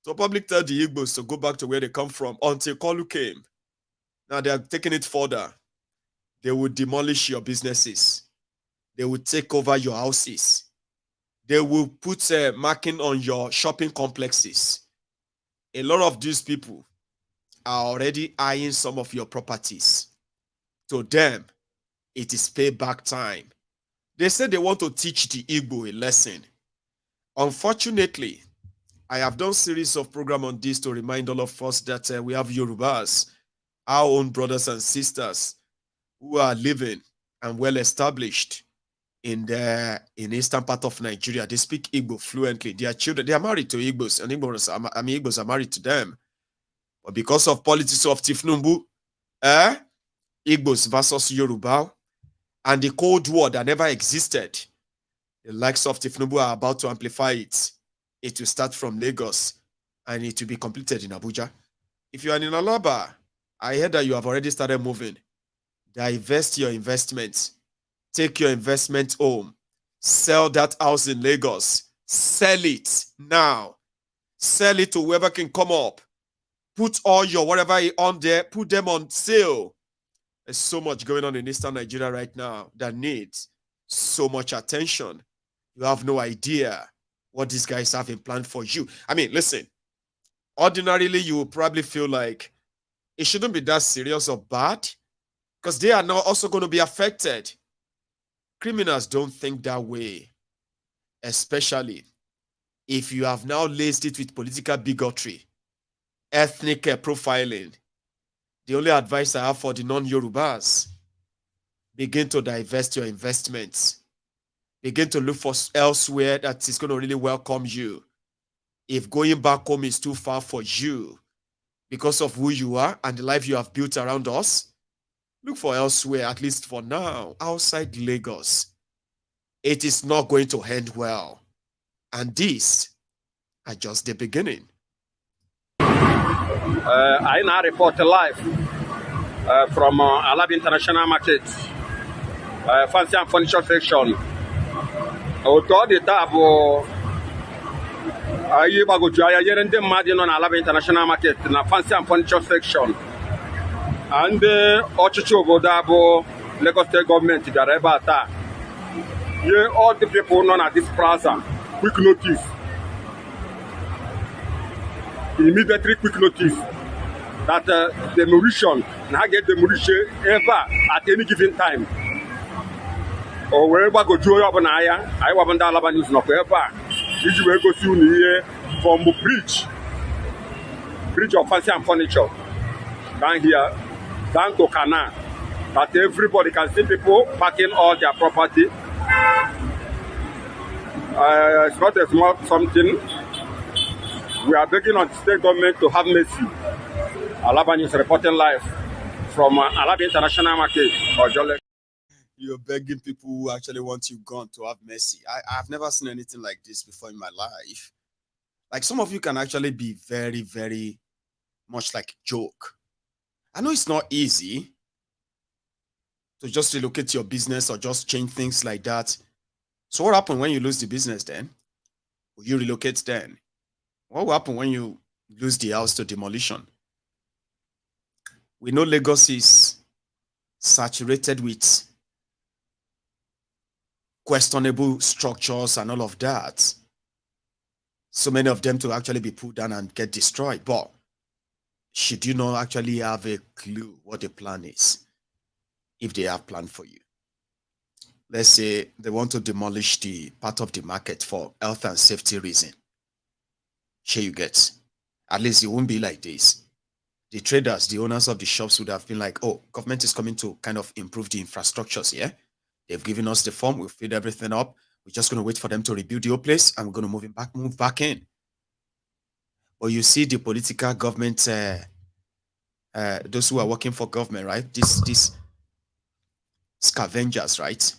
publicly tell the Igbos to go back to where they come from until Koolu came. Now they are taking it further. They will demolish your businesses. They will take over your houses. They will put marking on your shopping complexes. A lot of these people are already eyeing some of your properties. To them, it is payback time. They say they want to teach the Igbo a lesson. Unfortunately, I have done a series of programs on this to remind all of us that we have Yorubas, our own brothers and sisters, who are living and well established in the eastern part of Nigeria. They speak Igbo fluently. Their children, they are married to Igbos, and Igbos are married to them. But because of politics of Tinubu, Igbos versus Yoruba, and the Cold War that never existed, the likes of Tinubu are about to amplify it. It will start from Lagos, and it will be completed in Abuja. If you are in Alaba, I heard that you have already started moving. Divest your investments. Take your investment home. Sell that house in Lagos. Sell it now. Sell it to whoever can come up. Put all your whatever on there. Put them on sale. There's so much going on in Eastern Nigeria right now that needs so much attention. You have no idea what these guys have in plan for you. I mean, listen. Ordinarily, you will probably feel like it shouldn't be that serious or bad because they are now also going to be affected. Criminals don't think that way, especially if you have now laced it with political bigotry, ethnic profiling. The only advice I have for the non-Yorubas, begin to divest your investments. Begin to look for elsewhere that is going to really welcome you. If going back home is too far for you because of who you are and the life you have built around us, look for elsewhere, at least for now, outside Lagos. It is not going to end well. And these are just the beginning. I now report live from Alaba International Market, fancy and furniture section. Auto the table. I go to Alaba International Market na fancy and furniture section. And Ochicho Bodabo, Lagos State government, Gareba. Yeah, all the people known at this plaza, quick notice. Immediately quick notice. that demolition, now get demolition ever at any given time. Or wherever go to your banaya, I want the Alaba news not ever. If you go to here from the bridge of fancy and furniture, down here, down to Canal, that everybody can see people parking all their property. It's not a small something. We are begging on the state government to have mercy. Alaba News reporting live from Alaba International Market. You're begging people who actually want you gone to have mercy. I've never seen anything like this before in my life. Like, some of you can actually be very, very much like a joke. I know it's not easy to just relocate your business or just change things like that. So what happened when you lose the business then? Will you relocate then? What will happen when you lose the house to demolition? We know Lagos is saturated with questionable structures and all of that. So many of them to actually be put down and get destroyed. But should you not actually have a clue what the plan is, if they have plan for you? Let's say they want to demolish the part of the market for health and safety reason. Sure you get. At least it won't be like this. The traders, the owners of the shops would have been like, oh, government is coming to kind of improve the infrastructures here. They've given us the form. We'll feed everything up. We're just going to wait for them to rebuild the whole place, and we're going to move back in. But you see the political government, those who are working for government, right? These scavengers, right?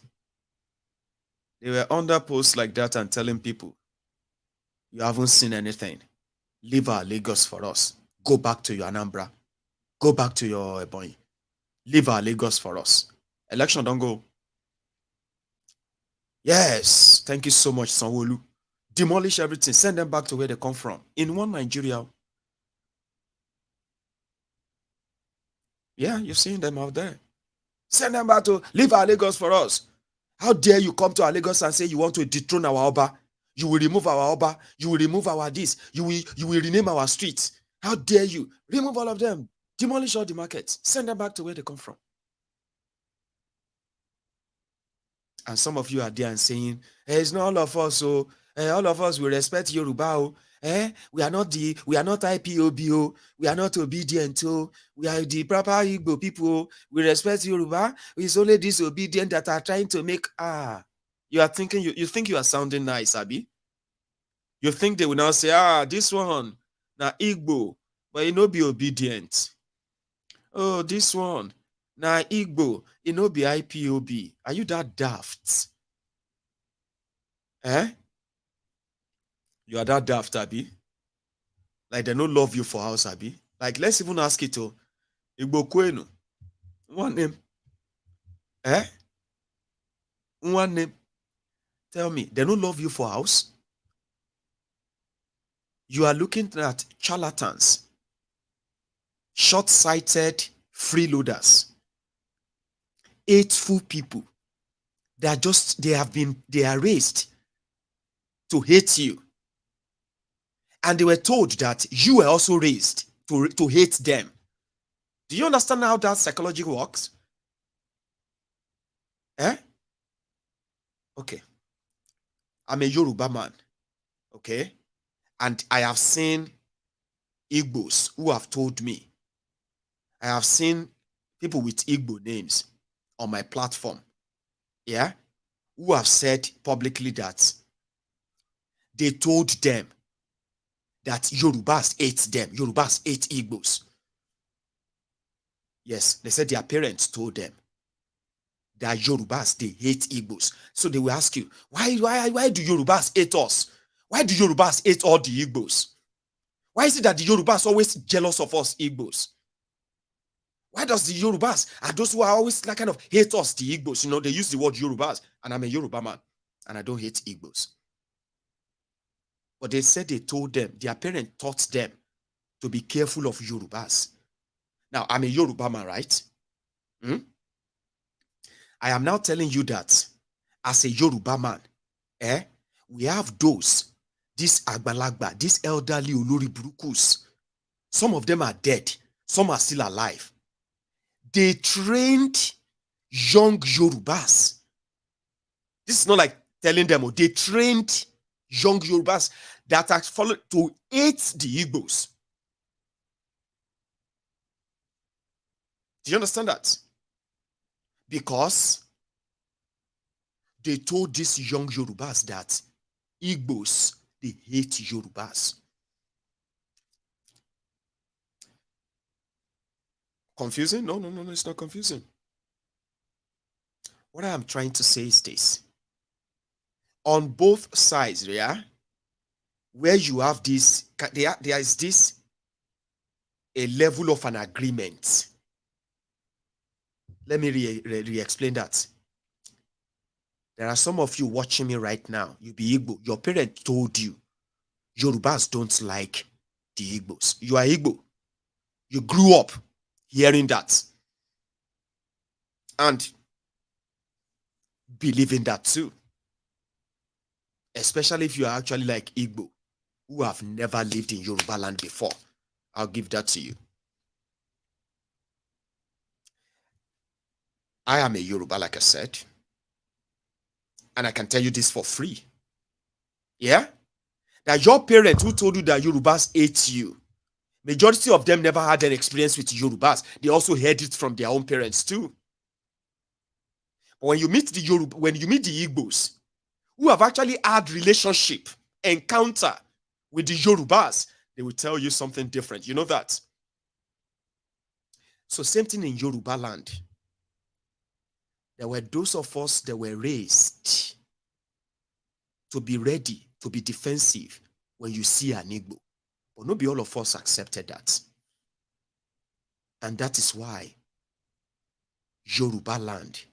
They were under posts like that and telling people, you haven't seen anything. Leave our Lagos for us. Go back to your Anambra. Go back to your Ebonyi. Leave our Lagos for us. Election don't go. Yes, thank you so much, Sanwo-Olu. Demolish everything. Send them back to where they come from. In one Nigeria. Yeah, you've seen them out there. Send them back to leave our Lagos for us. How dare you come to our Lagos and say you want to dethrone our Oba? You will remove our Oba. You will remove our this. You will rename our streets. How dare you? Remove all of them. Demolish all the markets. Send them back to where they come from. And some of you are there and saying, hey, it's not all of us, so all of us will respect Yoruba. We are not IPOB, we are not obedient, we are the proper Igbo people. We respect Yoruba. It's only disobedient that are trying to make you are thinking you think you are sounding nice, Abi. You think they will now say, this one now Igbo, but you no be obedient. Oh, this one. Now, Igbo, it no be IPOB. Are you that daft? You are that daft, Abi? Like, they no love you for house, Abi? Like, let's even ask it to Igbo Kwenu. One name. One name. Tell me, they no love you for house? You are looking at charlatans, short-sighted freeloaders, hateful people that they are raised to hate you. And they were told that you were also raised to hate them. Do you understand how that psychology works? Okay. I'm a Yoruba man. Okay. And I have seen Igbos who have told me. I have seen people with Igbo names on my platform, who have said publicly that they told them that Yorubas hate them. Yorubas hate Igbos. Yes, they said their parents told them that Yorubas, they hate Igbos. So they will ask you, why do Yorubas hate us? Why do Yorubas hate all the Igbos? Why is it that the Yorubas always jealous of us Igbos? Why does the Yorubas are those who are always like kind of hate us, the Igbos? You know, they use the word Yorubas, and I'm a Yoruba man, and I don't hate Igbos. But they said they told them, their parents taught them to be careful of Yorubas. Now, I'm a Yoruba man, right? I am now telling you that as a Yoruba man, we have these Agbalagba, these elderly Olori Burukus. Some of them are dead. Some are still alive. They trained young Yorubas. This is not like telling them, they trained young Yorubas that are followed to hate the Igbos. Do you understand that? Because they told these young Yorubas that Igbos, they hate Yorubas. Confusing? No, it's not confusing. What I'm trying to say is this. On both sides, yeah, where you have this, there is this, a level of an agreement. Let me re-explain that. There are some of you watching me right now. You be Igbo. Your parent told you Yorubas don't like the Igbos. You are Igbo. You grew up hearing that and believing that too. Especially if you are actually like Igbo, who have never lived in Yoruba land before. I'll give that to you. I am a Yoruba, like I said. And I can tell you this for free. Yeah? That your parents who told you that Yorubas hate you, majority of them never had an experience with Yorubas. They also heard it from their own parents too. But when you meet the Igbos, who have actually had relationship, encounter with the Yorubas, they will tell you something different. You know that? So same thing in Yoruba land. There were those of us that were raised to be ready, to be defensive when you see an Igbo. But not be all of us accepted that. And that is why Yoruba land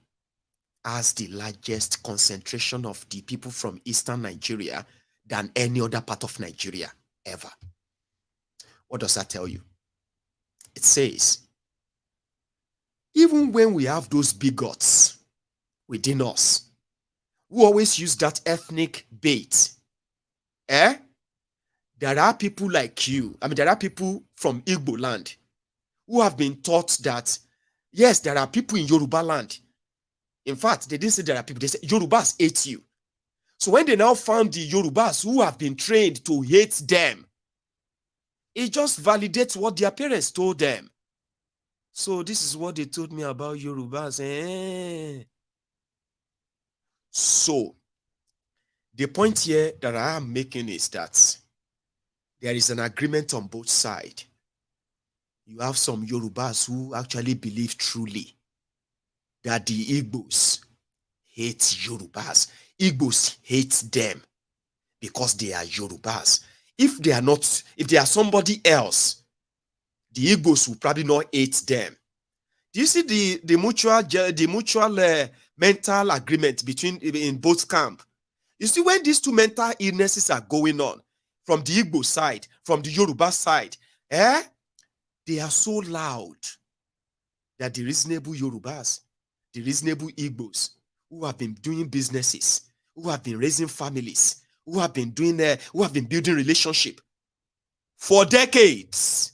has the largest concentration of the people from Eastern Nigeria than any other part of Nigeria ever. What does that tell you? It says, even when we have those bigots within us, who always use that ethnic bait, there are people like you. There are people from Igbo land who have been taught that, yes, there are people in Yoruba land. In fact, they didn't say there are people. They said Yorubas hate you. So when they now found the Yorubas who have been trained to hate them, it just validates what their parents told them. So this is what they told me about Yorubas. So the point here that I am making is that there is an agreement on both sides. You have some Yorubas who actually believe truly that the Igbos hate Yorubas. Igbos hate them because they are Yorubas. If they are not, if they are somebody else, the Igbos will probably not hate them. Do you see the mutual mental agreement in both camps? You see, when these two mental illnesses are going on, from the Igbo side, from the Yoruba side, they are so loud that the reasonable Yorubas, the reasonable Igbos, who have been doing businesses, who have been raising families, who have been building relationship for decades,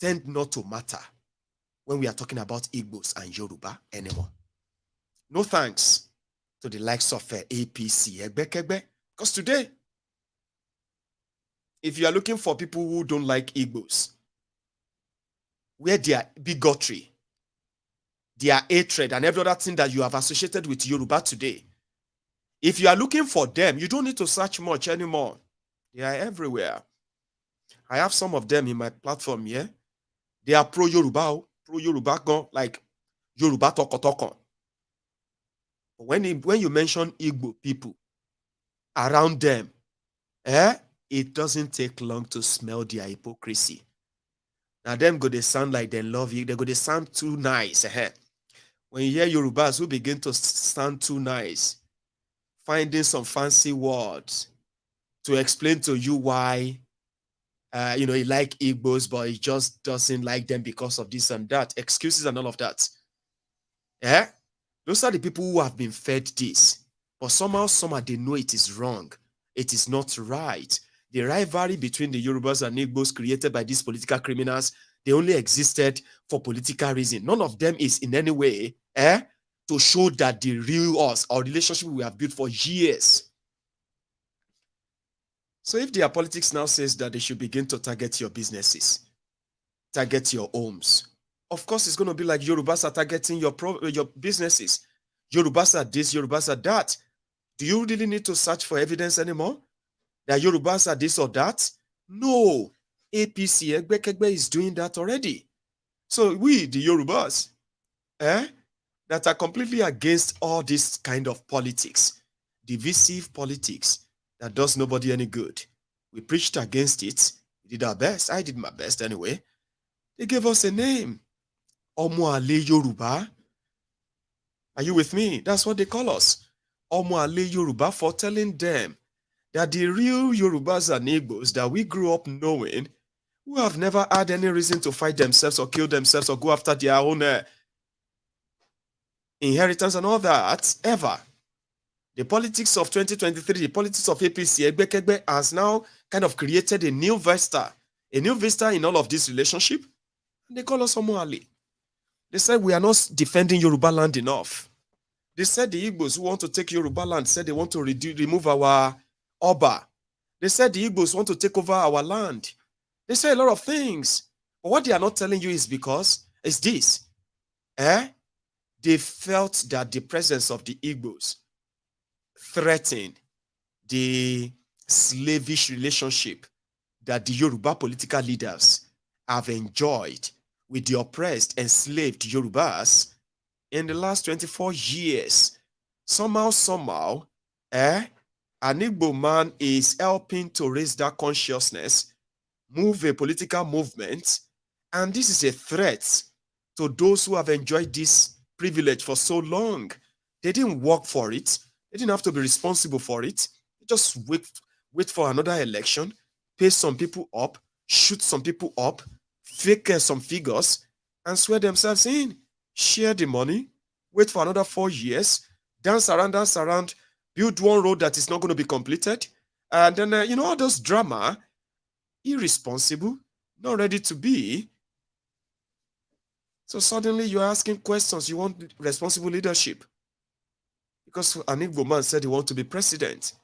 tend not to matter when we are talking about Igbos and Yoruba anymore. No thanks to the likes of APC, because today, if you are looking for people who don't like Igbos, where their bigotry, their hatred, and every other thing that you have associated with Yoruba today, if you are looking for them, you don't need to search much anymore. They are everywhere. I have some of them in my platform here. They are pro-Yoruba, like Yoruba toko. But when you mention Igbo people around them, it doesn't take long to smell their hypocrisy. Now them go, they sound like they love you. They go, they sound too nice. When you hear Yorubas who begin to sound too nice, finding some fancy words to explain to you why, he like Igbos, but he just doesn't like them because of this and that. Excuses and all of that. Those are the people who have been fed this. But somehow they know it is wrong. It is not right. The rivalry between the Yorubas and Igbos created by these political criminals, They only existed for political reason. None of them is in any way to show that the real us or relationship we have built for years. So if their politics now says that they should begin to target your businesses, target your homes, of course it's going to be like Yorubas are targeting your businesses. Yorubas are this, Yorubas are that. Do you really need to search for evidence anymore that Yorubas are this or that? No. APC, Egbekegbe is doing that already. So we, the Yorubas, that are completely against all this kind of politics, divisive politics that does nobody any good. We preached against it. We did our best. I did my best anyway. They gave us a name. Omoale Yoruba. Are you with me? That's what they call us. Omoale Yoruba, for telling them that the real Yorubas and Igbos that we grew up knowing, who have never had any reason to fight themselves or kill themselves or go after their own inheritance and all that, ever. The politics of 2023, the politics of APC, Egbekegbe, has now kind of created a new vista in all of this relationship. And they call us Omoale. They said we are not defending Yoruba land enough. They said the Igbos who want to take Yoruba land said they want to remove our Oba. They said the Igbos want to take over our land. They say a lot of things. But what they are not telling you is this. They felt that the presence of the Igbos threatened the slavish relationship that the Yoruba political leaders have enjoyed with the oppressed, enslaved Yorubas in the last 24 years. Somehow, an Igbo man is helping to raise that consciousness, move a political movement, and this is a threat to those who have enjoyed this privilege for so long. They didn't work for it. They didn't have to be responsible for it. They just wait for another election, pay some people up, shoot some people up, fake some figures, and swear themselves in, share the money, wait for another 4 years, dance around, build one road that is not going to be completed, and then, all those drama, irresponsible, not ready to be. So suddenly you're asking questions, you want responsible leadership. Because an Igbo man said he wants to be president.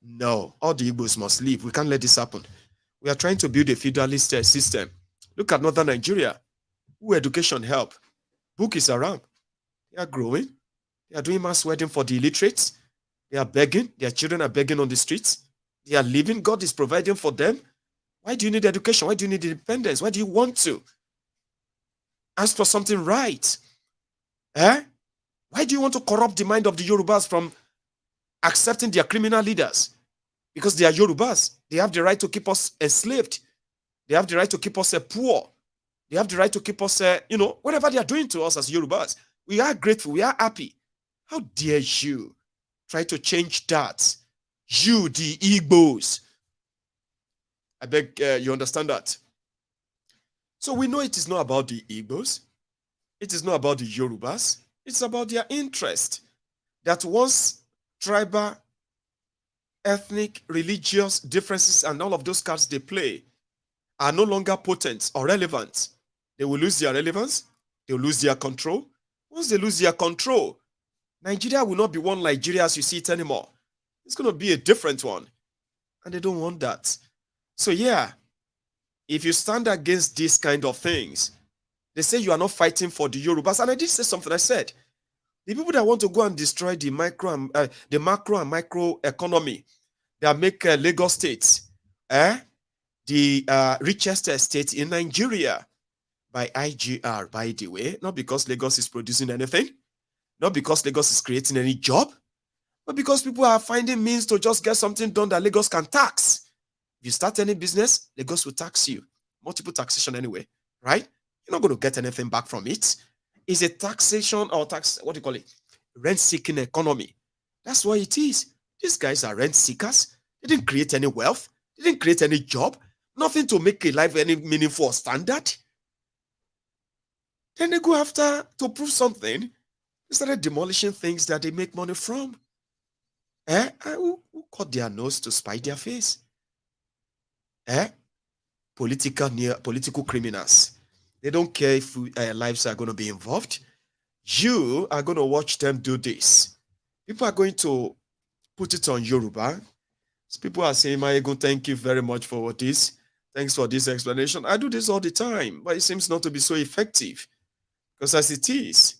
No, all the Igbos must leave. We can't let this happen. We are trying to build a feudalist system. Look at northern Nigeria. Who education help? Book is around. They are growing. They are doing mass wedding for the illiterates. They are begging. Their children are begging on the streets. They are living. God is providing for them. Why do you need education? Why do you need independence? Why do you want to? Ask for something right. Why do you want to corrupt the mind of the Yorubas from accepting their criminal leaders? Because they are Yorubas. They have the right to keep us enslaved. They have the right to keep us poor. They have the right to keep us, whatever they are doing to us as Yorubas. We are grateful. We are happy. How dare you try to change that? You, the Igbos. I beg you understand that. So we know it is not about the Igbos. It is not about the Yorubas. It's about their interest. That once tribal, ethnic, religious differences and all of those cards they play are no longer potent or relevant, they will lose their relevance. They will lose their control. Once they lose their control, Nigeria will not be one Nigeria as you see it anymore. It's going to be a different one. And they don't want that. So yeah, if you stand against these kind of things, they say you are not fighting for the Yorubas. And I did say something. I said, the people that want to go and destroy the macro and micro economy that make Lagos State the richest state in Nigeria by IGR, by the way, not because Lagos is producing anything, not because Lagos is creating any job, but because people are finding means to just get something done that Lagos can tax. If you start any business, Lagos will tax you. Multiple taxation anyway, right? You're not going to get anything back from it. It's a taxation or rent-seeking economy. That's what it is. These guys are rent seekers. They didn't create any wealth. They didn't create any job. Nothing to make a life any meaningful or standard. Then they go after to prove something. They started demolishing things that they make money from. Who cut their nose to spite their face? political criminals. They don't care if lives are going to be involved. You are going to watch them do this. People are going to put it on Yoruba. People are saying, Mayegun, thank you very much for this. Thanks for this explanation. I do this all the time, but it seems not to be so effective. Because as it is,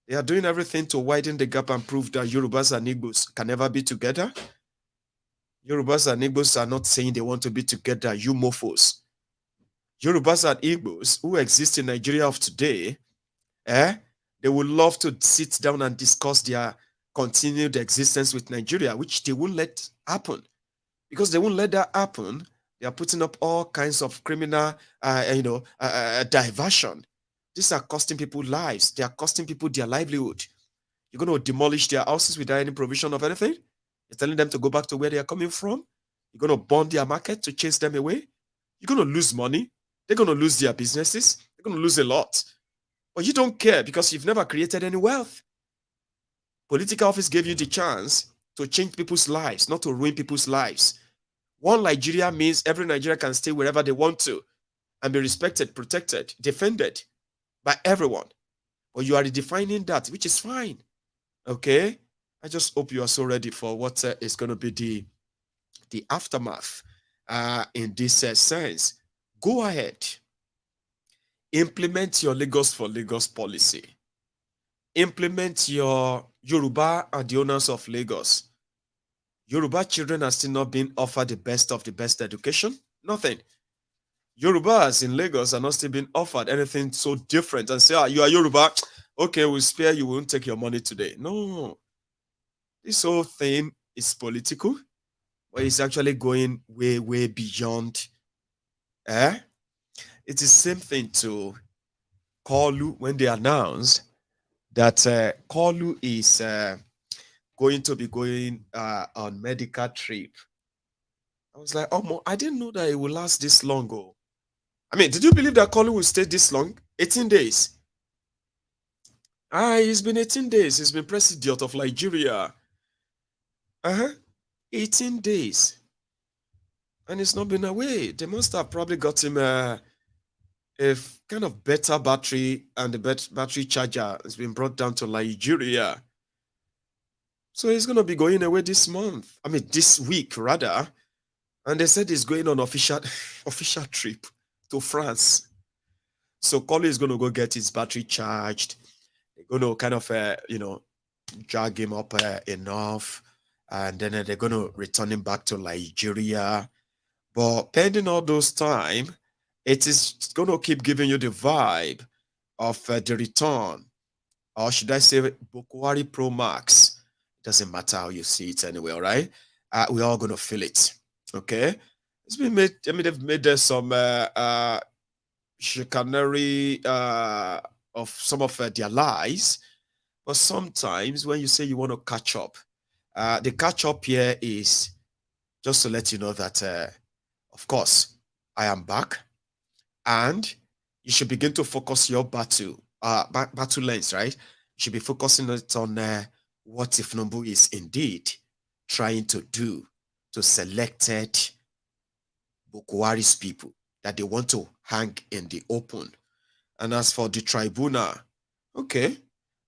they are doing everything to widen the gap and prove that Yorubas and Igbos can never be together. Yorubas and Igbos are not saying they want to be together, you mofos. Yorubas and Igbos who exist in Nigeria of today, they would love to sit down and discuss their continued existence with Nigeria, which they won't let happen. Because they won't let that happen, they are putting up all kinds of criminal, diversion. These are costing people lives. They are costing people their livelihood. You're going to demolish their houses without any provision of anything. You're telling them to go back to where they are coming from. You're going to burn their market to chase them away. You're going to lose money. They're going to lose their businesses. They're going to lose a lot. But you don't care because you've never created any wealth. Political office gave you the chance to change people's lives, not to ruin people's lives. One Nigeria means every Nigerian can stay wherever they want to and be respected, protected, defended by everyone. But you are redefining that, which is fine. Okay? I just hope you are so ready for what is going to be the aftermath in this sense. Go ahead. Implement your Lagos for Lagos policy. Implement your Yoruba and the owners of Lagos. Yoruba children are still not being offered the best of the best education. Nothing. Yorubas in Lagos are not still being offered anything so different and say, you are Yoruba. Okay, we'll spare you. We won't take your money today. No. This whole thing is political, but it's actually going way, way beyond. It's the same thing to Koolu when they announced that Koolu is going to be going on medical trip. I was like, oh, I didn't know that it will last this long. Oh. I mean, did you believe that Koolu will stay this long? 18 days. It's been 18 days. He's been president of Nigeria. 18 days. And it's not been away. They must have probably got him a kind of better battery, and the battery charger has been brought down to Nigeria. So he's going to be going away this month. I mean, this week, rather. And they said he's going on official trip to France. So Koolu is going to go get his battery charged. They're going to kind of, drag him up enough. And then they're going to return him back to Nigeria. But pending all those time, it is going to keep giving you the vibe of the return. Or should I say Buhari Pro Max? It doesn't matter how you see it anyway, all right? We're all going to feel it, okay? It's been made, they've made some chicanery of some of their lies. But sometimes when you say you want to catch up, the catch up here is just to let you know that, of course, I am back. And you should begin to focus your battle lens, right? You should be focusing it on what Tinubu is indeed trying to do to selected Buhari's people that they want to hang in the open. And as for the tribunal, okay,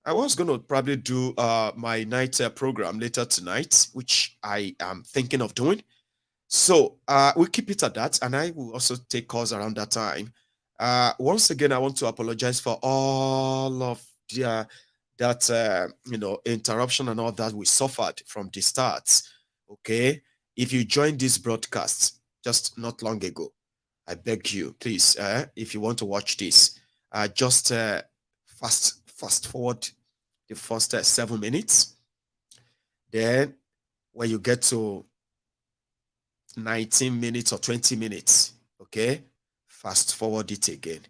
I was going to probably do my night program later tonight, which I am thinking of doing. So we'll keep it at that, and I will also take calls around that time. Once again, I want to apologize for all of that interruption and all that we suffered from the start. Okay, if you joined this broadcast just not long ago, I beg you, please, if you want to watch this, just fast forward the first 7 minutes. Then when you get to 19 minutes or 20 minutes, okay, fast forward it again.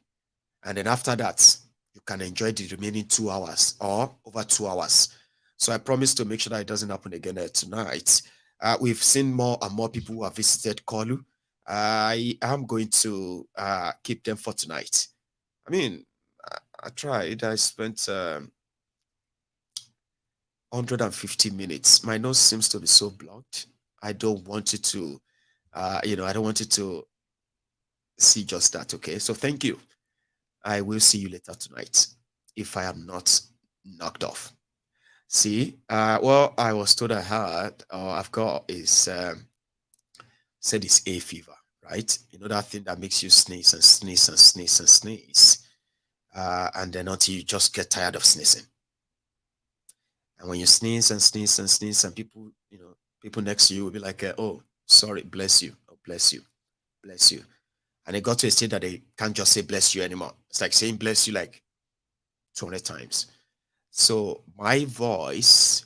And then after that, you can enjoy the remaining 2 hours or over 2 hours. So I promise to make sure that it doesn't happen again tonight. We've seen more and more people who have visited Koolu. I am going to keep them for tonight. I mean, I tried. I spent 150 minutes. My nose seems to be so blocked. I don't want it to, I don't want it to see just that, okay? So thank you. I will see you later tonight if I am not knocked off. See, well, I was told I had, or I've got is, said it's A fever, right? You know that thing that makes you sneeze and sneeze and sneeze and sneeze. And then until you just get tired of sneezing. And when you sneeze and sneeze and sneeze, and people, you know, people next to you will be like, oh, sorry, bless you, oh, bless you, bless you. And it got to a state that they can't just say bless you anymore. It's like saying bless you like 200 times. So my voice,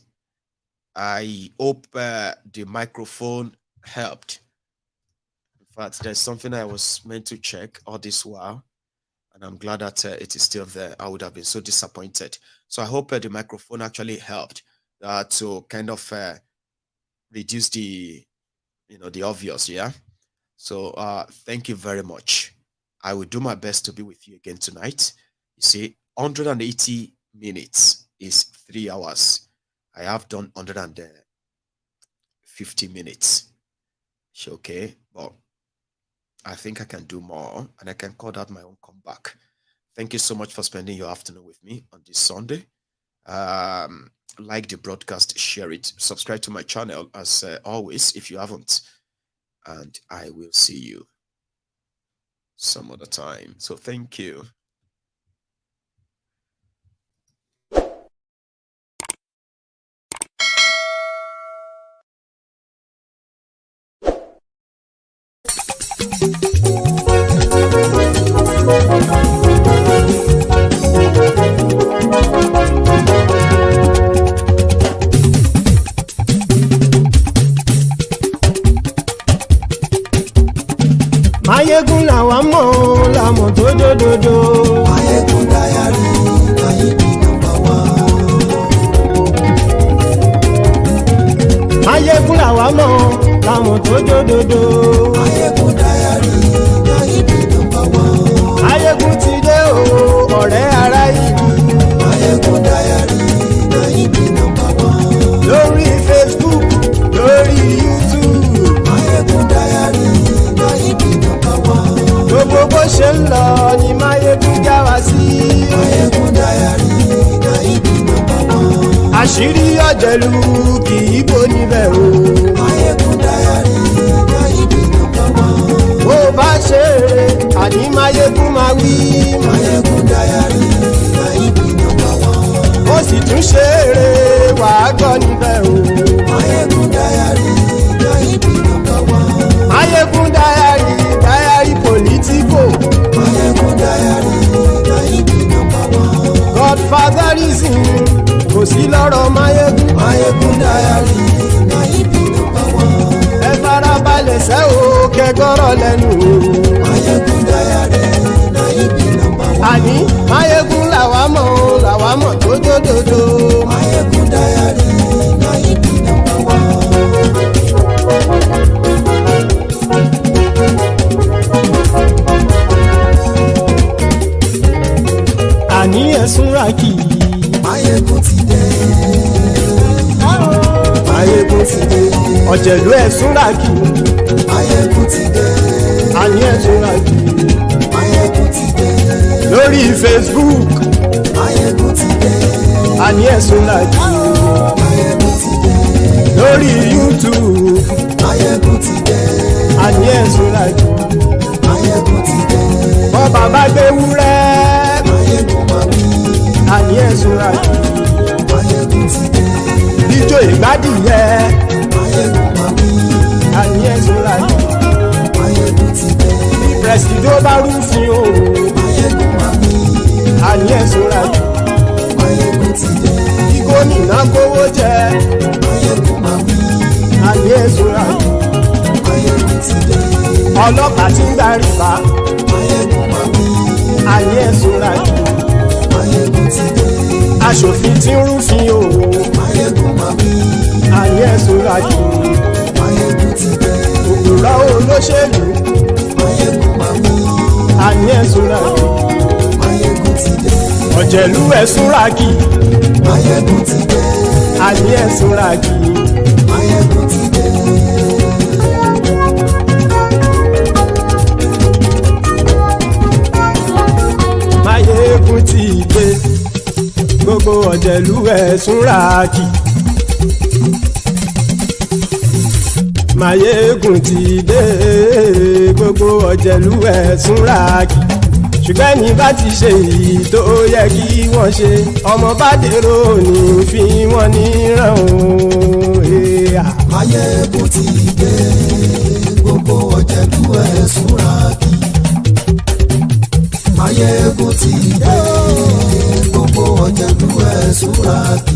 I hope the microphone helped. In fact, there's something I was meant to check all this while, and I'm glad that it is still there. I would have been so disappointed. So I hope the microphone actually helped to kind of reduce the, you know, the obvious, yeah? So thank you very much. I will do my best to be with you again tonight. You see, 180 minutes is 3 hours. I have done 150 minutes. Okay, but I think I can do more, and I can call that my own comeback. Thank you so much for spending your afternoon with me on this Sunday. Like the broadcast, share it, subscribe to my channel as always if you haven't, and I will see you some other time. So thank you. Mayegun làwa mọ̀ làmọ̀ tó dòdòdò. Mayegun Diary, Nayibi #1. Mayegun làwa mọ̀ làmọ̀ tó dòdòdò. Mayegun Diary, Nayibi #1. Mayegun ti dé o, ọ̀rẹ́ ará ìlú. Mayegun Diary, Nayibi #1. Lórí Facebook, lórí YouTube. Mayegun Diary, Nayibi #1. Gbogbo bó ṣe ń lọ ni Mayegun já wa sí. Mayegun Diary, Nayibi #1. Àṣírí ọ̀jẹ̀lú kì í bò níbẹ̀ o. Mayegun Diary, Nayibi #1. Bó bá ṣe eré, àní Mayegun máa wí. Mayegun Diary, Nayibi #1. Ó sì tún ṣe eré, wàá gbọ́ níbẹ̀ o. Mayegun Diary, Nayibi #1. Mayegun Diary, Diary political. Mayegun Diary, Nayibi #1. Godfatherism kò sí lọ́rọ̀ Mayegun. Mayegun Diary, Nayibi #1. Ẹ farabalẹ̀ sẹ́ o, kẹgọ́rọ̀ lẹ́nu o. Mayegun Diary, Nayibi #1. Àní Mayegun làwa mọ̀ tó dòdòdò. Mayegun Diary, Nayibi #1. Àní ẹ̀sùn ràkì. Mayegun ti dé. Mayegun ti dé. Ọ̀jẹ̀lú ẹ̀sùn ràkì. Mayegun ti dé. Àní ẹ̀sùn ràkì. Mayegun ti dé. Lórí Facebook. Mayegun ti dé. Àní ẹ̀sùn ràkì. Mayegun ti dé. Lórí YouTube. Mayegun ti dé. Àní ẹ̀sùn ràkì. Mayegun ti dé. Bọ́ bàbá gbé wúrẹ́. Mayegun máa wí. Àní ẹ̀sùn ràkì. Mayegun ti dé. Ijó ìgbádìyẹ. Mayegun máa wí. Àní ẹ̀sùn ràkì. Mayegun ti dé. Bí pẹ̀sìdó bá rúfin o. Mayegun máa wí. Àní ẹ̀sùn ràkì. Mayegun ti dé. Bí gómìnà kówó jẹ. Mayegun máa wí. Àní ẹ̀sùn ràkì. Mayegun ti dé. Ọlọ́pàá tí ń gba rìbá. Mayegun máa wí. Àní ẹ̀sùn ràkì. Mayegun ti dé. Aṣòfin tí ń rúfin o. Mayegun máa wí. Àní ẹ̀sùn ràkì. Mayegun ti dé. Òpùrọ́ olóṣèlú. Mayegun máa wí. Àní ẹ̀sùn ràkì. Mayegun ti dé. Ọ̀jẹ̀lú ẹ̀sùn ràkì. Mayegun ti dé. Àní ẹ̀sùn ràkì. Mayegun ti dé. gbogbo ọ̀jẹ̀lú ẹ̀ súnra kì. Máyégún ti dé gbogbo ọ̀jẹ̀lú ẹ̀ súnra kì. Ṣùgbọ́n ní bá ti ṣe èyí tó yẹ kí wọ́n ṣe ọmọ bá dèrò ní fi wọ́n níran o. Máyégún ti dé gbogbo ọ̀jẹ̀lú ẹ̀ súnra kì. Máyégún ti dé gbogbo ọ̀jẹ̀lú ẹ̀ súnra kì.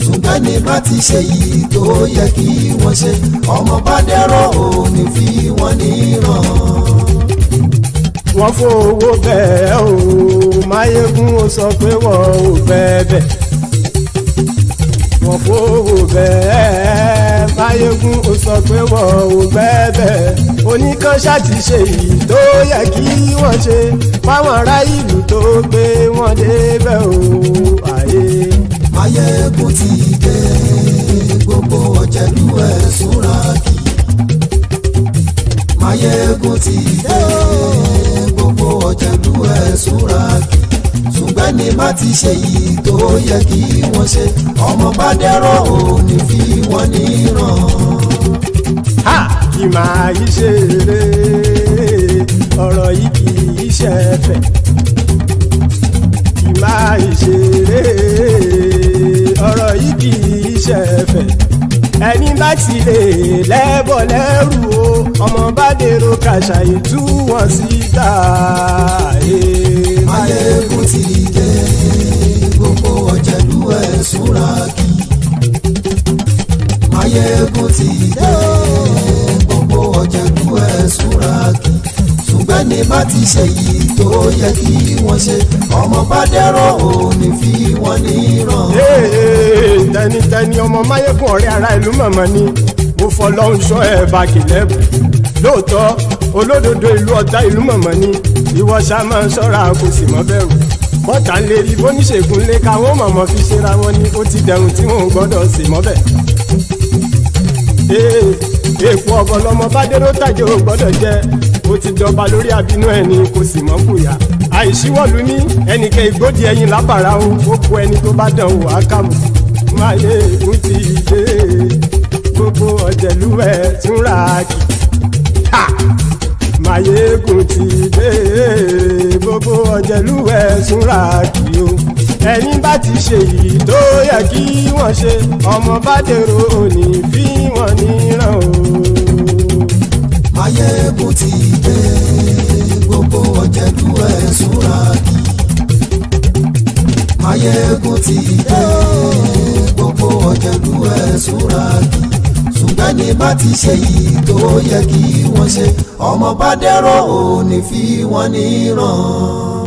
Ṣùgbọ́n ní bá ti ṣe èyí tó yẹ kí wọ́n ṣe ọmọ bá dèrò ní fi wọ́n níran. Wọ́n fowó bẹ́ẹ̀ o Máyégún ó sọ pé wọ́n ò bẹ́ẹ̀. Wọ́n fowó bẹ́ẹ̀ Máyégún ó sọ pé wọ́n ò bẹ́ẹ̀. Oníkan ṣáàtì ṣe èyí tó yẹ kí wọ́n ṣe fáwọn ará ìlú tó gbé wọn débẹ̀ o. Máyégún ti dé gbogbo ọ̀jẹ̀lú ẹ̀ súnra kì. Máyégún ti dé gbogbo ọ̀jẹ̀lú ẹ̀ súnra kì. Ṣùgbọ́n ní má ti ṣe yìí tó yẹ kí wọ́n ṣe ọmọ bá dẹ́rọ̀ ò ní fi wọ́n níran. Kì máa yí ṣeré ọ̀rọ̀ yìí kì í ṣẹ̀fẹ̀. Kì máa yí ṣeré ọ̀rọ̀ yìí kì í ṣẹ̀fẹ̀. Ẹni bá ti lè lẹ́bọ̀ lẹ́rù o ọmọ bá dèrò kàṣàyè tú wọn síta. Máyégún ti dé gbogbo ọ̀jẹ̀lú ẹ̀ súnra kì. Máyégún ti dé gbogbo ọ̀jẹ̀lú ẹ̀ súnra kì. Ṣùgbọ́n ní bá ti ṣe yìí tó yẹ kí wọ́n ṣe ọmọ bá dẹ́rọ̀ ò ní fi wọ́n níran. Tẹnitẹni ọmọ Máyégún ọ̀rẹ́ ara ìlú mọ̀mọ́ ni mo fọlọ́hún sọ ẹ̀ bá kìlẹ́bù. Lóòótọ́ olódodo ìlú ọ̀tá ìlú mọ̀mọ́ ni ìwọ ṣá máa ń ṣọ́ra kò sì mọ́ bẹ̀rù. Bọ́tà ń lè rí bóníṣègùn lé káwọn mọ̀mọ́ fi ṣera wọn ni ó ti dẹrùn tí wọn ò gbọ́dọ̀ sì mọ́ bẹ̀. Èèpo ọ̀bọ lọmọ bá dérò tàjẹ́ ò gbọ́dọ̀ jẹ́ ó ti dọba lórí àbínú ẹni kò sì mọ́ bùyà. Àìsíwọ́lu ní ẹnìkẹ́ ìgbódì ẹyin lábàrá o ó kó ẹni tó bá dán o àkàmù. Máyégún ti dé gbogbo ọ̀jẹ̀lú ẹ̀ túnra kì. Máyégún ti dé gbogbo ọ̀jẹ̀lú ẹ̀ túnra kì o. Ẹni bá ti ṣe yìí tó yẹ kí wọ́n ṣe ọmọ bá dèrò òní fi wọ́n níran o. Máyégún ti dé gbogbo ọ̀jẹ̀lú ẹ̀ súnra kì. Máyégún ti dé gbogbo ọ̀jẹ̀lú ẹ̀ súnra kì. Ṣùgbọ́n ní bá ti ṣe yìí tó yẹ kí wọ́n ṣe ọmọ bá dẹ́rọ̀ ò ní fi wọ́n níran.